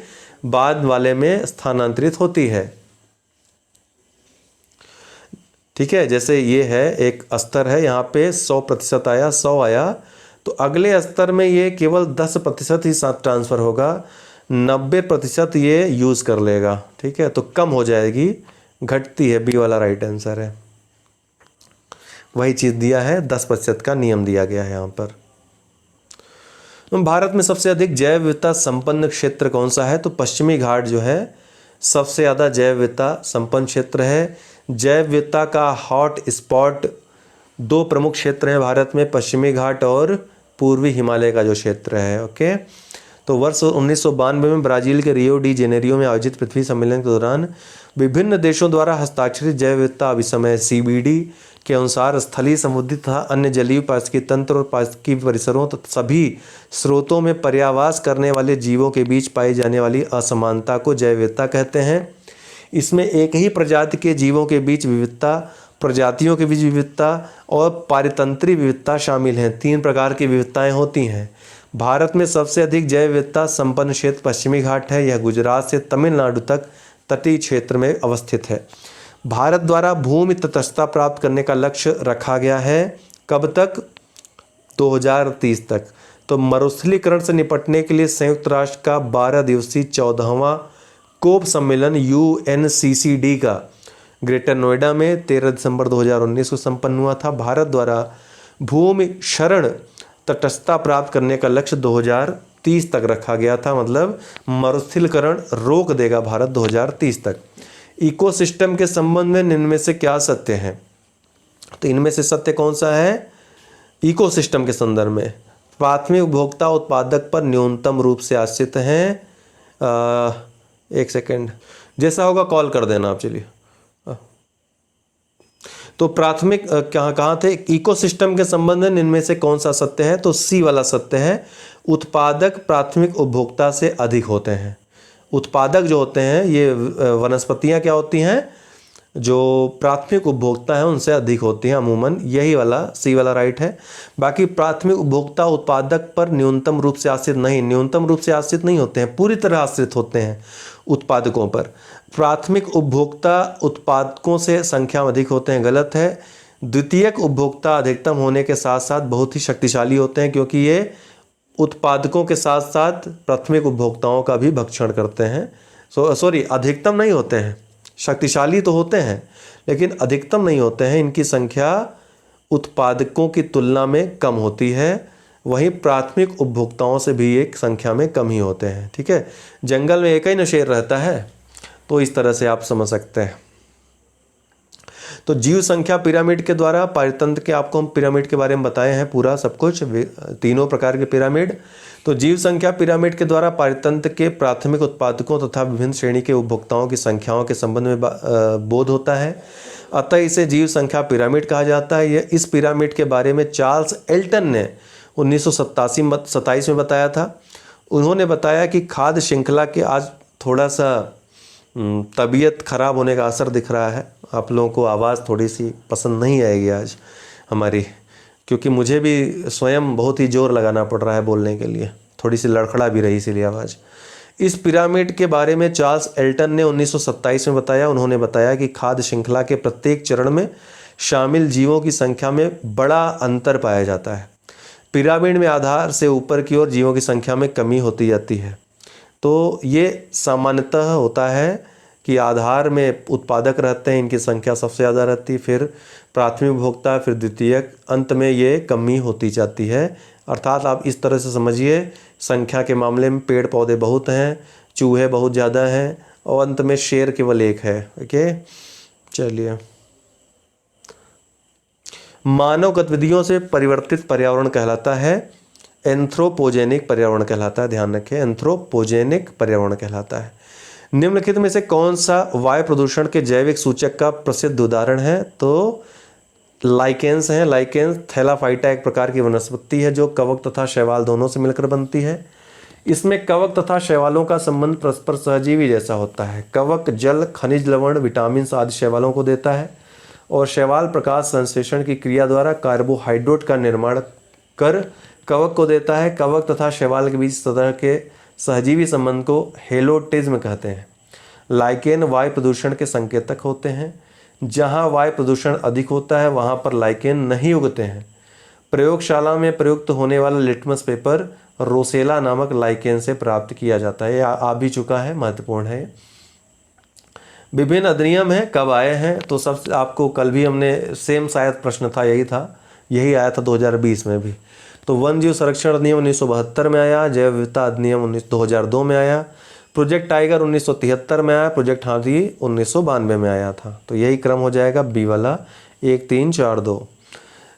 बाद वाले में स्थानांतरित होती है। ठीक है, जैसे ये है एक स्तर है, यहाँ पे 100% आया, 100 आया, तो अगले स्तर में ये केवल 10% ही साथ ट्रांसफ़र होगा, 90% ये यूज़ कर लेगा। ठीक है, तो कम हो जाएगी, घटती है। बी वाला राइट आंसर है। वही चीज़ दिया है, 10% का नियम दिया गया है यहाँ पर। भारत में सबसे अधिक जैव विविधता संपन्न क्षेत्र कौन सा है? तो पश्चिमी घाट जो है सबसे ज़्यादा जैव विविधता संपन्न क्षेत्र है। जैव विविधता का हॉट स्पॉट 2 प्रमुख क्षेत्र हैं भारत में, पश्चिमी घाट और पूर्वी हिमालय का जो क्षेत्र है। ओके, तो वर्ष 1992 में ब्राज़ील के रियो डी जेनेरियो में आयोजित पृथ्वी सम्मेलन के दौरान विभिन्न देशों द्वारा हस्ताक्षरित जैव विविधता अभिसमय CBD के अनुसार स्थलीय, समुद्री तथा अन्य जलीय पारिस्थितिकी तंत्र और पारिस्थितिकी परिसरों तथा सभी स्रोतों में पर्यावास करने वाले जीवों के बीच पाई जाने वाली असमानता को जैव विविधता कहते हैं। इसमें एक ही प्रजाति के जीवों के बीच विविधता, प्रजातियों के बीच विविधता और पारितंत्रीय विविधता शामिल हैं। 3 प्रकार की विविधताएं होती हैं। भारत में सबसे अधिक जैव विविधता संपन्न क्षेत्र पश्चिमी घाट है। यह गुजरात से तमिलनाडु तक तटीय क्षेत्र में अवस्थित है। भारत द्वारा भूमि तटस्थता प्राप्त करने का लक्ष्य रखा गया है। कब तक? 2030 तक। तो मरुस्थलीकरण से निपटने के लिए संयुक्त राष्ट्र का 12 दिवसीय 14वां कोप सम्मेलन UNCCD का ग्रेटर नोएडा में 13 दिसंबर 2019 को संपन्न हुआ था। भारत द्वारा भूमि शरण तटस्थता प्राप्त करने का लक्ष्य 2030 तक रखा गया था, मतलब मरुस्थलीकरण रोक देगा भारत 2030 तक। इकोसिस्टम के संबंध में निम्न में से क्या सत्य है? तो इनमें से सत्य कौन सा है? इकोसिस्टम के संदर्भ में प्राथमिक उपभोक्ता उत्पादक पर न्यूनतम रूप से आश्रित हैं। एक सेकेंड, जैसा होगा कॉल कर देना आप। चलिए, तो प्राथमिक कहाँ थे? इकोसिस्टम के संबंध में इनमें से कौन सा सत्य है? तो सी वाला सत्य है। उत्पादक प्राथमिक उपभोक्ता से अधिक होते हैं। उत्पादक जो होते हैं ये वनस्पतियाँ क्या होती हैं? जो प्राथमिक उपभोक्ता है उनसे अधिक होती हैं अमूमन। यही वाला सी वाला राइट है। बाकी प्राथमिक उपभोक्ता उत्पादक पर न्यूनतम रूप से आश्रित नहीं, न्यूनतम रूप से आश्रित नहीं होते हैं, पूरी तरह आश्रित होते हैं। उत्पादकों पर। प्राथमिक उपभोक्ता उत्पादकों से संख्या में अधिक होते हैं, गलत है। द्वितीयक उपभोक्ता अधिकतम होने के साथ साथ बहुत ही शक्तिशाली होते हैं, क्योंकि ये उत्पादकों के साथ साथ प्राथमिक उपभोक्ताओं का भी भक्षण करते हैं। सॉरी, अधिकतम नहीं होते हैं, शक्तिशाली तो होते हैं लेकिन अधिकतम नहीं होते हैं। इनकी संख्या उत्पादकों की तुलना में कम होती है, वहीं प्राथमिक उपभोक्ताओं से भी एक संख्या में कम ही होते हैं। ठीक है, जंगल में एक ही न शेर रहता है, तो इस तरह से आप समझ सकते हैं। तो जीव संख्या पिरामिड के द्वारा पारितंत्र के, आपको हम पिरामिड के बारे में बताए हैं पूरा सब कुछ, तीनों प्रकार के पिरामिड। तो जीव संख्या पिरामिड के द्वारा पारितंत्र के प्राथमिक उत्पादकों तथा विभिन्न श्रेणी के उपभोक्ताओं की संख्याओं के संबंध में बोध होता है, अतः इसे जीव संख्या पिरामिड कहा जाता है। यह इस पिरामिड के बारे में चार्ल्स एल्टन ने 1927 में बताया था। उन्होंने बताया कि खाद्य श्रृंखला के, आज थोड़ा सा तबीयत खराब होने का असर दिख रहा है, आप लोगों को आवाज़ थोड़ी सी पसंद नहीं आएगी आज हमारी, क्योंकि मुझे भी स्वयं बहुत ही जोर लगाना पड़ रहा है बोलने के लिए, थोड़ी सी लड़खड़ा भी रही इसीलिए आवाज़। इस पिरामिड के बारे में चार्ल्स एल्टन ने 1927 में बताया। उन्होंने बताया कि खाद्य श्रृंखला के प्रत्येक चरण में शामिल जीवों की संख्या में बड़ा अंतर पाया जाता है। पिरामिड में आधार से ऊपर की ओर जीवों की संख्या में कमी होती जाती है। तो ये सामान्यतः होता है कि आधार में उत्पादक रहते हैं, इनकी संख्या सबसे ज़्यादा रहती है, फिर प्राथमिक उपभोक्ता, फिर द्वितीयक, अंत में ये कमी होती जाती है। अर्थात आप इस तरह से समझिए, संख्या के मामले में पेड़ पौधे बहुत हैं, चूहे बहुत ज़्यादा हैं, और अंत में शेर केवल एक है। ओके, चलिए। मानव गतिविधियों से परिवर्तित पर्यावरण कहलाता है एंथ्रोपोजेनिक पर्यावरण कहलाता है। ध्यान रखें, एंथ्रोपोजेनिक पर्यावरण कहलाता है। निम्नलिखित में से कौन सा वायु प्रदूषण के जैविक सूचक का प्रसिद्ध उदाहरण है? तो लाइकेंस हैं। लाइकेंस थैलाफाइटा एक प्रकार की वनस्पति है जो कवक तथा शैवाल दोनों से मिलकर बनती है। इसमें कवक तथा शैवालों का संबंध परस्पर सहजीवी जैसा होता है। कवक जल, खनिज लवण, विटामिन आदि शैवालों को देता है, और शैवाल प्रकाश संश्लेषण की क्रिया द्वारा कार्बोहाइड्रेट का निर्माण कर कवक को देता है। कवक तथा शैवाल के बीच सतह के सहजीवी संबंध को हेलोटिज्म कहते हैं। लाइकेन वायु प्रदूषण के संकेतक होते हैं। जहां वायु प्रदूषण अधिक होता है वहां पर लाइकेन नहीं उगते हैं। प्रयोगशाला में प्रयुक्त होने वाला लिटमस पेपर रोसेला नामक लाइकेन से प्राप्त किया जाता है। यह आ भी चुका है, महत्वपूर्ण है। विभिन्न अधिनियम हैं, कब आए हैं? तो सबसे आपको कल भी हमने सेम शायद प्रश्न था, यही आया था 2020 में भी। तो वन जीव संरक्षण अधिनियम 1972 में आया, जैव विविधता अधिनियम 2002 में आया, प्रोजेक्ट टाइगर 1973 में आया, प्रोजेक्ट हाथी 1992 में आया था। तो यही क्रम हो जाएगा बी वाला, 1 3 4 2।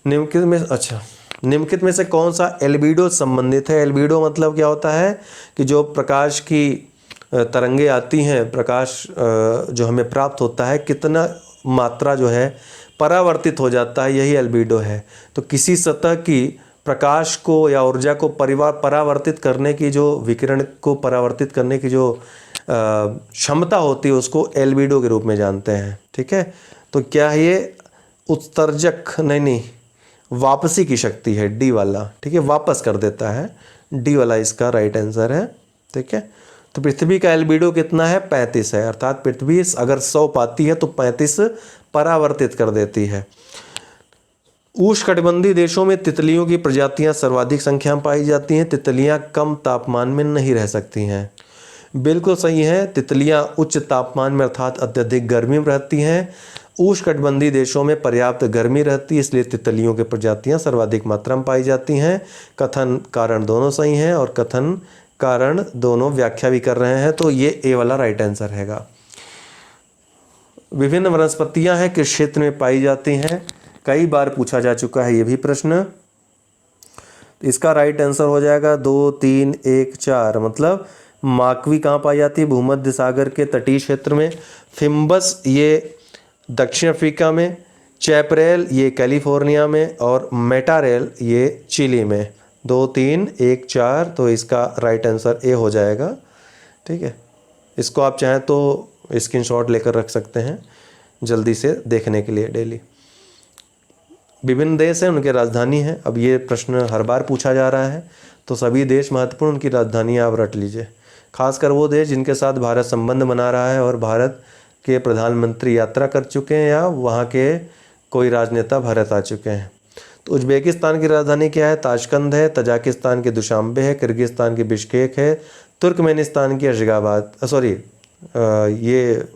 निम्नलिखित में से कौन सा एल्बिडो संबंधित है? एल्बिडो मतलब क्या होता है कि जो प्रकाश की तरंगे आती हैं, प्रकाश जो हमें प्राप्त होता है, कितना मात्रा जो है परावर्तित हो जाता है, यही एल्बिडो है। तो किसी सतह की प्रकाश को या ऊर्जा को परावर्तित करने की, जो विकिरण को परावर्तित करने की जो क्षमता होती है, उसको एल्बिडो के रूप में जानते हैं। ठीक है, तो क्या ये उत्सर्जक नहीं, वापसी की शक्ति है, डी वाला। ठीक है, वापस कर देता है, डी वाला इसका राइट आंसर है। ठीक है, तो पृथ्वी का एल्बिडो कितना है? 35 है। अर्थात पृथ्वी अगर 100 पाती है तो 35 परावर्तित कर देती है। उष्णकटिबंधीय देशों में तितलियों की प्रजातियां सर्वाधिक संख्या में पाई जाती हैं। तितलियां कम तापमान में नहीं रह सकती हैं। बिल्कुल सही है, तितलियां उच्च तापमान में अर्थात अत्यधिक गर्मी में रहती हैं। उष्णकटिबंधीय देशों में पर्याप्त गर्मी रहती है, इसलिए तितलियों की प्रजातियां सर्वाधिक मात्रा में पाई जाती हैं। कथन कारण दोनों सही हैं और कथन कारण दोनों व्याख्या भी कर रहे हैं, तो ये ए वाला राइट आंसर रहेगा। विभिन्न वनस्पतियां हैं किस क्षेत्र में पाई जाती हैं? कई बार पूछा जा चुका है ये भी प्रश्न। इसका राइट आंसर हो जाएगा 2 3 1 4। मतलब माकवी कहाँ पाई जाती है? भूमध्य सागर के तटीय क्षेत्र में। फिम्बस ये दक्षिण अफ्रीका में, चैपरेल ये कैलिफोर्निया में, और मेटारेल ये चिली में। 2 3 1 4, तो इसका राइट आंसर ए हो जाएगा। ठीक है, इसको आप चाहें तो स्क्रीनशॉट लेकर रख सकते हैं जल्दी से देखने के लिए डेली। विभिन्न देश हैं, उनकी राजधानी है। अब ये प्रश्न हर बार पूछा जा रहा है, तो सभी देश महत्वपूर्ण, उनकी राजधानी आप रट लीजिए। खासकर वो देश जिनके साथ भारत संबंध बना रहा है और भारत के प्रधानमंत्री यात्रा कर चुके हैं या वहाँ के कोई राजनेता भारत आ चुके हैं। तो उज्बेकिस्तान की राजधानी क्या है? ताशकंद है। तजाकिस्तान की दुशांबे है। किर्गिस्तान की बिश्केक है। तुर्कमेनिस्तान की अशगाबाद, ये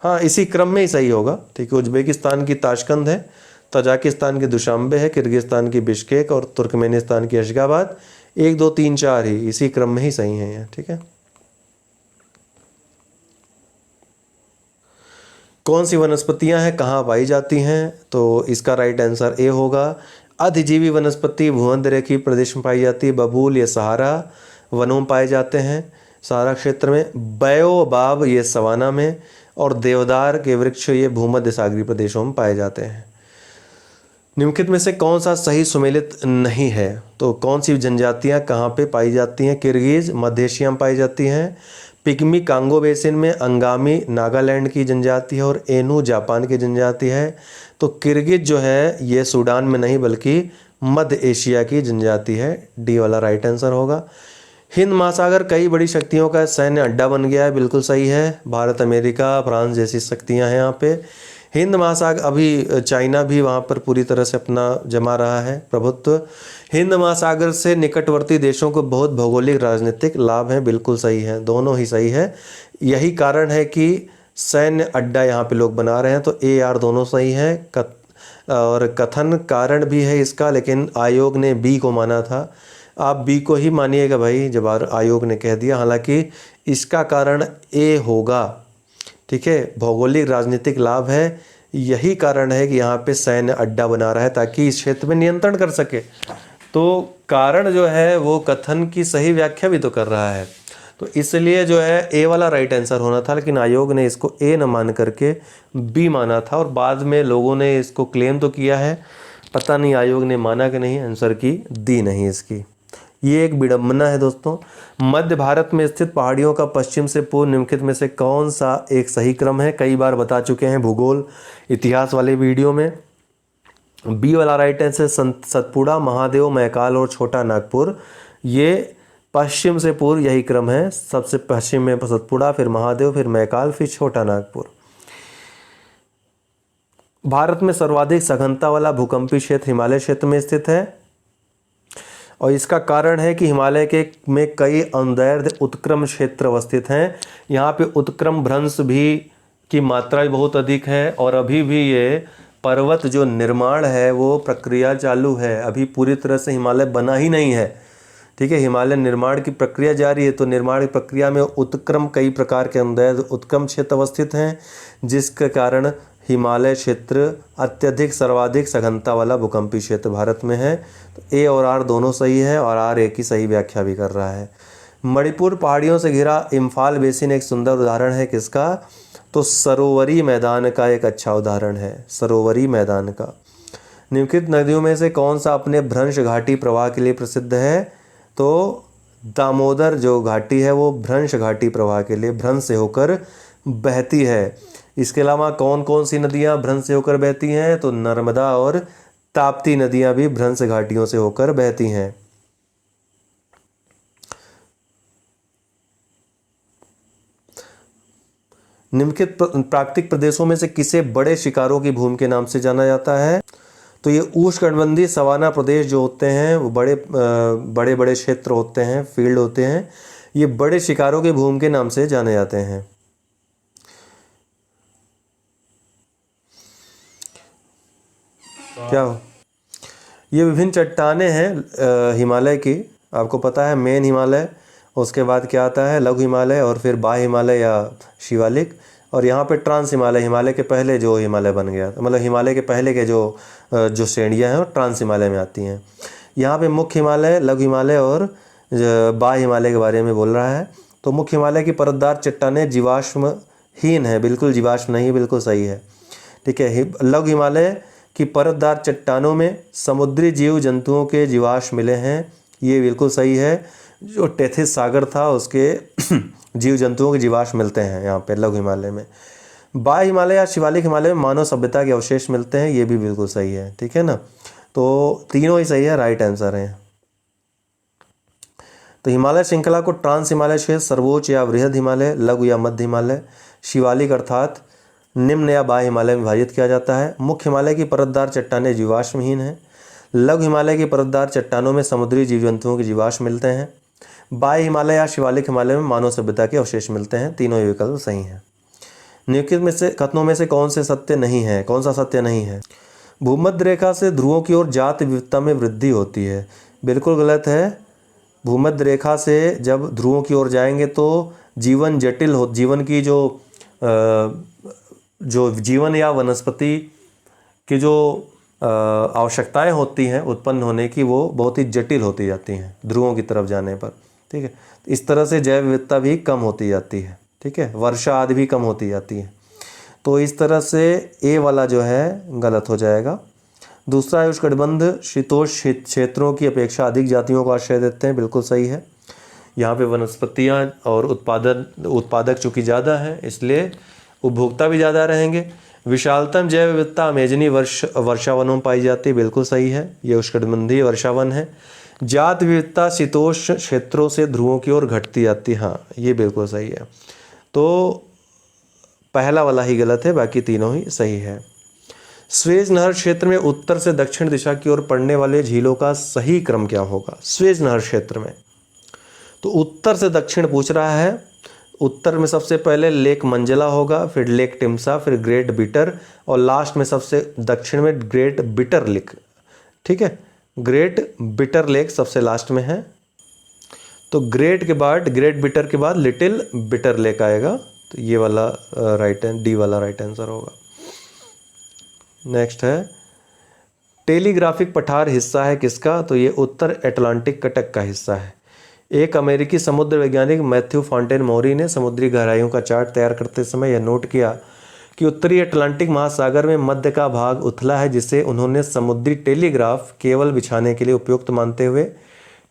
हाँ इसी क्रम में ही सही होगा, ठीक है। उज्बेकिस्तान की ताशकंद है, तजाकिस्तान की दुशांबे है, किर्गिस्तान की बिश्केक और तुर्कमेनिस्तान की अशगाबाद। 1 2 3 4 ही इसी क्रम में ही सही है ये, ठीक है। कौन सी वनस्पतियां हैं, कहाँ पाई जाती हैं? तो इसका राइट आंसर ए होगा। अधिजीवी वनस्पति भूमध्य रेखीय प्रदेश में पाई जाती है। बबूल ये सहारा वनों में पाए जाते हैं, सहारा क्षेत्र में। बायोबाब ये सवाना में, और देवदार के वृक्ष ये भूमध्य सागरीय प्रदेशों में पाए जाते हैं। निम्नलिखित में से कौन सा सही सुमेलित नहीं है? तो कौन सी जनजातियां कहाँ पे पाई जाती हैं? किर्गिज मध्य एशिया में पाई जाती हैं। पिग्मी कांगो बेसिन में, अंगामी नागालैंड की जनजाति है और एनू जापान की जनजाति है। तो किर्गिज जो है ये सूडान में नहीं बल्कि मध्य एशिया की जनजाति है। डी वाला राइट आंसर होगा। हिंद महासागर कई बड़ी शक्तियों का सैन्य अड्डा बन गया है, बिल्कुल सही है। भारत, अमेरिका, फ्रांस जैसी शक्तियां हैं यहाँ पे। हिंद महासागर, अभी चाइना भी वहाँ पर पूरी तरह से अपना जमा रहा है प्रभुत्व। हिंद महासागर से निकटवर्ती देशों को बहुत भौगोलिक राजनीतिक लाभ हैं, बिल्कुल सही है, दोनों ही सही है। यही कारण है कि सैन्य अड्डा यहाँ पे लोग बना रहे हैं। तो ए आर दोनों सही है। और कथन कारण भी है इसका, लेकिन आयोग ने बी को माना था। आप बी को ही मानिएगा भाई जब आयोग ने कह दिया, हालांकि इसका कारण ए होगा, ठीक है। भौगोलिक राजनीतिक लाभ है, यही कारण है कि यहाँ पे सैन्य अड्डा बना रहा है ताकि इस क्षेत्र में नियंत्रण कर सके। तो कारण जो है वो कथन की सही व्याख्या भी तो कर रहा है, तो इसलिए जो है ए वाला राइट आंसर होना था, लेकिन आयोग ने इसको ए न मान करके बी माना था। और बाद में लोगों ने इसको क्लेम तो किया है, पता नहीं आयोग ने माना कि नहीं, आंसर की दी नहीं इसकी। ये एक विडंबना है दोस्तों। मध्य भारत में स्थित पहाड़ियों का पश्चिम से पूर्व निम्नलिखित में से कौन सा एक सही क्रम है? कई बार बता चुके हैं भूगोल इतिहास वाले वीडियो में। बी वाला राइट आंसर सतपुड़ा, महादेव, मैकाल और छोटा नागपुर, ये पश्चिम से पूर्व यही क्रम है। सबसे पश्चिम में सतपुड़ा, फिर महादेव, फिर मैकाल, फिर छोटा नागपुर। भारत में सर्वाधिक सघनता वाला भूकंपीय क्षेत्र हिमालय क्षेत्र में स्थित है, और इसका कारण है कि हिमालय के में कई अनुदैर्ध्य उत्क्रम क्षेत्र अवस्थित हैं। यहाँ पे उत्क्रम भ्रंश भी की मात्रा भी बहुत अधिक है, और अभी भी ये पर्वत जो निर्माण है वो प्रक्रिया चालू है, अभी पूरी तरह से हिमालय बना ही नहीं है, ठीक है। हिमालय निर्माण की प्रक्रिया जारी है, तो निर्माण की प्रक्रिया में उत्क्रम कई प्रकार के अनुदैर्ध्य उत्क्रम क्षेत्र अवस्थित हैं, जिसके कारण हिमालय क्षेत्र अत्यधिक सर्वाधिक सघनता वाला भूकंपीय क्षेत्र भारत में है। तो ए और आर दोनों सही है, और आर ए की सही व्याख्या भी कर रहा है। मणिपुर पहाड़ियों से घिरा इम्फाल बेसिन एक सुंदर उदाहरण है किसका? तो सरोवरी मैदान का एक अच्छा उदाहरण है, सरोवरी मैदान का। निम्नलिखित नदियों में से कौन सा अपने भ्रंश घाटी प्रवाह के लिए प्रसिद्ध है? तो दामोदर जो घाटी है वो भ्रंश घाटी प्रवाह के लिए भ्रंश से होकर बहती है। इसके अलावा कौन कौन सी नदियां भ्रंश से होकर बहती हैं? तो नर्मदा और ताप्ती नदियां भी भ्रंश घाटियों से होकर बहती हैं। निम्नलिखित प्राकृतिक प्रदेशों में से किसे बड़े शिकारों की भूमि के नाम से जाना जाता है? तो ये उष्णकटिबंधीय सवाना प्रदेश जो होते हैं वो बड़े बड़े क्षेत्र होते हैं, फील्ड होते हैं, ये बड़े शिकारों की भूमि के नाम से जाने जाते हैं। क्या हो? ये विभिन्न चट्टानें हैं हिमालय की, आपको पता है मेन हिमालय, उसके बाद क्या आता है लघु हिमालय, और फिर बाह्य हिमालय या शिवालिक, और यहाँ पे ट्रांस हिमालय, हिमालय के पहले जो हिमालय बन गया, मतलब हिमालय के पहले के जो श्रेणियाँ हैं वो ट्रांस हिमालय में आती हैं। यहाँ पे मुख्य हिमालय, लघु हिमालय और बाह्य हिमालय के बारे में बोल रहा है। तो मुख्य हिमालय की परतदार चट्टानें जीवाश्महीन है, बिल्कुल जीवाश्म नहीं, बिल्कुल सही है, ठीक है। लघु हिमालय की परतदार चट्टानों में समुद्री जीव जंतुओं के जीवाश्म मिले हैं, ये बिल्कुल सही है। जो टेथिस सागर था उसके जीव जंतुओं के जीवाश्म मिलते हैं यहाँ पे लघु हिमालय में। बाह्य हिमालय या शिवालिक हिमालय में मानव सभ्यता के अवशेष मिलते हैं, ये भी बिल्कुल सही है, ठीक है ना। तो तीनों ही सही है, राइट आंसर है। तो हिमालय श्रृंखला को ट्रांस हिमालय क्षेत्र, सर्वोच्च या वृहद हिमालय, लघु या मध्य हिमालय, शिवालिक अर्थात निम्न या बाह्य हिमालय में विभाजित किया जाता है। मुख्य हिमालय की परतदार चट्टानें जीवाश्महीन हैं। लघु हिमालय की परतदार चट्टानों में समुद्री जीव जंतुओं के जीवाश्म मिलते हैं। बाह्य हिमालय या शिवालिक हिमालय में मानव सभ्यता के अवशेष मिलते हैं। तीनों ही विकल्प सही हैं। निम्नलिखित में से कथनों में से कौन सा सत्य नहीं है? भूमध्य रेखा से ध्रुवों की ओर जाति विविधता में वृद्धि होती है। बिल्कुल गलत है। भूमध्य रेखा से जब ध्रुवों की ओर जाएंगे तो जीवन जटिल हो, जीवन की जो जीवन या वनस्पति की जो आवश्यकताएं होती हैं उत्पन्न होने की, वो बहुत ही जटिल होती जाती हैं ध्रुवों की तरफ जाने पर। ठीक है, इस तरह से जैव विविधता भी कम होती जाती है। ठीक है, वर्षा आदि भी कम होती जाती है। तो इस तरह से ए वाला जो है गलत हो जाएगा। दूसरा है उष्णकटिबंध शीतोष्ण क्षेत्रों की अपेक्षा अधिक जातियों को आश्रय देते हैं। बिल्कुल सही है। यहाँ पे वनस्पतियाँ और उत्पादक चूँकि ज़्यादा हैं इसलिए उपभोक्ता भी ज़्यादा रहेंगे। विशालतम जैव विविधता अमेजनी वर्षावनों में पाई जाती है। बिल्कुल सही है, ये उष्णकटिबंधीय वर्षावन है। जात विविधता शीतोष्ण क्षेत्रों से ध्रुवों की ओर घटती जाती है। हाँ, ये बिल्कुल सही है। तो पहला वाला ही गलत है, बाकी तीनों ही सही है। स्वेज नहर क्षेत्र में उत्तर से दक्षिण दिशा की ओर पड़ने वाले झीलों का सही क्रम क्या होगा? स्वेज नहर क्षेत्र में तो उत्तर से दक्षिण पूछ रहा है। उत्तर में सबसे पहले लेक मंजला होगा, फिर लेक टिम्सा, फिर ग्रेट बिटर और लास्ट में सबसे दक्षिण में ग्रेट बिटर लेक। ठीक है, ग्रेट बिटर लेक सबसे लास्ट में है। तो ग्रेट बिटर के बाद लिटिल बिटर लेक आएगा। तो ये वाला डी वाला राइट आंसर होगा। नेक्स्ट है टेलीग्राफिक पठार हिस्सा है किसका? तो ये उत्तर अटलांटिक कटक का हिस्सा है। एक अमेरिकी समुद्र वैज्ञानिक मैथ्यू फॉन्टेन मोरी ने समुद्री गहराइयों का चार्ट तैयार करते समय यह नोट किया कि उत्तरी अटलांटिक महासागर में मध्य का भाग उथला है, जिसे उन्होंने समुद्री टेलीग्राफ केबल बिछाने के लिए उपयुक्त मानते हुए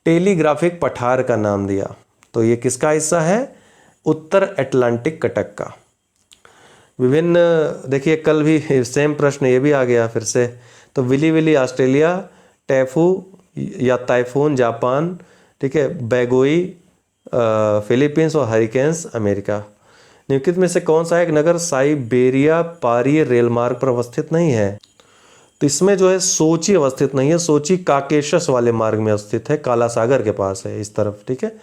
टेलीग्राफिक पठार का नाम दिया। तो ये किसका हिस्सा है? उत्तर अटलांटिक कटक का। विभिन्न देखिए कल भी सेम प्रश्न ये भी आ गया फिर से। तो विली विली ऑस्ट्रेलिया, टैफू या टाइफून जापान, ठीक है, बैगोई फिलीपींस और हरिकेन्स अमेरिका। निम्नलिखित में से कौन सा एक नगर साइबेरिया पारी रेल मार्ग पर अवस्थित नहीं है? तो इसमें जो है सोची अवस्थित नहीं है। सोची काकेशस वाले मार्ग में अवस्थित है, काला सागर के पास है इस तरफ। ठीक है,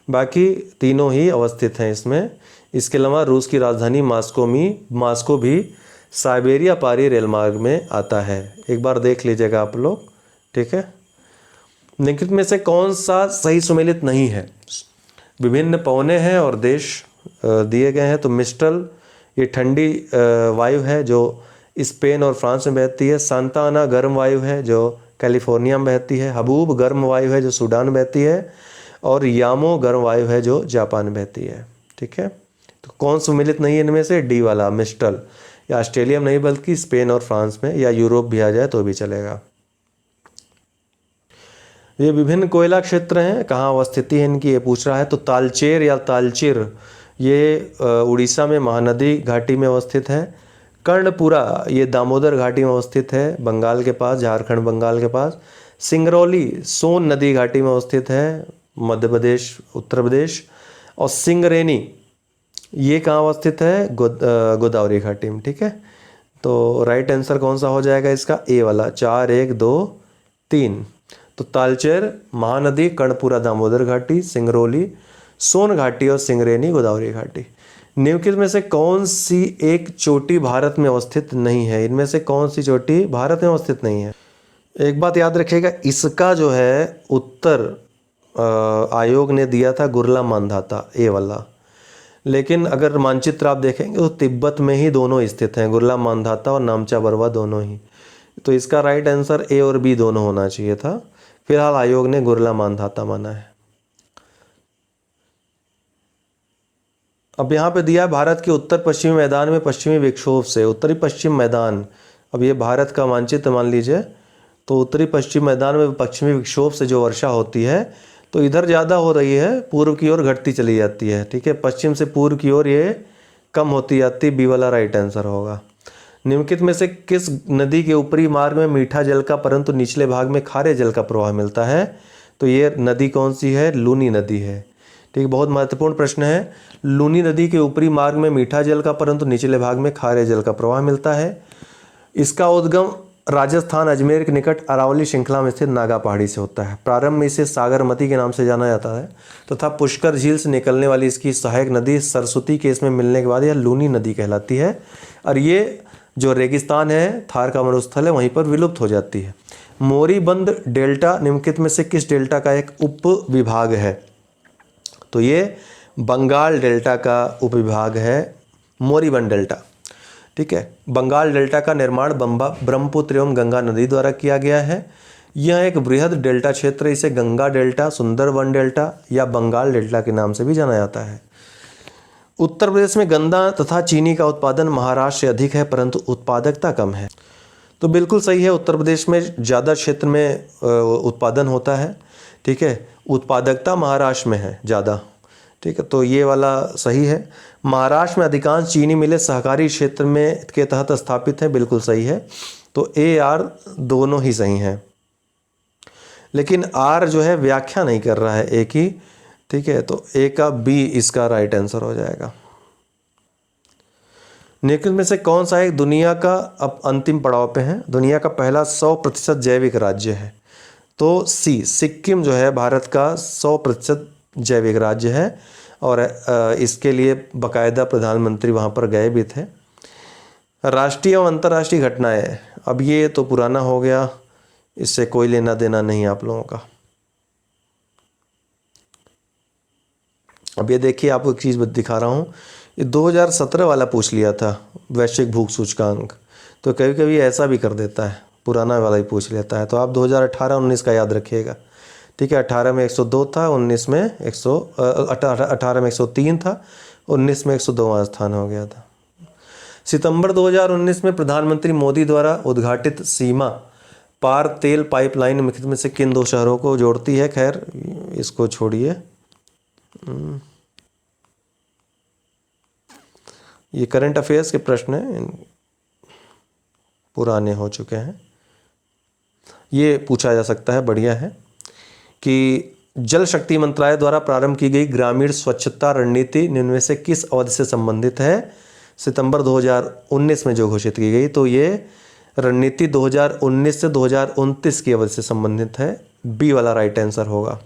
बाकी तीनों ही अवस्थित हैं इसमें। इसके अलावा रूस की राजधानी मास्को भी साइबेरिया पारी रेल मार्ग में आता है। एक बार देख लीजिएगा आप लोग। ठीक है, निम्नलिखित में से कौन सा सही सुमेलित नहीं है? विभिन्न पवने हैं और देश दिए गए हैं। तो मिस्ट्रल ये ठंडी वायु है जो स्पेन और फ्रांस में बहती है। सांता आना गर्म वायु है जो कैलिफोर्निया में बहती है। हबूब गर्म वायु है जो सूडान में बहती है। और यामो गर्म वायु है जो जापान में बहती है। ठीक है, तो कौन सुमेलित नहीं है इनमें से? डी वाला मिस्ट्रल। या ऑस्ट्रेलिया में नहीं बल्कि स्पेन और फ्रांस में, या यूरोप भी आ जाए तो भी चलेगा। ये विभिन्न कोयला क्षेत्र हैं, कहाँ अवस्थिति है इनकी ये पूछ रहा है। तो तालचेर या तालचिर ये उड़ीसा में महानदी घाटी में अवस्थित है। कर्णपुरा ये दामोदर घाटी में अवस्थित है, बंगाल के पास, झारखंड बंगाल के पास। सिंगरौली सोन नदी घाटी में अवस्थित है, मध्य प्रदेश उत्तर प्रदेश। और सिंगरेनी ये कहाँ अवस्थित है? गोदावरी घाटी में। ठीक है, तो राइट आंसर कौन सा हो जाएगा इसका? ए वाला 4 1 2 3। तो तालचेर महानदी, कर्णपुरा दामोदर घाटी, सिंगरौली सोन घाटी और सिंगरेनी गोदावरी घाटी। निम्नलिखित में से कौन सी एक चोटी भारत में अवस्थित नहीं है? इनमें से कौन सी चोटी भारत में अवस्थित नहीं है? एक बात याद रखिएगा, इसका जो है उत्तर आयोग ने दिया था गुरला मांधाता, ए वाला। लेकिन अगर मानचित्र आप देखेंगे तो तिब्बत में ही दोनों स्थित हैं, गुरला मांधाता और नामचा बरवा दोनों ही। तो इसका राइट आंसर ए और बी दोनों होना चाहिए था। फिलहाल आयोग ने गुरला मांधाता माना है। अब यहाँ पे दिया भारत के उत्तर पश्चिमी मैदान में पश्चिमी विक्षोभ से, उत्तरी पश्चिम मैदान। अब ये भारत का मानचित्र मान लीजिए, तो उत्तरी पश्चिम मैदान में पश्चिमी विक्षोभ से जो वर्षा होती है तो इधर ज़्यादा हो रही है, पूर्व की ओर घटती चली जाती है। ठीक है, पश्चिम से पूर्व की ओर ये कम होती जाती, बी वाला राइट आंसर होगा। निम्नलिखित में से किस नदी के ऊपरी मार्ग में मीठा जल का परंतु निचले भाग में खारे जल का प्रवाह मिलता है? तो ये नदी कौन सी है? लूनी नदी है। ठीक, बहुत महत्वपूर्ण प्रश्न है। लूनी नदी के ऊपरी मार्ग में मीठा जल का परंतु निचले भाग में खारे जल का प्रवाह मिलता है। इसका उद्गम राजस्थान अजमेर के निकट अरावली श्रृंखला में स्थित नागा पहाड़ी से होता है। प्रारंभ में इसे सागरमती के नाम से जाना जाता है तथा पुष्कर झील से निकलने वाली इसकी सहायक नदी सरस्वती के इसमें मिलने के बाद यह लूनी नदी कहलाती है। और ये जो रेगिस्तान है, थार का मरुस्थल है, वहीं पर विलुप्त हो जाती है। मोरीबंद डेल्टा निम्नलिखित में से किस डेल्टा का एक उप विभाग है? तो ये बंगाल डेल्टा का उपविभाग है, मोरीबंद डेल्टा। ठीक है, बंगाल डेल्टा का निर्माण ब्रह्मपुत्र एवं गंगा नदी द्वारा किया गया है। यह एक बृहद डेल्टा क्षेत्र, इसे गंगा डेल्टा, सुंदरवन डेल्टा या बंगाल डेल्टा के नाम से भी जाना जाता है। उत्तर प्रदेश में गन्ना तथा चीनी का उत्पादन महाराष्ट्र से अधिक है परंतु उत्पादकता कम है। तो बिल्कुल सही है, उत्तर प्रदेश में ज़्यादा क्षेत्र में उत्पादन होता है। ठीक है, उत्पादकता महाराष्ट्र में है ज़्यादा। ठीक है, तो ये वाला सही है। महाराष्ट्र में अधिकांश चीनी मिलें सहकारी क्षेत्र में के तहत स्थापित हैं, बिल्कुल सही है। तो ए आर दोनों ही सही हैं, लेकिन आर जो है व्याख्या नहीं कर रहा है ए की। ठीक है, तो ए का बी इसका राइट आंसर हो जाएगा। निम्नलिखित में से कौन सा एक दुनिया का, अब अंतिम पड़ाव पे है, दुनिया का पहला 100% जैविक राज्य है? तो सी, सिक्किम जो है भारत का 100% जैविक राज्य है और इसके लिए बाकायदा प्रधानमंत्री वहाँ पर गए भी थे। राष्ट्रीय और अंतर्राष्ट्रीय घटनाएं, अब ये तो पुराना हो गया, इससे कोई लेना देना नहीं आप लोगों का। अब ये देखिए, आपको एक चीज़ दिखा रहा हूँ, ये 2017 वाला पूछ लिया था, वैश्विक भूख सूचकांक। तो कभी कभी ऐसा भी कर देता है, पुराना वाला ही पूछ लेता है। तो आप 2018-19 का याद रखिएगा। ठीक है, 18 में 102 था, 19 में 18 में 103 था, 19 में 102वां स्थान हो गया था। सितंबर 2019 में प्रधानमंत्री मोदी द्वारा उद्घाटित सीमा पार तेल पाइपलाइन निम्नलिखित में से किन दो शहरों को जोड़ती है? खैर इसको छोड़िए, ये करंट अफेयर्स के प्रश्न हैं, पुराने हो चुके हैं। ये पूछा जा सकता है, बढ़िया है कि जल शक्ति मंत्रालय द्वारा प्रारंभ की गई ग्रामीण स्वच्छता रणनीति निम्न में से किस अवधि से संबंधित है? सितंबर 2019 में जो घोषित की गई, तो ये रणनीति 2019 से 2029 की अवधि से संबंधित है। बी वाला राइट आंसर होगा।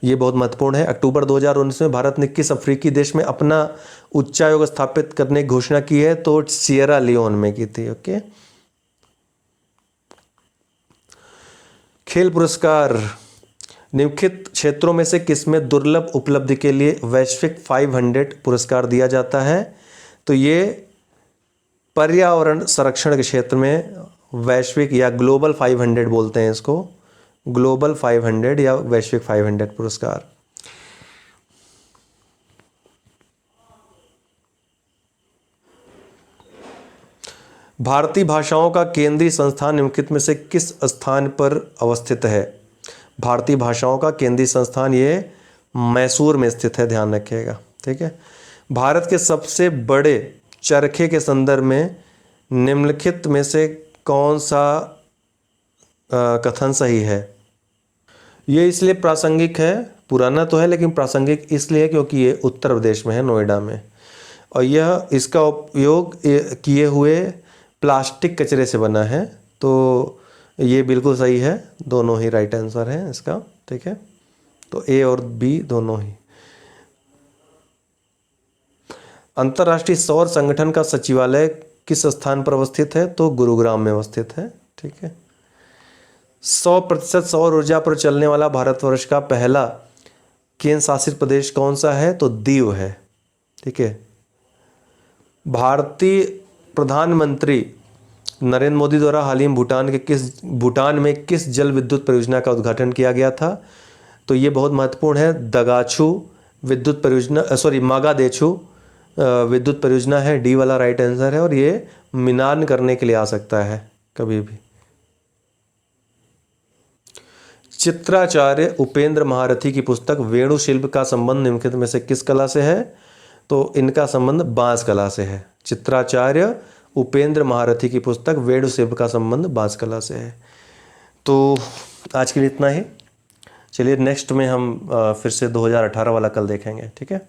ये बहुत महत्वपूर्ण है। अक्टूबर 2019 में भारत ने किस अफ्रीकी देश में अपना उच्चायोग स्थापित करने की घोषणा की है? तो सियरा लियोन में की थी। ओके, खेल पुरस्कार निम्नलिखित क्षेत्रों में से किसमें दुर्लभ उपलब्धि के लिए वैश्विक 500 पुरस्कार दिया जाता है? तो ये पर्यावरण संरक्षण के क्षेत्र में वैश्विक या ग्लोबल 500 बोलते हैं इसको, ग्लोबल 500 या वैश्विक 500 पुरस्कार। भारतीय भाषाओं का केंद्रीय संस्थान निम्नलिखित में से किस स्थान पर अवस्थित है? भारतीय भाषाओं का केंद्रीय संस्थान ये मैसूर में स्थित है, ध्यान रखिएगा। ठीक है, भारत के सबसे बड़े चरखे के संदर्भ में निम्नलिखित में से कौन सा कथन सही है? ये इसलिए प्रासंगिक है, पुराना तो है लेकिन प्रासंगिक इसलिए क्योंकि ये उत्तर प्रदेश में है, नोएडा में, और यह इसका उपयोग किए हुए प्लास्टिक कचरे से बना है। तो ये बिल्कुल सही है, दोनों ही राइट आंसर है इसका। ठीक है, तो ए और बी दोनों ही। अंतर्राष्ट्रीय सौर संगठन का सचिवालय किस स्थान पर अवस्थित है? तो गुरुग्राम में अवस्थित है। ठीक है, 100% सौर ऊर्जा पर चलने वाला भारतवर्ष का पहला केंद्र शासित प्रदेश कौन सा है? तो दीव है। ठीक है, भारतीय प्रधानमंत्री नरेंद्र मोदी द्वारा हाल ही में भूटान में किस जल विद्युत परियोजना का उद्घाटन किया गया था? तो ये बहुत महत्वपूर्ण है, दगाछू विद्युत परियोजना, मागादेछू विद्युत परियोजना है, डी वाला राइट आंसर है। और ये मिनान करने के लिए आ सकता है कभी भी। चित्राचार्य उपेंद्र महारथी की पुस्तक वेणु शिल्प का संबंध निम्नलिखित में से किस कला से है? तो इनका संबंध बांस कला से है। चित्राचार्य उपेंद्र महारथी की पुस्तक वेणु शिल्प का संबंध बांस कला से है। तो आज के लिए इतना ही। चलिए नेक्स्ट में हम फिर से 2018 वाला कल देखेंगे, ठीक है।